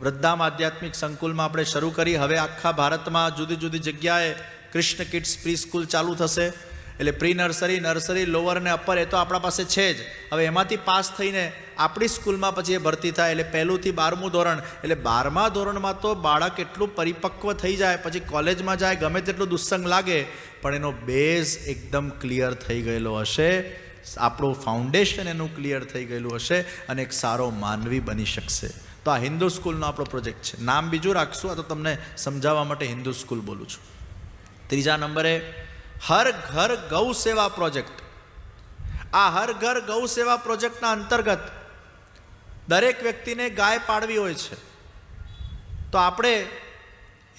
વૃદ્ધામ આધ્યાત્મિક સંકુલમાં આપણે શરૂ કરી. હવે આખા ભારતમાં જુદી જુદી જગ્યાએ કૃષ્ણ કિડ્સ પ્રી સ્કૂલ ચાલુ થશે. એટલે પ્રી નર્સરી, નર્સરી, લોઅર અને અપર એ તો આપણા પાસે છે જ. હવે એમાંથી પાસ થઈને આપણી સ્કૂલમાં પછી એ ભરતી થાય. એટલે 1 થી 12મું ધોરણ, એટલે 12મા ધોરણમાં તો બાળક એટલું પરિપક્વ થઈ જાય, પછી કોલેજમાં જાય, ગમે તેટલું દુસ્સંગ લાગે, પણ એનો બેઝ એકદમ ક્લિયર થઈ ગયેલો હશે, આપણું ફાઉન્ડેશન એનું ક્લિયર થઈ ગયેલું હશે અને એક સારો માનવી બની શકશે. તો આ હિન્દુ સ્કૂલનો આપણો પ્રોજેક્ટ છે. નામ બીજું રાખશું, આ તો તમને સમજાવવા માટે હિન્દુ સ્કૂલ બોલું છું. ત્રીજા નંબરે હર ઘર ગૌ સેવા પ્રોજેક્ટ. આ હર ઘર ગૌ સેવા પ્રોજેક્ટના અંતર્ગત દરેક વ્યક્તિને ગાય પાડવી હોય છે. તો આપણે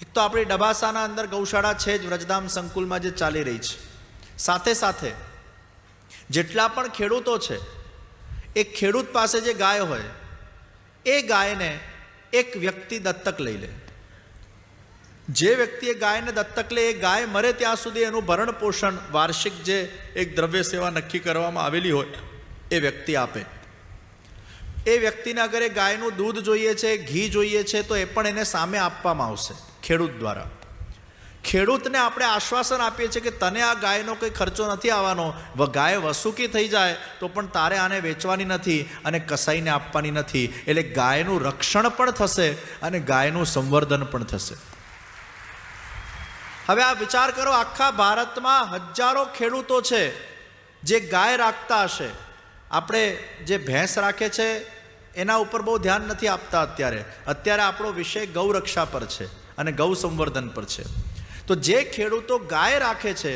એક તો આપણી ડબાસાના અંદર ગૌશાળા છે જ, વ્રજધામ સંકુલમાં જે ચાલી રહી છે. સાથે સાથે જેટલા પણ ખેડૂતો છે, એ ખેડૂત પાસે જે ગાય હોય એ ગાયને એક વ્યક્તિ દત્તક લઈ લે. જે વ્યક્તિ એ ગાયને દત્તક લે, એ ગાય મરે ત્યાં સુધી એનું ભરણ પોષણ વાર્ષિક જે એક દ્રવ્ય સેવા નક્કી કરવામાં આવેલી હોય એ વ્યક્તિ આપે. એ વ્યક્તિને અગર એ ગાયનું દૂધ જોઈએ છે, ઘી જોઈએ છે, તો એ પણ એને સામે આપવામાં આવશે ખેડૂત દ્વારા. ખેડૂતને આપણે આશ્વાસન આપીએ છીએ કે તને આ ગાયનો કંઈ ખર્ચો નથી આવવાનો, ગાય વસુકી થઈ જાય તો પણ તારે આને વેચવાની નથી અને કસાઈને આપવાની નથી. એટલે ગાયનું રક્ષણ પણ થશે અને ગાયનું સંવર્ધન પણ થશે. હવે આ વિચાર કરો, આખા ભારતમાં હજારો ખેડૂતો છે જે ગાય રાખતા હશે. આપણે જે ભેંસ રાખે છે એના ઉપર બહુ ધ્યાન નથી આપતા અત્યારે આપણો વિષય ગૌરક્ષા પર છે અને ગૌ સંવર્ધન પર છે. તો જે ખેડૂતો ગાય રાખે છે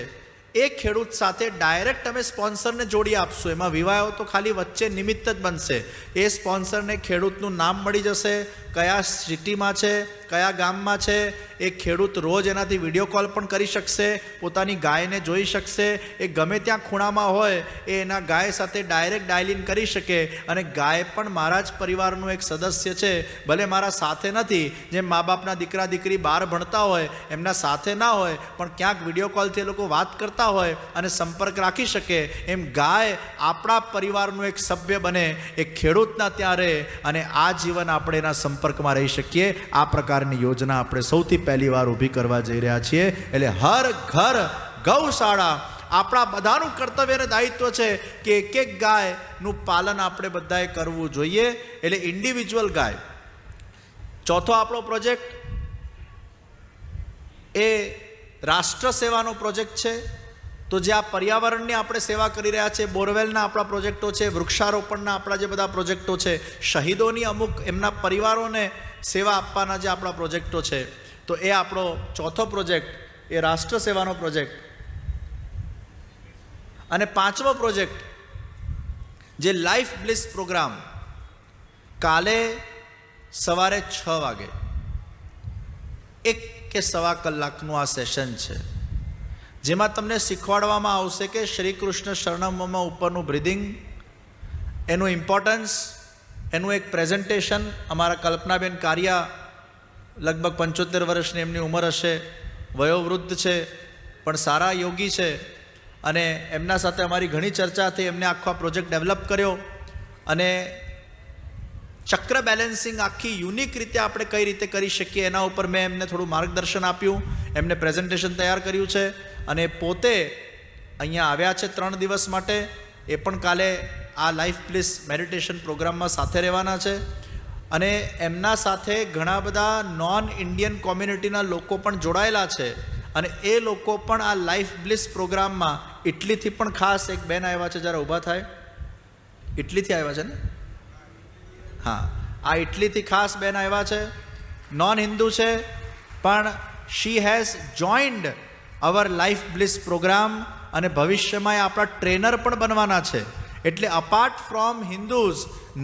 એ ખેડૂત સાથે ડાયરેક્ટ અમે સ્પોન્સરને જોડી આપશું. એમાં વિવાહો તો ખાલી વચ્ચે નિમિત્ત જ બનશે. એ સ્પોન્સરને ખેડૂતનું નામ મળી જશે, કયા સિટીમાં છે, કયા ગામમાં છે, એ ખેડૂત રોજ એનાથી વિડીયો કોલ પણ કરી શકશે, પોતાની ગાયને જોઈ શકશે. એ ગમે ત્યાં ખૂણામાં હોય એ એના ગાય સાથે ડાયરેક્ટ ડાયલિંગ કરી શકે. અને ગાય પણ મારા જ પરિવારનું એક સદસ્ય છે, ભલે મારા સાથે નથી. જેમ મા બાપના દીકરા દીકરી બહાર ભણતા હોય, એમના સાથે ના હોય, પણ ક્યાંક વિડીયો કોલથી એ લોકો વાત કરતા હોય અને સંપર્ક રાખી શકે, એમ ગાય આપણા પરિવારનું એક સભ્ય બને, એ ખેડૂતના ત્યાં રહે અને આ જીવન આપણે એના સંપર્કમાં રહી શકીએ. આ પ્રકારની યોજના આપણે સૌથી પહેલી વાર ઊભી કરવા જઈ રહ્યા છીએ. એટલે હર ઘર ગૌશાળા આપણા બધાનું કર્તવ્ય અને દાયિત્વ છે કે એક એક ગાયનું પાલન આપણે બધાએ કરવું જોઈએ. એટલે ઇન્ડિવિજ્યુઅલ ગાય. ચોથો આપણો પ્રોજેક્ટ એ રાષ્ટ્ર સેવાનો પ્રોજેક્ટ છે. તો જે આ પર્યાવરણની આપણે સેવા કરી રહ્યા છીએ, બોરવેલના આપણા પ્રોજેક્ટો છે, વૃક્ષારોપણના આપણા જે બધા પ્રોજેક્ટો છે, શહીદોની અમુક એમના પરિવારોને સેવા આપવાના જે આપણા પ્રોજેક્ટો છે, તો એ આપણો ચોથો પ્રોજેક્ટ એ રાષ્ટ્ર સેવાનો પ્રોજેક્ટ. અને પાંચમો પ્રોજેક્ટ જે લાઈફ બ્લિસ પ્રોગ્રામ, કાલે સવારે 6 વાગે 1 કે સવા કલાકનું આ સેશન છે, જેમાં તમને શીખવાડવામાં આવશે કે શ્રી કૃષ્ણ શરણમ ઉપરનું બ્રિધિંગ, એનું ઇમ્પોર્ટન્સ, એનું એક પ્રેઝન્ટેશન. અમારા કલ્પનાબેન કારિયા લગભગ 75 વર્ષની એમની ઉંમર હશે, વયોવૃદ્ધ છે પણ સારા યોગી છે, અને એમના સાથે અમારી ઘણી ચર્ચા થઈ. એમને આખો પ્રોજેક્ટ ડેવલપ કર્યો અને ચક્ર બેલેન્સિંગ આખી યુનિક રીતે આપણે કઈ રીતે કરી શકીએ એના ઉપર મેં એમને થોડું માર્ગદર્શન આપ્યું. એમને પ્રેઝન્ટેશન તૈયાર કર્યું છે અને પોતે અહીંયા આવ્યા છે 3 દિવસ માટે. એ પણ કાલે આ લાઈફ બ્લિસ મેડિટેશન પ્રોગ્રામમાં સાથે રહેવાના છે. અને એમના સાથે ઘણા બધા નોન ઇન્ડિયન કોમ્યુનિટીના લોકો પણ જોડાયેલા છે. અને એ લોકો પણ આ લાઈફ બ્લિસ પ્રોગ્રામમાં ઇટલીથી પણ ખાસ એક બેન આવ્યા છે, જરા ઊભા થાય. ઇટલીથી આવ્યા છે ને? હા, આ ઇટલીથી ખાસ બેન આવ્યા છે, નોન હિન્દુ છે, પણ she has joined our life bliss program. અને ભવિષ્યમાં એ આપણા ટ્રેનર પણ બનવાના છે. એટલે apart from Hindus,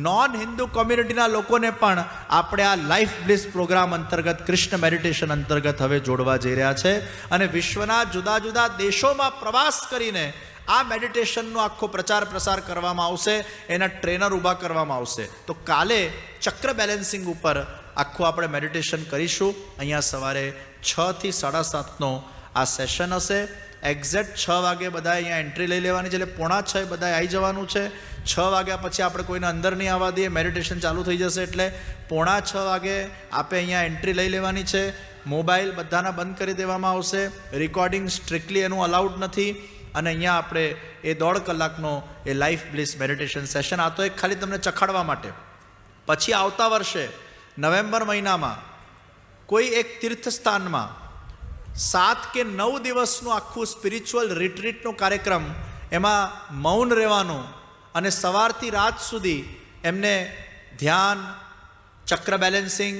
non Hindu કોમ્યુનિટીના લોકોને પણ આપણે આ લાઈફ બ્લિસ પ્રોગ્રામ અંતર્ગત, કૃષ્ણ મેડિટેશન અંતર્ગત હવે જોડવા જઈ રહ્યા છે. અને વિશ્વના જુદા જુદા દેશોમાં પ્રવાસ કરીને આ મેડિટેશનનો આખો પ્રચાર પ્રસાર કરવામાં આવશે, એના ટ્રેનર ઊભા કરવામાં આવશે. તો કાલે ચક્ર બેલેન્સિંગ ઉપર આખું આપણે મેડિટેશન કરીશું. અહીંયા સવારે 6 થી 7:30નો આ સેશન હશે. એક્ઝેક્ટ 6 વાગે બધા અહીંયા એન્ટ્રી લઈ લેવાની છે. એટલે 5:45 બધાએ આવી જવાનું છે. 6 વાગ્યા પછી આપણે કોઈને અંદર નહીં આવવા દઈએ, મેડિટેશન ચાલુ થઈ જશે. એટલે 5:45 વાગે આપણે અહીંયા એન્ટ્રી લઈ લેવાની છે. મોબાઈલ બધાના બંધ કરી દેવામાં આવશે. રેકોર્ડિંગ સ્ટ્રિક્ટલી એનું અલાઉડ નથી. અને અહીંયા આપણે એ 1.5 કલાકનો એ લાઈફ બ્લિસ મેડિટેશન સેશન, આ તો એક ખાલી તમને ચખાડવા માટે. પછી આવતા વર્ષે નવેમ્બર મહિનામાં કોઈ એક તીર્થસ્થાનમાં 7 કે 9 દિવસનું આખું સ્પિરિચ્યુઅલ રિટ્રીટનો કાર્યક્રમ, એમાં મૌન રહેવાનું અને સવારથી રાત સુધી એમને ધ્યાન, ચક્ર બેલેન્સિંગ,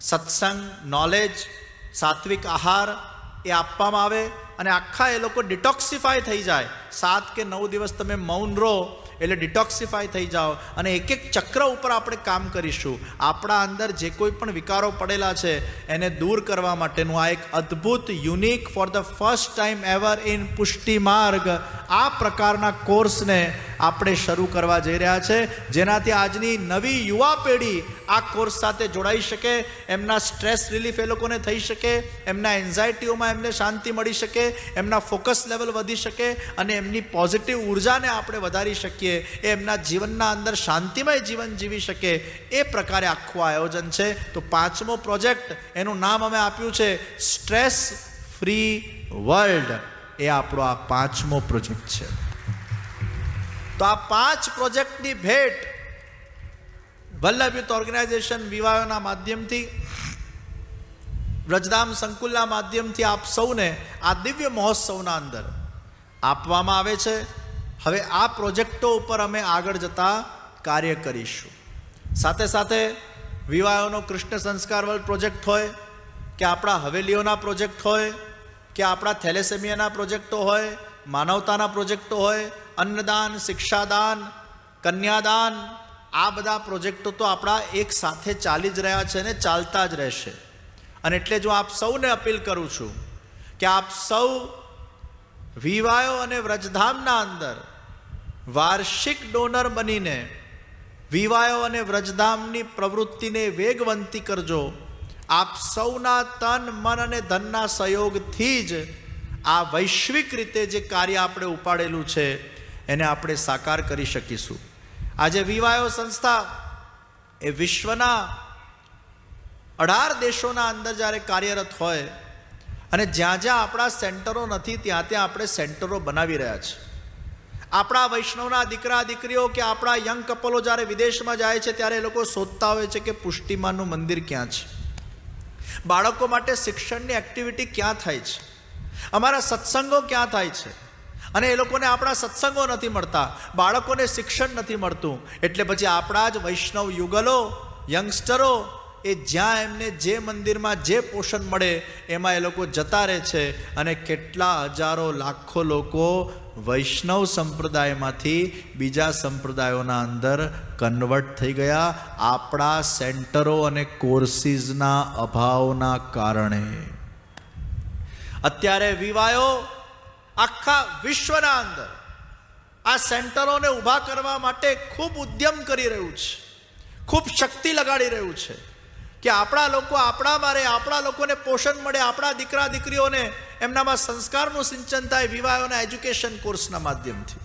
સત્સંગ, નોલેજ, સાત્વિક આહાર એ આપવામાં આવે. અને આખા એ લોકો ડિટોક્સિફાય થઈ જાય. 7 કે 9 દિવસ તમે મૌન રહો એટલે ડિટોક્સિફાય થઈ જાઓ. અને એક એક ચક્ર ઉપર આપણે કામ કરીશું. આપણા અંદર જે કોઈ પણ વિકારો પડેલા છે એને દૂર કરવા માટેનું આ એક અદ્ભુત, unique, for the first time ever in પુષ્ટિ માર્ગ આ પ્રકારના કોર્સને આપણે શરૂ કરવા જઈ રહ્યા છે, જેનાથી આજની નવી યુવા પેઢી આ કોર્સ સાથે જોડાઈ શકે, એમના સ્ટ્રેસ રિલીફ એ લોકોને થઈ શકે, એમના એન્ઝાયટીઓમાં એમને શાંતિ મળી શકે, એમના ફોકસ લેવલ વધી શકે અને એમની પોઝિટિવ ઉર્જાને આપણે વધારી શકીએ, એ એમના જીવનના અંદર શાંતિમય જીવન જીવી શકે. એ પ્રકારે આખું આયોજન છે. તો 5મો પ્રોજેક્ટ, એનું નામ અમે આપ્યું છે સ્ટ્રેસ ફ્રી વર્લ્ડ. એ આપણો આ 5મો પ્રોજેક્ટ છે. તો આ 5 પ્રોજેક્ટની ભેટ વલ્લભ યુથ ઓર્ગેનાઇઝેશન વિવાહોના માધ્યમથી, વ્રજધામ સંકુલના માધ્યમથી આપ સૌને આ દિવ્ય મહોત્સવના અંદર આપવામાં આવે છે. હવે આ પ્રોજેક્ટો ઉપર અમે આગળ જતા કાર્ય કરીશું. સાથે સાથે વિવાહોનો કૃષ્ણ સંસ્કાર વર્લ્ડ પ્રોજેક્ટ હોય કે આપણા હવેલીઓના પ્રોજેક્ટ હોય કે આપણા થેલેસેમિયાના પ્રોજેક્ટો હોય, માનવતાના પ્રોજેક્ટો હોય, અન્નદાન, શિક્ષાદાન, કન્યાદાન, આ બધા પ્રોજેક્ટો તો આપણા એક સાથે ચાલી જ રહ્યા છે ને ચાલતા જ રહેશે. અને એટલે જ હું આપ સૌને અપીલ કરું છું કે આપ સૌ વિવાયો અને વ્રજધામના અંદર વાર્ષિક ડોનર બનીને વિવાયો અને વ્રજધામની પ્રવૃત્તિને વેગવંતી કરજો. આપ સૌના તન મન અને ધનના સહયોગથી જ આ વૈશ્વિક રીતે જે કાર્ય આપણે ઉપાડેલું છે એને આપણે સાકાર કરી શકીશું. આજે વિવાયો સંસ્થા એ વિશ્વના 18 દેશોના અંદર જ્યારે કાર્યરત હોય અને જ્યાં જ્યાં આપણા સેન્ટરો નથી ત્યાં ત્યાં આપણે સેન્ટરો બનાવી રહ્યા છીએ. આપણા વૈષ્ણવના દીકરા દીકરીઓ કે આપણા યંગ કપલો જ્યારે વિદેશમાં જાય છે ત્યારે એ લોકો શોધતા હોય છે કે પુષ્ટિમાનું મંદિર ક્યાં છે, બાળકો માટે શિક્ષણની એક્ટિવિટી ક્યાં થાય છે, અમારા સત્સંગો ક્યાં થાય છે. અને એ લોકોને આપણા સત્સંગો નથી મળતા, બાળકોને શિક્ષણ નથી મળતું. એટલે પછી આપણા જ વૈષ્ણવ યુગલો યંગસ્ટરો એ જ્યાં એમને જે મંદિરમાં જે પોષણ મળે એમાં એ લોકો જતા રહે છે. અને કેટલા હજારો લાખો લોકો વૈષ્ણવ સંપ્રદાયમાંથી બીજા સંપ્રદાયોના અંદર કન્વર્ટ થઈ ગયા આપણા સેન્ટરો અને કોર્સીસના અભાવના કારણે. અત્યારે વિવાયો આખા વિશ્વના અંદર આ સેન્ટરોને ઊભા કરવા માટે ખૂબ ઉદ્યમ કરી રહ્યું છે, ખૂબ શક્તિ લગાડી રહ્યું છે કે આપણા લોકો આપણામાં રહે, આપણા લોકોને પોષણ મળે, આપણા દીકરા દીકરીઓને એમનામાં સંસ્કારનું સિંચન થાય વિવાહોના એજ્યુકેશન કોર્સના માધ્યમથી.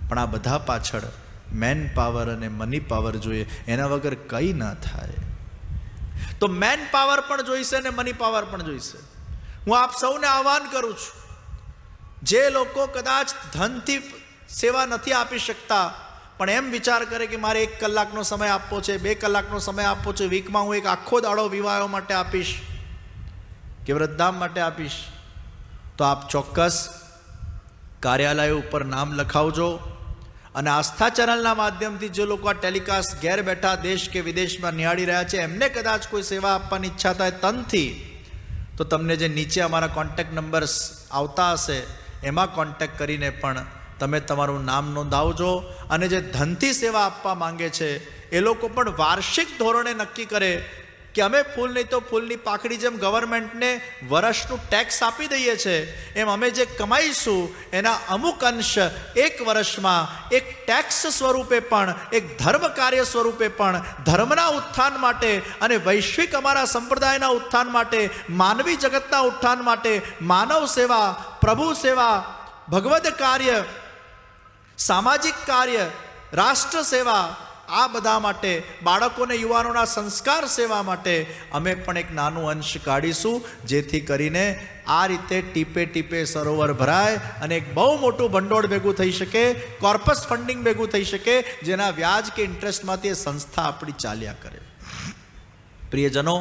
પણ આ બધા પાછળ મેન પાવર અને મની પાવર જોઈએ, એના વગર કંઈ ના થાય. તો મેન પાવર પણ જોઈશે ને મની પાવર પણ જોઈશે. હું આપ સૌને આહ્વાન કરું છું, જે લોકો કદાચ ધનથી સેવા નથી આપી શકતા પણ એમ વિચાર કરે કે મારે 1 કલાકનો સમય આપવો છે, 2 કલાકનો સમય આપવો છે, વીકમાં હું એક આખો દાડો વિવાહો માટે આપીશ કે વૃદ્ધામ માટે આપીશ, તો આપ ચોક્કસ કાર્યાલય ઉપર નામ લખાવજો. અને આસ્થા ચેનલના માધ્યમથી જે લોકો આ ટેલિકાસ્ટ ઘેર બેઠા દેશ કે વિદેશમાં નિહાળી રહ્યા છે એમને કદાચ કોઈ સેવા આપવાની ઈચ્છા થાય તનથી, તો તમને જે નીચે અમારા કોન્ટેક્ટ નંબર્સ આવતા હશે એમાં કોન્ટેક્ટ કરીને પણ તમે તમારું નામ નોંધાવજો. અને જે ધનથી સેવા આપવા માંગે છે એ લોકો પણ વાર્ષિક ધોરણે નક્કી કરે કે અમે ફૂલ નહીં તો ફૂલની પાકડી જેમ ગવર્મેન્ટને વર્ષનું ટેક્સ આપી દઈએ છીએ એમ અમે જે કમાઈશું એના અમુક અંશ 1 વર્ષમાં એક ટેક્સ સ્વરૂપે પણ, એક ધર્મ કાર્ય સ્વરૂપે પણ ધર્મના ઉત્થાન માટે અને વૈશ્વિક અમારા સંપ્રદાયના ઉત્થાન માટે, માનવી જગતના ઉત્થાન માટે, માનવ સેવા, પ્રભુ સેવા, ભગવદ કાર્ય, સામાજિક કાર્ય, રાષ્ટ્ર સેવા, આ બધા માટે, બાળકોને યુવાનોના સંસ્કાર સેવા માટે અમે પણ એક નાનું અંશ કાઢીશું, જેથી કરીને આ રીતે ટીપે ટીપે સરોવર ભરાય અને એક બહુ મોટું ભંડોળ ભેગું થઈ શકે, કોર્પસ ફંડિંગ ભેગું થઈ શકે, જેના વ્યાજ કે ઇન્ટરેસ્ટમાંથી એ સંસ્થા આપણી ચાલ્યા કરે. પ્રિયજનો,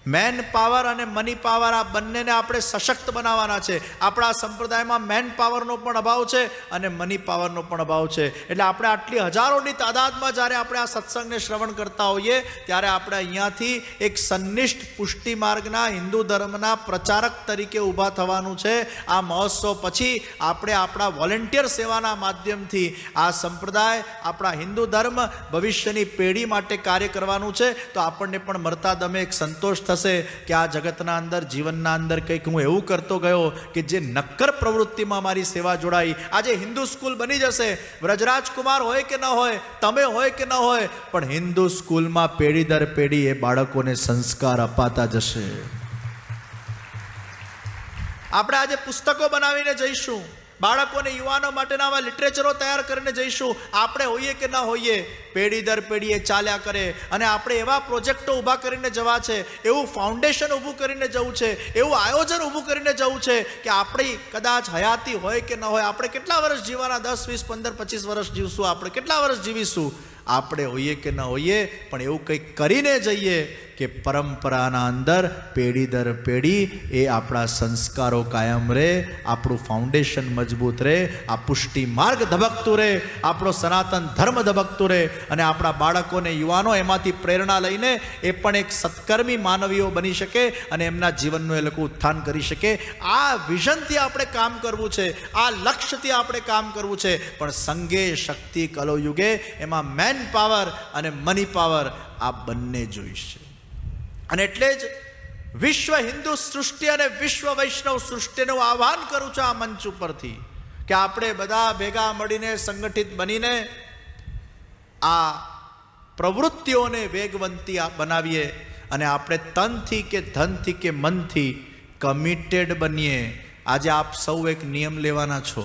મેન પાવર અને મની પાવર આ બંનેને આપણે સશક્ત બનાવવાના છે. આપણા સંપ્રદાયમાં મેન પાવરનો પણ અભાવ છે અને મની પાવરનો પણ અભાવ છે. એટલે આપણે આટલી હજારોની તાદાદમાં જ્યારે આપણે આ સત્સંગને શ્રવણ કરતા હોઈએ ત્યારે આપણે અહીંયાથી એક સંનિષ્ઠ પુષ્ટિ માર્ગના હિન્દુ ધર્મના પ્રચારક તરીકે ઊભા થવાનું છે. આ મહોત્સવ પછી આપણે આપણા વોલેન્ટિયર સેવાના માધ્યમથી આ સંપ્રદાય, આપણા હિન્દુ ધર્મ, ભવિષ્યની પેઢી માટે કાર્ય કરવાનું છે. તો આપણને પણ મરતા દમે એક સંતોષ થશે કે આ જગતના અંદર, જીવનના અંદર કંઈક હું એવું કરતો ગયો કે જે નક્કર પ્રવૃત્તિમાં મારી સેવા જોડાઈ. આજે હિન્દુ સ્કૂલ બની જશે, વ્રજરાજકુમાર હોય કે ન હોય, તમે હોય કે ન હોય, પણ હિન્દુ સ્કૂલમાં પેઢી દર પેઢી એ બાળકોને સંસ્કાર અપાતા જશે. આપણે આજે પુસ્તકો બનાવીને જઈશું, બાળકોને યુવાનો માટેના આવા લિટરેચરો તૈયાર કરીને જઈશું. આપણે હોઈએ કે ના હોઈએ, પેઢી દર પેઢી એ ચાલ્યા કરે. અને આપણે એવા પ્રોજેક્ટો ઊભા કરીને જવા છે, એવું ફાઉન્ડેશન ઊભું કરીને જવું છે, એવું આયોજન ઊભું કરીને જવું છે કે આપણી કદાચ હયાતી હોય કે ન હોય, આપણે કેટલા વર્ષ જીવવાના, 10, 20, 15, 25 વર્ષ જીવશું, આપણે કેટલા વર્ષ જીવીશું, આપણે હોઈએ કે ન હોઈએ, પણ એવું કંઈક કરીને જઈએ કે કે પરંપરાના અંદર પેઢી દર પેઢી એ આપણા સંસ્કારો કાયમ રહે, આપણું ફાઉન્ડેશન મજબૂત રહે, આ પુષ્ટિ માર્ગ ધબકતું રહે, આપણો સનાતન ધર્મ ધબકતું રહે અને આપણા બાળકોને યુવાનો એમાંથી પ્રેરણા લઈને એ પણ એક સત્કર્મી માનવીઓ બની શકે અને એમના જીવનનું એ લોકો ઉત્થાન કરી શકે. આ વિઝનથી આપણે કામ કરવું છે, આ લક્ષ્યથી આપણે કામ કરવું છે. પણ સંગે શક્તિ કલો યુગે એમાં મેન પાવર અને મની પાવર આ બંને જોઈશે. અને એટલે જ વિશ્વ હિન્દુ સૃષ્ટિ અને વિશ્વ વૈષ્ણવ સૃષ્ટિનું આહ્વાન કરું છું આ મંચ ઉપરથી કે આપણે બધા ભેગા મળીને સંગઠિત બનીને આ પ્રવૃત્તિઓને વેગવંતી બનાવીએ અને આપણે તનથી કે ધનથી કે મનથી કમિટેડ બનીએ. આજે આપ સૌ એક નિયમ લેવાના છો.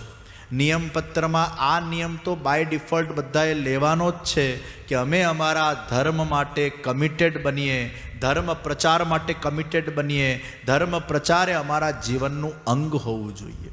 નિયમપત્રમાં આ નિયમ તો બાય ડિફોલ્ટ બધાએ લેવાનો જ છે કે અમે અમારા ધર્મ માટે કમિટેડ બનીએ, ધર્મ પ્રચાર માટે કમિટેડ બનીએ. ધર્મ પ્રચાર એ અમારા જીવનનું અંગ હોવું જોઈએ.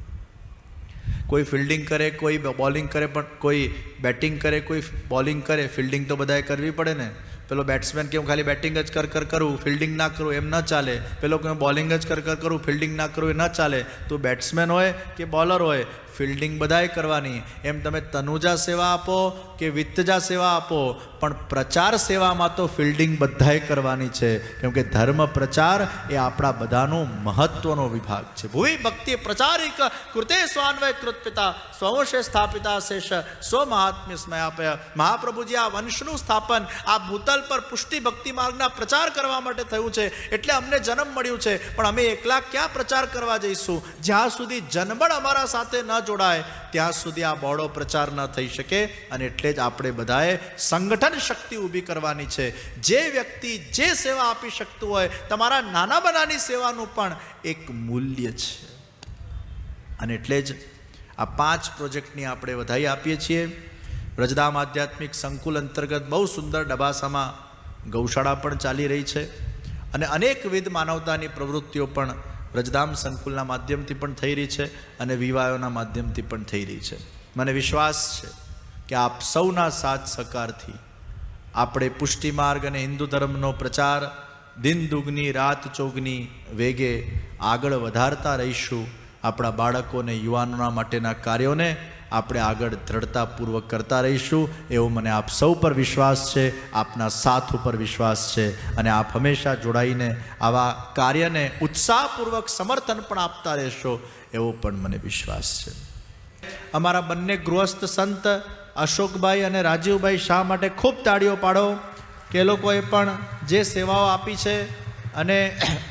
કોઈ ફિલ્ડિંગ કરે, કોઈ બોલિંગ કરે, પણ કોઈ બેટિંગ કરે, કોઈ બોલિંગ કરે. ફિલ્ડિંગ તો બધાએ કરવી પડે ને. પેલો બેટ્સમેન કે હું ખાલી બેટિંગ જ કરું, ફિલ્ડિંગ ના કરું, એમ ન ચાલે. પેલો કે હું બોલિંગ જ કરું, ફિલ્ડિંગ ના કરું, એ ન ચાલે. તું બેટ્સમેન હોય કે બોલર હોય, ફિલ્ડિંગ બધાએ કરવાની. એમ તમે તનુજા સેવા આપો કે વિત્તજા સેવા આપો, પણ પ્રચાર સેવામાં તો ફિલ્ડિંગ બધાએ કરવાની છે. કેમ કે ધર્મ પ્રચાર એ આપણા બધાનો મહત્વનો વિભાગ છે. ભૂવિ ભક્તિ પ્રચારિક કૃતે સ્વાન્વય કૃતપિતા સ્વંશે સ્થાપિતા શેષ સ્વ મહાત્મ્ય સ્મયાપય. મહાપ્રભુજી આ વંશનું સ્થાપન આ ભૂતલ પર પુષ્ટિ ભક્તિ માર્ગના પ્રચાર કરવા માટે થયું છે. એટલે અમને જન્મ મળ્યું છે. પણ અમે એકલા ક્યાં પ્રચાર કરવા જઈશું? જ્યાં સુધી જનબળ અમારા સાથે ન જોડાય ત્યાં સુધી આ બહોળો પ્રચાર ન થઈ શકે. અને એટલે જ આપણે બધાએ સંગઠન શક્તિ ઊભી કરવાની છે. જે વ્યક્તિ જે સેવા આપી શકતું હોય, તમારા નાના બનાની સેવાનું પણ એક મૂલ્ય છે. અને એટલે જ આ 5 પ્રોજેક્ટની આપણે વધાઈ આપીએ છીએ. વ્રજધામ આધ્યાત્મિક સંકુલ અંતર્ગત બહુ સુંદર ડબાસામાં ગૌશાળા પણ ચાલી રહી છે અને અનેકવિધ માનવતાની પ્રવૃત્તિઓ પણ વ્રજધામ સંકુલના માધ્યમથી પણ થઈ રહી છે અને વિવાહોના માધ્યમથી પણ થઈ રહી છે. મને વિશ્વાસ છે કે આપ સૌના સાથ સહકારથી આપણે પુષ્ટિ માર્ગ અને હિન્દુ ધર્મનો પ્રચાર દિન દુગની રાત ચોગની વેગે આગળ વધારતા રહીશું. આપણા બાળકો અને યુવાનોના માટેના કાર્યોને આપણે આગળ દ્રઢતાપૂર્વક કરતા રહીશું એવો મને આપ સૌ પર વિશ્વાસ છે, આપના સાથ ઉપર વિશ્વાસ છે અને આપ હંમેશા જોડાઈને આવા કાર્યને ઉત્સાહપૂર્વક સમર્થન પણ આપતા રહેશો એવો પણ મને વિશ્વાસ છે. અમારા બંને ગૃહસ્થ સંત અશોકભાઈ અને રાજીવભાઈ શાહ માટે ખૂબ તાળીઓ પાડો કે એ લોકોએ પણ જે સેવાઓ આપી છે અને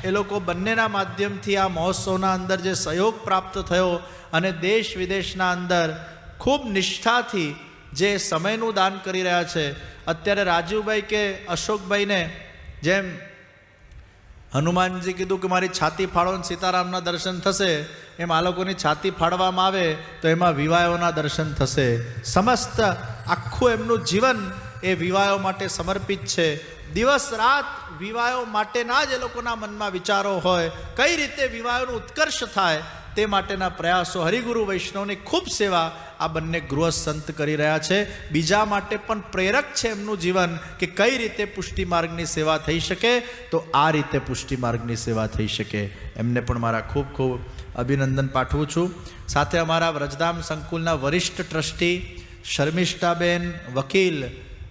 એ લોકો બંનેના માધ્યમથી આ મહોત્સવના અંદર જે સહયોગ પ્રાપ્ત થયો અને દેશ વિદેશના અંદર ખૂબ નિષ્ઠાથી જે સમયનું દાન કરી રહ્યા છે. અત્યારે રાજીવભાઈ કે અશોકભાઈને જેમ હનુમાનજી કીધું કે મારી છાતી ફાળો ને સીતારામના દર્શન થશે, એમ આ લોકોની છાતી ફાળવામાં આવે તો એમાં વિવાહોના દર્શન થશે. સમસ્ત આખું એમનું જીવન એ વિવાહો માટે સમર્પિત છે. દિવસ રાત વિવાહો માટેના જ એ લોકોના મનમાં વિચારો હોય, કઈ રીતે વિવાહોનું ઉત્કર્ષ થાય તે માટેના પ્રયાસો. હરિગુરુ વૈષ્ણવની ખૂબ સેવા આ બંને ગૃહ સંત કરી રહ્યા છે. બીજા માટે પણ પ્રેરક છે એમનું જીવન કે કઈ રીતે પુષ્ટિ માર્ગની સેવા થઈ શકે, તો આ રીતે પુષ્ટિ માર્ગની સેવા થઈ શકે. એમને પણ મારા ખૂબ ખૂબ અભિનંદન પાઠવું છું. સાથે અમારા વ્રજધામ સંકુલના વરિષ્ઠ ટ્રસ્ટી શર્મિષ્ઠાબેન વકીલ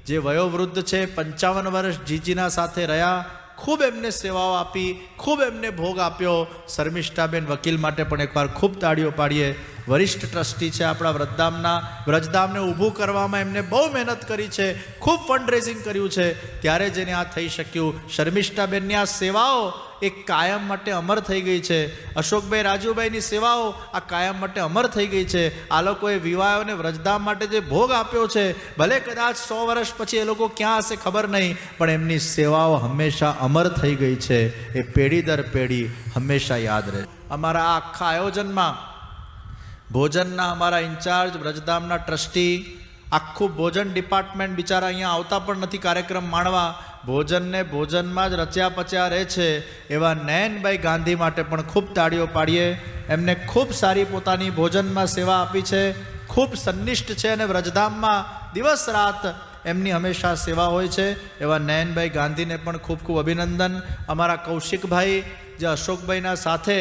જે વયોવૃદ્ધ છે, 55 વર્ષ જીજીના સાથે રહ્યા, ખૂબ એમને સેવાઓ આપી, ખૂબ એમને ભોગ આપ્યો. શર્મિષ્ઠાબેન વકીલ માટે પણ એકવાર ખૂબ તાળીઓ પાડીએ. વરિષ્ઠ ટ્રસ્ટી છે આપણા વ્રજધામના. વ્રજધામને ઊભું કરવામાં એમને બહુ મહેનત કરી છે, ખૂબ ફંડ રેઝિંગ કર્યું છે, ત્યારે જેને આ થઈ શક્યું. શર્મિષ્ઠાબેનની આ સેવાઓ એક કાયમ માટે અમર થઈ ગઈ છે. અશોકભાઈ રાજુભાઈની સેવાઓ આ કાયમ માટે અમર થઈ ગઈ છે. આ લોકોએ વિવાહોને વ્રજધામ માટે જે ભોગ આપ્યો છે, ભલે કદાચ 100 વર્ષ પછી એ લોકો ક્યાં હશે ખબર નહીં, પણ એમની સેવાઓ હંમેશા અમર થઈ ગઈ છે. એ પેઢી દર પેઢી હંમેશા યાદ રહે. અમારા આ આખા આયોજનમાં ભોજનના અમારા ઇન્ચાર્જ વ્રજધામના ટ્રસ્ટી, આખું ભોજન ડિપાર્ટમેન્ટ બિચારા અહીંયા આવતા પણ નથી કાર્યક્રમ માણવા, ભોજનને ભોજનમાં જ રચ્યા પચ્યા રહે છે એવા નયનભાઈ ગાંધી માટે પણ ખૂબ તાળીઓ પાડીએ. એમને ખૂબ સારી પોતાની ભોજનમાં સેવા આપી છે, ખૂબ સંનિષ્ઠ છે અને વ્રજધામમાં દિવસ રાત એમની હંમેશા સેવા હોય છે. એવા નયનભાઈ ગાંધીને પણ ખૂબ ખૂબ અભિનંદન. અમારા કૌશિકભાઈ જે અશોકભાઈના સાથે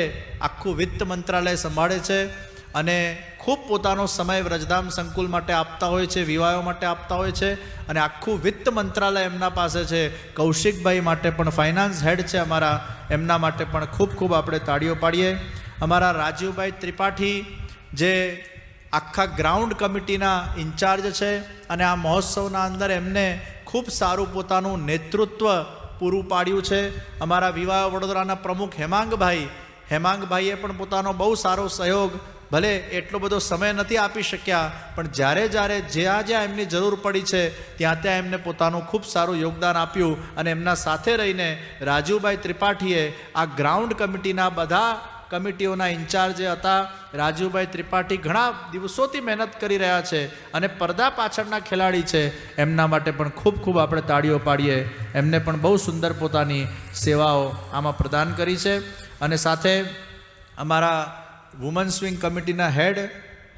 આખું વિત્ત મંત્રાલય સંભાળે છે અને ખૂબ પોતાનો સમય વ્રજધામ સંકુલ માટે આપતા હોય છે, વિવાહો માટે આપતા હોય છે અને આખું વિત્ત મંત્રાલય એમના પાસે છે. કૌશિકભાઈ માટે પણ ફાઇનાન્સ હેડ છે અમારા, એમના માટે પણ ખૂબ ખૂબ આપણે તાળીઓ પાડીએ. અમારા રાજીવભાઈ ત્રિપાઠી જે આખા ગ્રાઉન્ડ કમિટીના ઇન્ચાર્જ છે અને આ મહોત્સવના અંદર એમને ખૂબ સારું પોતાનું નેતૃત્વ પૂરું પાડ્યું છે. અમારા વિવાહ વડોદરાના પ્રમુખ હેમાંગભાઈએ પણ પોતાનો બહુ સારો સહયોગ, ભલે એટલો બધો સમય નથી આપી શક્યા પણ જ્યારે જ્યાં એમની જરૂર પડી છે ત્યાં એમને પોતાનું ખૂબ સારું યોગદાન આપ્યું અને એમના સાથે રહીને રાજીવભાઈ ત્રિપાઠીએ આ ગ્રાઉન્ડ કમિટીના બધા કમિટીઓના ઇન્ચાર્જ હતા. રાજીવભાઈ ત્રિપાઠી ઘણા દિવસોથી મહેનત કરી રહ્યા છે અને પડદા પાછળના ખેલાડી છે. એમના માટે પણ ખૂબ ખૂબ આપણે તાળીઓ પાડીએ. એમને પણ બહુ સુંદર પોતાની સેવાઓ આમાં પ્રદાન કરી છે. અને સાથે અમારા વુમન્સ વિંગ કમિટીના હેડ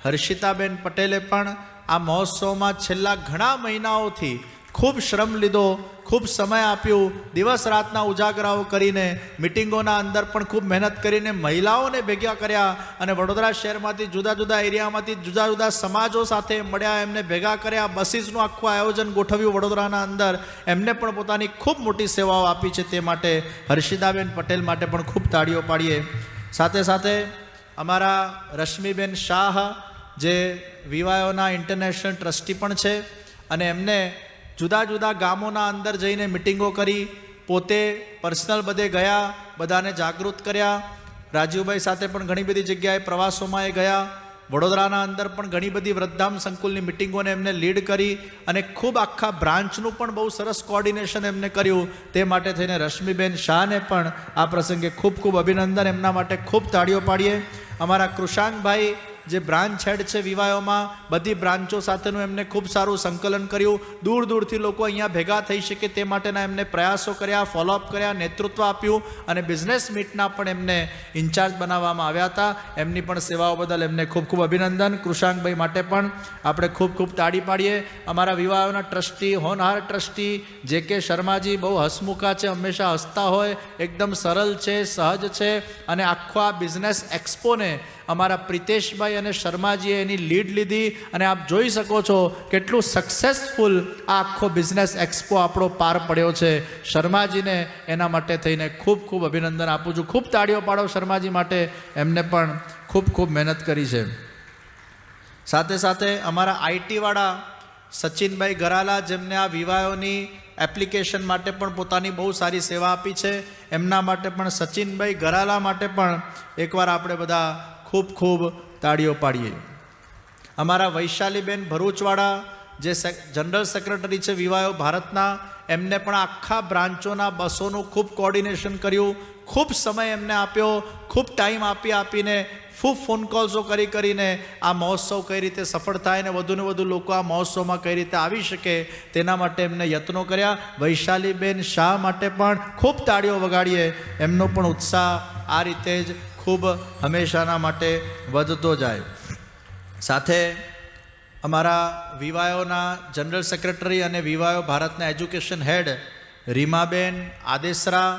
હર્ષિતાબેન પટેલે પણ આ મહોત્સવમાં છેલ્લા ઘણા મહિનાઓથી ખૂબ શ્રમ લીધો, ખૂબ સમય આપ્યું, દિવસ રાતના ઉજાગરાઓ કરીને, મિટિંગોના અંદર પણ ખૂબ મહેનત કરીને મહિલાઓને ભેગા કર્યા અને વડોદરા શહેરમાંથી જુદા જુદા એરિયામાંથી જુદા જુદા સમાજો સાથે મળ્યા, એમને ભેગા કર્યા, બસીસનું આખું આયોજન ગોઠવ્યું વડોદરાના અંદર. એમને પણ પોતાની ખૂબ મોટી સેવાઓ આપી છે. તે માટે હર્ષિતાબેન પટેલ માટે પણ ખૂબ તાળીઓ પાડીએ. સાથે સાથે અમારા રશ્મિબેન શાહ જે વિવાહોના ઇન્ટરનેશનલ ટ્રસ્ટી પણ છે અને એમને જુદા જુદા ગામોના અંદર જઈને મિટિંગો કરી, પોતે પર્સનલ બધે ગયા, બધાને જાગૃત કર્યા. રાજીવભાઈ સાથે પણ ઘણી બધી જગ્યાએ પ્રવાસોમાં એ ગયા. વડોદરાના અંદર પણ ઘણી બધી વૃદ્ધામ સંકુલની મિટિંગોને એમને લીડ કરી અને ખૂબ આખા બ્રાન્ચનું પણ બહુ સરસ કોર્ડિનેશન એમને કર્યું. તે માટે થઈને રશ્મિબેન શાહને પણ આ પ્રસંગે ખૂબ ખૂબ અભિનંદન. એમના માટે ખૂબ તાળીઓ પાડીએ. અમારા કૃષાંકભાઈ જે બ્રાન્ચ હેડ છે વિવાહોમાં, બધી બ્રાન્ચો સાથેનું એમને ખૂબ સારું સંકલન કર્યું. દૂર દૂરથી લોકો અહીંયા ભેગા થઈ શકે તે માટેના એમને પ્રયાસો કર્યા, ફોલોઅપ કર્યા, નેતૃત્વ આપ્યું અને બિઝનેસ મીટના પણ એમને ઇન્ચાર્જ બનાવવામાં આવ્યા હતા. એમની પણ સેવાઓ બદલ એમને ખૂબ ખૂબ અભિનંદન. કૃષાંકભાઈ માટે પણ આપણે ખૂબ ખૂબ તાળી પાડીએ. અમારા વિવાહોના ટ્રસ્ટી, હોનહાર ટ્રસ્ટી જે કે શર્માજી બહુ હસમુખા છે, હંમેશા હસતા હોય, એકદમ સરળ છે, સહજ છે અને આખો આ બિઝનેસ એક્સપોને અમારા પ્રિતેશભાઈ અને શર્માજીએ એની લીડ લીધી અને આપ જોઈ શકો છો કેટલું સક્સેસફુલ આ આખો બિઝનેસ એક્સપો આપણો પાર પડ્યો છે. શર્માજીને એના માટે થઈને ખૂબ ખૂબ અભિનંદન આપું છું. ખૂબ તાળીઓ પાડો શર્માજી માટે, એમને પણ ખૂબ ખૂબ મહેનત કરી છે. સાથે સાથે અમારા આઈટીવાળા સચિનભાઈ ગરાલા, જેમને આ વિવાહોની એપ્લિકેશન માટે પણ પોતાની બહુ સારી સેવા આપી છે, એમના માટે પણ સચિનભાઈ ગરાલા માટે પણ એકવાર આપણે બધા ખૂબ ખૂબ તાળીઓ પાડીએ. અમારા વૈશાલીબેન ભરૂચવાળા જે જનરલ સેક્રેટરી છે વિવાહો ભારતના, એમને પણ આખા બ્રાન્ચોના બસોનું ખૂબ કોર્ડિનેશન કર્યું, ખૂબ સમય એમને આપ્યો, ખૂબ ટાઈમ આપીને ખૂબ ફોન કોલ્સો કરીને આ મહોત્સવ કઈ રીતે સફળ થાય ને વધુને વધુ લોકો આ મહોત્સવમાં કઈ રીતે આવી શકે તેના માટે એમને યત્નો કર્યા. વૈશાલીબેન શાહ માટે પણ ખૂબ તાળીઓ વગાડીએ. એમનો પણ ઉત્સાહ આ રીતે જ ખૂબ હંમેશાના માટે વધતો જાય. સાથે અમારા વિવાહોના જનરલ સેક્રેટરી અને વિવાહો ભારતના એજ્યુકેશન હેડ રીમાબેન આદેસરા,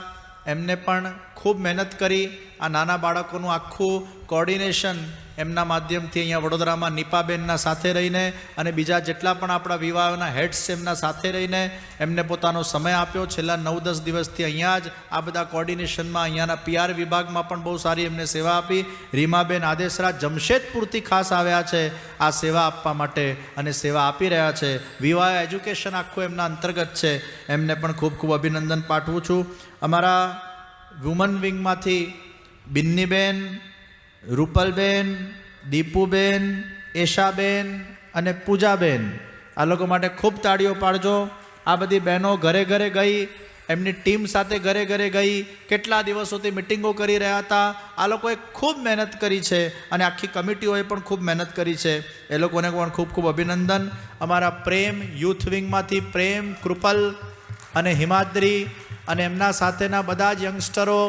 એમને પણ ખૂબ મહેનત કરી. આ નાના બાળકોનું આખું કોર્ડિનેશન એમના માધ્યમથી અહીંયા વડોદરામાં નિપાબેનના સાથે રહીને અને બીજા જેટલા પણ આપણા વિવાહોના હેડ્સ છે એમના સાથે રહીને એમને પોતાનો સમય આપ્યો. છેલ્લા 9-10 દિવસથી અહીંયા જ આ બધા કોર્ડિનેશનમાં અહીંયાના PR વિભાગમાં પણ બહુ સારી એમને સેવા આપી. રીમાબેન આદેસરા જમશેદપુરથી ખાસ આવ્યા છે આ સેવા આપવા માટે અને સેવા આપી રહ્યા છે. વિવાહ એજ્યુકેશન આખું એમના અંતર્ગત છે, એમને પણ ખૂબ ખૂબ અભિનંદન પાઠવું છું. અમારા વુમન વિંગમાંથી બિન્નીબેન, રૂપલબેન, દીપુબેન, એશાબેન અને પૂજાબેન, આ લોકો માટે ખૂબ તાળીઓ પાડજો. આ બધી બહેનો ઘરે ઘરે ગઈ, એમની ટીમ સાથે ઘરે ઘરે ગઈ, કેટલા દિવસોથી મિટિંગો કરી રહ્યા હતા. આ લોકોએ ખૂબ મહેનત કરી છે અને આખી કમિટીઓએ પણ ખૂબ મહેનત કરી છે. એ લોકોને પણ ખૂબ ખૂબ અભિનંદન. અમારા પ્રેમ યુથ વિંગમાંથી પ્રેમ, કૃપલ અને હિમાદ્રી અને એમના સાથેના બધા જ યંગસ્ટરો,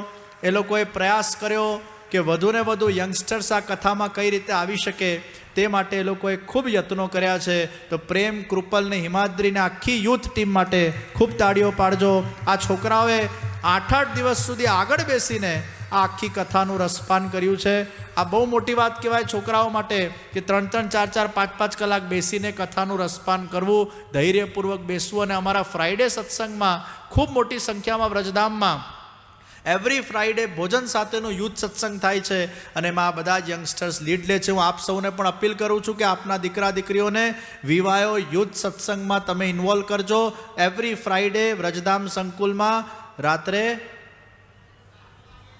એ લોકોએ પ્રયાસ કર્યો કે વધુને વધુ યંગસ્ટર્સ આ કથામાં કઈ રીતે આવી શકે તે માટે એ લોકોએ ખૂબ યત્નો કર્યા છે. તો પ્રેમ, કૃપલ ને હિમાદ્રીને આખી યુથ ટીમ માટે ખૂબ તાળીઓ પાડજો. આ છોકરાઓએ 8-8 દિવસ સુધી આગળ બેસીને આ આખી કથાનું રસપાન કર્યું છે. આ બહુ મોટી વાત કહેવાય છોકરાઓ માટે કે 3-3, 4-4, 5-5 કલાક બેસીને કથાનું રસપાન કરવું, ધૈર્યપૂર્વક બેસવું. અને અમારા ફ્રાઈડે સત્સંગમાં ખૂબ મોટી સંખ્યામાં વ્રજધામમાં એવરી ફ્રાઈડે ભોજન સાથેનો યુથ સત્સંગ થાય છે અને એમાં બધા જ યંગસ્ટર્સ લીડ લે છે. હું આપ સૌને પણ અપીલ કરું છું કે આપના દીકરા દીકરીઓને વિવાયો યુથ સત્સંગમાં તમે ઇન્વોલ્વ કરજો. એવરી ફ્રાઈડે વ્રજધામ સંકુલમાં રાત્રે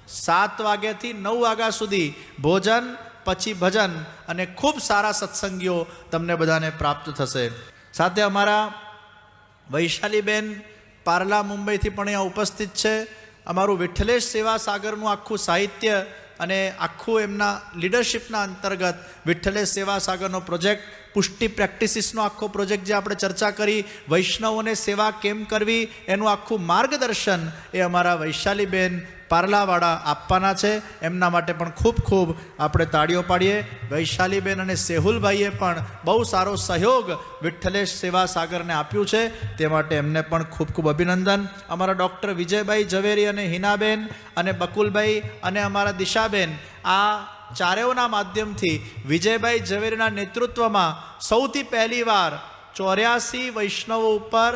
7 વાગ્યાથી 9 વાગ્યા સુધી ભોજન, પછી ભજન અને ખૂબ સારા સત્સંગીઓ તમને બધાને પ્રાપ્ત થશે. સાથે અમારા વૈશાલીબેન પાર્લા મુંબઈથી પણ અહીંયા ઉપસ્થિત છે. અમારું વિઠ્ઠલેશ સેવા સાગરનું આખું સાહિત્ય અને આખું એમના લીડરશિપના અંતર્ગત વિઠ્ઠલેશ સેવા સાગરનો પ્રોજેક્ટ, પુષ્ટિ પ્રેક્ટિસીસનો આખો પ્રોજેક્ટ જે આપણે ચર્ચા કરી, વૈષ્ણવોને સેવા કેમ કરવી એનું આખું માર્ગદર્શન એ અમારા વૈશાલીબેન પાર્લાવાળા આપવાના છે. એમના માટે પણ ખૂબ ખૂબ આપણે તાળીઓ પાડીએ. વૈશાલીબેન અને સેહુલભાઈએ પણ બહુ સારો સહયોગ વિઠ્ઠલેશ સેવા સાગરને આપ્યું છે, તે માટે એમને પણ ખૂબ ખૂબ અભિનંદન. અમારા ડૉક્ટર વિજયભાઈ ઝવેરી અને હિનાબેન અને બકુલભાઈ અને અમારા દિશાબેન, આ ચારેયના માધ્યમથી વિજયભાઈ ઝવેરીના નેતૃત્વમાં સૌથી પહેલીવાર 84 વૈષ્ણવો ઉપર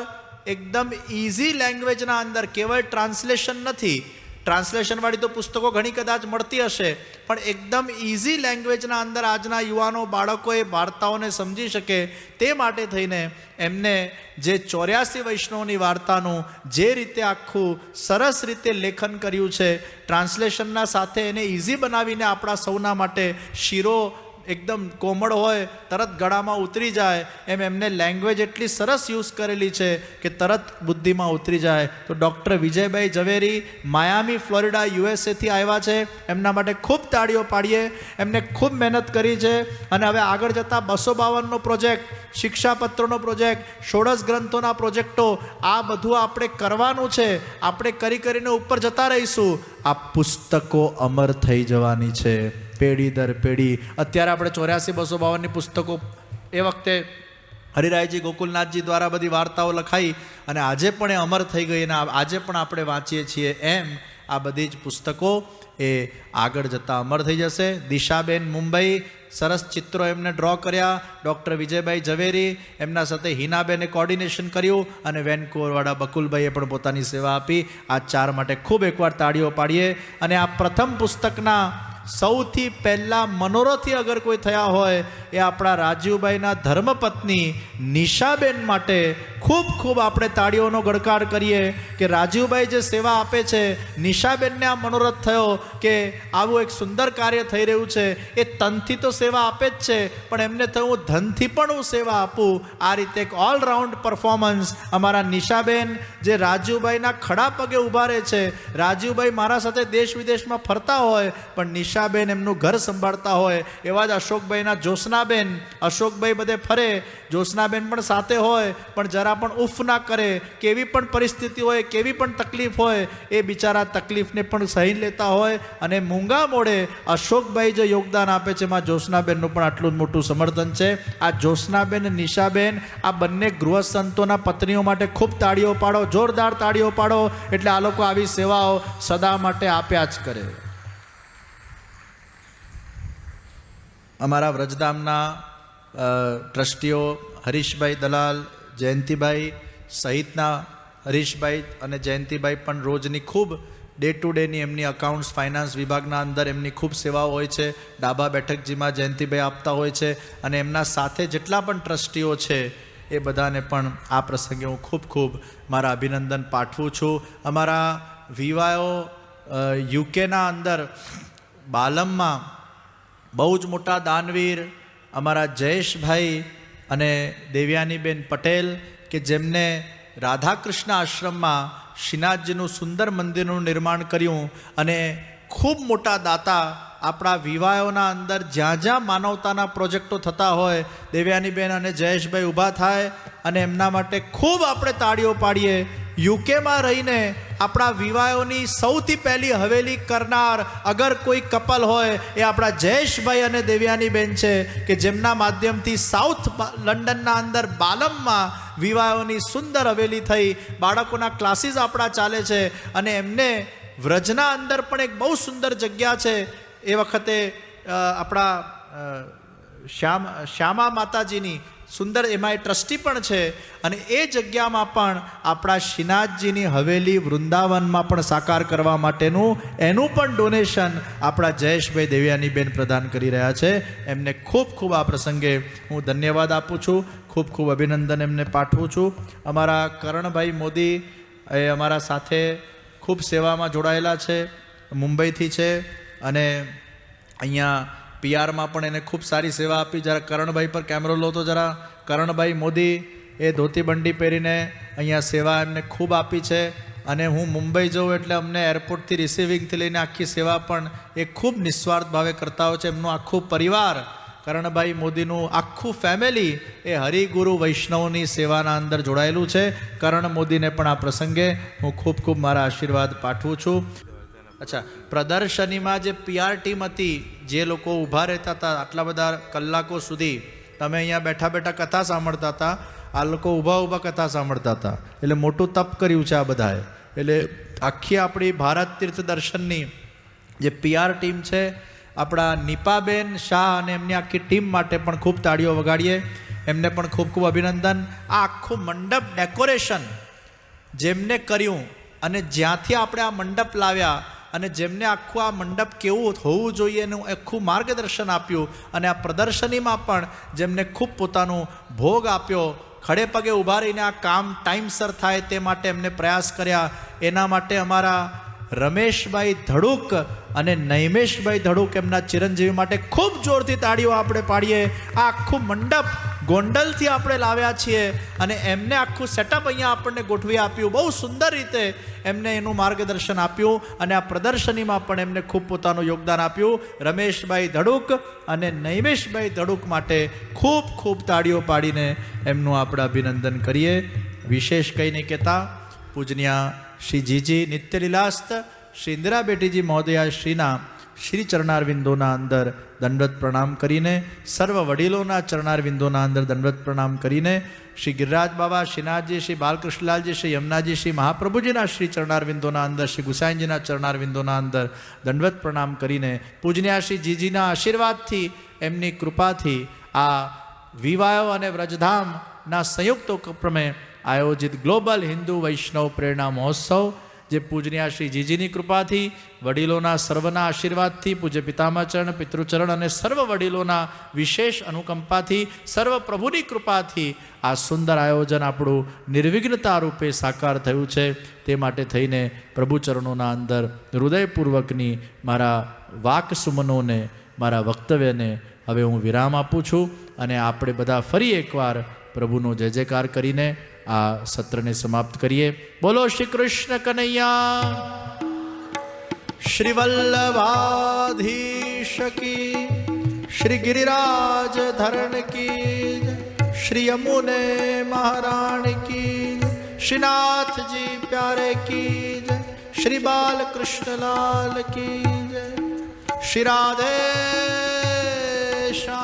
એકદમ ઇઝી લેંગ્વેજના અંદર, કેવળ ટ્રાન્સલેશન નથી, ટ્રાન્સલેશનવાળી તો પુસ્તકો ઘણી કદાચ મળતી હશે, પણ એકદમ ઇઝી લેંગ્વેજના અંદર આજના યુવાનો, બાળકોએ વાર્તાઓને સમજી શકે તે માટે થઈને એમને જે 84 વૈષ્ણવની વાર્તાનું જે રીતે આખું સરસ રીતે લેખન કર્યું છે, ટ્રાન્સલેશનના સાથે એને ઇઝી બનાવીને આપણા સૌના માટે શીરો એકદમ કોમળ હોય, તરત ગળામાં ઉતરી જાય એમ એમને લેંગ્વેજ એટલી સરસ યુઝ કરેલી છે કે તરત બુદ્ધિમાં ઉતરી જાય. તો ડૉક્ટર વિજયભાઈ ઝવેરી માયામી ફ્લોરિડા યુએસએથી આવ્યા છે, એમના માટે ખૂબ તાળીઓ પાડીએ. એમને ખૂબ મહેનત કરી છે અને હવે આગળ જતાં 252નો પ્રોજેક્ટ, શિક્ષાપત્રોનો પ્રોજેક્ટ, ષોડશ ગ્રંથોના પ્રોજેક્ટો, આ બધું આપણે કરવાનું છે. આપણે કરીને ઉપર જતા રહીશું. આ પુસ્તકો અમર થઈ જવાની છે પેઢી દર પેઢી. અત્યારે આપણે 84-252ની પુસ્તકો એ વખતે હરિરાયજી ગોકુલનાથજી દ્વારા બધી વાર્તાઓ લખાઈ અને આજે પણ એ અમર થઈ ગઈ અને આજે પણ આપણે વાંચીએ છીએ. એમ આ બધી જ પુસ્તકો એ આગળ જતાં અમર થઈ જશે. દિશાબેન મુંબઈ, સરસ ચિત્રો એમને ડ્રો કર્યા. ડૉક્ટર વિજયભાઈ ઝવેરી, એમના સાથે હિનાબેને કોર્ડિનેશન કર્યું અને વેનકુવરવાળા બકુલભાઈએ પણ પોતાની સેવા આપી. આ 4 માટે ખૂબ એકવાર તાળીઓ પાડીએ. અને આ પ્રથમ પુસ્તકના સૌથી પહેલાં મનોરથી અગર કોઈ થયા હોય એ આપણા રાજીવભાઈના ધર્મપત્ની નિશાબેન માટે ખૂબ ખૂબ આપણે તાળીઓનો ગડકાર કરીએ કે રાજીવભાઈ જે સેવા આપે છે, નિશાબેનને આ મનોરથ થયો કે આવું એક સુંદર કાર્ય થઈ રહ્યું છે. એ તનથી તો સેવા આપે જ છે, પણ એમને થયું ધનથી પણ હું સેવા આપું. આ રીતે એક ઓલરાઉન્ડ પરફોર્મન્સ અમારા નિશાબેન જે રાજીવભાઈના ખડા પગે ઊભા રહે છે. રાજીવભાઈ મારા સાથે દેશ વિદેશમાં ફરતા હોય પણ નિશાબેન એમનું ઘર સંભાળતા હોય. એવા જ અશોકભાઈના જ્યોત્સનાબેન, અશોકભાઈ બધે ફરે, જ્યોત્સનાબેન પણ સાથે હોય પણ જરા પણ ઉફ ના કરે. કેવી પણ પરિસ્થિતિ હોય, કેવી પણ તકલીફ હોય, એ બિચારા તકલીફને પણ સહી લેતા હોય અને મૂંગા મોડે અશોકભાઈ જે યોગદાન આપે છે એમાં જ્યોત્સનાબેનનું પણ આટલું જ મોટું સમર્થન છે. આ જ્યોત્સનાબેન અને નિશાબેન, આ બંને ગૃહસંતોના પત્નીઓ માટે ખૂબ તાળીઓ પાડો, જોરદાર તાળીઓ પાડો. એટલે આ લોકો આવી સેવાઓ સદા માટે આપ્યા જ કરે. અમારા વ્રજધામના ટ્રસ્ટીઓ હરીશભાઈ દલાલ, જયંતિભાઈ સહિતના હરીશભાઈ અને જયંતિભાઈ પણ રોજની ખૂબ ડે ટુ ડેની એમની અકાઉન્ટ્સ ફાઇનાન્સ વિભાગના અંદર એમની ખૂબ સેવાઓ હોય છે. ડાબા બેઠકજીમાં જયંતિભાઈ આપતા હોય છે અને એમના સાથે જેટલા પણ ટ્રસ્ટીઓ છે એ બધાને પણ આ પ્રસંગે હું ખૂબ ખૂબ મારા અભિનંદન પાઠવું છું. અમારા વિવાયો યુકેના અંદર બાલમમાં બહુ જ મોટા દાનવીર અમારા જયેશભાઈ અને દેવ્યાનીબેન પટેલ કે જેમને રાધાકૃષ્ણ આશ્રમમાં શ્રીનાથજીનું સુંદર મંદિરનું નિર્માણ કર્યું અને ખૂબ મોટા દાતા આપણા વિવાહોના અંદર જ્યાં જ્યાં માનવતાના પ્રોજેક્ટો થતા હોય દેવ્યાનીબેન અને જયેશભાઈ ઊભા થાય અને એમના માટે ખૂબ આપણે તાળીઓ પાડીએ. યુકેમાં રહીને આપણા વિવાહોની સૌથી પહેલી હવેલી કરનાર અગર કોઈ કપલ હોય એ આપણા જયેશભાઈ અને દેવ્યાનીબેન છે, કે જેમના માધ્યમથી સાઉથ લંડનના અંદર બાલમમાં વિવાહોની સુંદર હવેલી થઈ, બાળકોના ક્લાસીસ આપણા ચાલે છે, અને એમને વ્રજના અંદર પણ એક બહુ સુંદર જગ્યા છે. એ વખતે આપણા શ્યામા માતાજીની સુંદર એમાં એ ટ્રસ્ટી પણ છે, અને એ જગ્યામાં પણ આપણા શ્રીનાથજીની હવેલી વૃંદાવનમાં પણ સાકાર કરવા માટેનું એનું પણ ડોનેશન આપણા જયેશભાઈ દેવ્યાનીબેન પ્રદાન કરી રહ્યા છે. એમને ખૂબ ખૂબ આ પ્રસંગે હું ધન્યવાદ આપું છું, ખૂબ ખૂબ અભિનંદન એમને પાઠવું છું. અમારા કરણભાઈ મોદી એ અમારા સાથે ખૂબ સેવામાં જોડાયેલા છે, મુંબઈથી છે, અને અહીંયા પીઆરમાં પણ એને ખૂબ સારી સેવા આપી. જરા કરણભાઈ પર કેમેરો લો તો જરા. કરણભાઈ મોદી એ ધોતી બંડી પહેરીને અહીંયા સેવા એમને ખૂબ આપી છે, અને હું મુંબઈ જાઉં એટલે અમને એરપોર્ટથી રિસીવિંગથી લઈને આખી સેવા પણ એ ખૂબ નિસ્વાર્થ ભાવે કરતા હોય છે. એમનું આખું પરિવાર, કરણભાઈ મોદીનું આખું ફેમિલી એ હરિગુરુ વૈષ્ણવની સેવાના અંદર જોડાયેલું છે. કરણ મોદીને પણ આ પ્રસંગે હું ખૂબ ખૂબ મારા આશીર્વાદ પાઠવું છું. અચ્છા, પ્રદર્શનીમાં જે પીઆર ટીમ હતી, જે લોકો ઊભા રહેતા હતા આટલા બધા કલાકો સુધી, તમે અહીંયા બેઠા બેઠા કથા સાંભળતા હતા, આ લોકો ઊભા ઊભા કથા સાંભળતા હતા, એટલે મોટું તપ કર્યું છે આ બધાએ. એટલે આખી આપણી ભારત તીર્થ દર્શનની જે પીઆર ટીમ છે, આપણા નીપાબેન શાહ અને એમની આખી ટીમ માટે પણ ખૂબ તાળીઓ વગાડીએ. એમને પણ ખૂબ ખૂબ અભિનંદન. આ આખું મંડપ ડેકોરેશન જેમને કર્યું, અને જ્યાંથી આપણે આ મંડપ લાવ્યા, અને જેમને આખું આ મંડપ કેવું હોવું જોઈએ એનું આખું માર્ગદર્શન આપ્યું, અને આ પ્રદર્શનીમાં પણ જેમને ખૂબ પોતાનું ભોગ આપ્યો, ખડે પગે ઊભા રહીને આ કામ ટાઈમસર થાય તે માટે એમને પ્રયાસ કર્યા, એના માટે અમારા રમેશભાઈ ધડુક અને નૈમેશભાઈ ધડુક એમના ચિરંજીવી માટે ખૂબ જોરથી તાળીઓ આપણે પાડીએ. આ આખું મંડપ ગોંડલથી આપણે લાવ્યા છીએ, અને એમને આખું સેટઅપ અહીંયા આપણને ગોઠવી આપ્યું, બહુ સુંદર રીતે એમને એનું માર્ગદર્શન આપ્યું, અને આ પ્રદર્શનીમાં પણ એમને ખૂબ પોતાનું યોગદાન આપ્યું. રમેશભાઈ ધડુક અને નૈમેશભાઈ ધડુક માટે ખૂબ ખૂબ તાળીઓ પાડીને એમનું આપણે અભિનંદન કરીએ. વિશેષ કંઈ નહીં કહેતા, પૂજનીય શ્રી જીજી નિત્યલીલાસ્ત શ્રી ઇન્દિરા બેટીજી મહોદયા શ્રીના શ્રી ચરણારવિંદોના અંદર દંડવત પ્રણામ કરીને, સર્વ વડીલોના ચરણારવિંદોના અંદર દંડવત પ્રણામ કરીને, શ્રી ગિરિરાજ બાબા, શ્રીનાથજી, શ્રી બાલકૃષ્ણલાલજી, શ્રી યમુનાજી, શ્રી મહાપ્રભુજીના શ્રી ચરણારવિંદોના અંદર, શ્રી ગુસાઈજીના ચરણારવિંદોના અંદર દંડવત પ્રણામ કરીને, પૂજનીય શ્રી જીજીના આશીર્વાદથી, એમની કૃપાથી આ વિવાહ અને વ્રજધામના સંયુક્ત ઉપક્રમે આયોજિત ગ્લોબલ હિન્દુ વૈષ્ણવ પ્રેરણા મહોત્સવ, જે પૂજનીય શ્રી જીજીની કૃપાથી, વડીલોના સર્વના આશીર્વાદથી, પૂજ્ય પિતામહચરણ, પિતૃચરણ અને સર્વ વડીલોના વિશેષ અનુકંપાથી, સર્વ પ્રભુની કૃપાથી આ સુંદર આયોજન આપણું નિર્વિઘ્નતા રૂપે સાકાર થયું છે. તે માટે થઈને પ્રભુચરણોના અંદર હૃદયપૂર્વકની મારા વાકસુમનોને, મારા વક્તવ્યને હવે હું વિરામ આપું છું, અને આપણે બધા ફરી એકવાર પ્રભુનો જય જયકાર કરીને આ સત્રને સમાપ્ત કરીએ. બોલો શ્રી કૃષ્ણ કનૈયા, શ્રી વલ્લભાધીશ કી, શ્રી ગિરિરાજ ધરણ કી, શ્રી યમુને મહારાણી કી, શ્રીનાથજી પ્યારે કી, શ્રી બાલકૃષ્ણલાલ કી, શ્રી રાધે શ્યામ.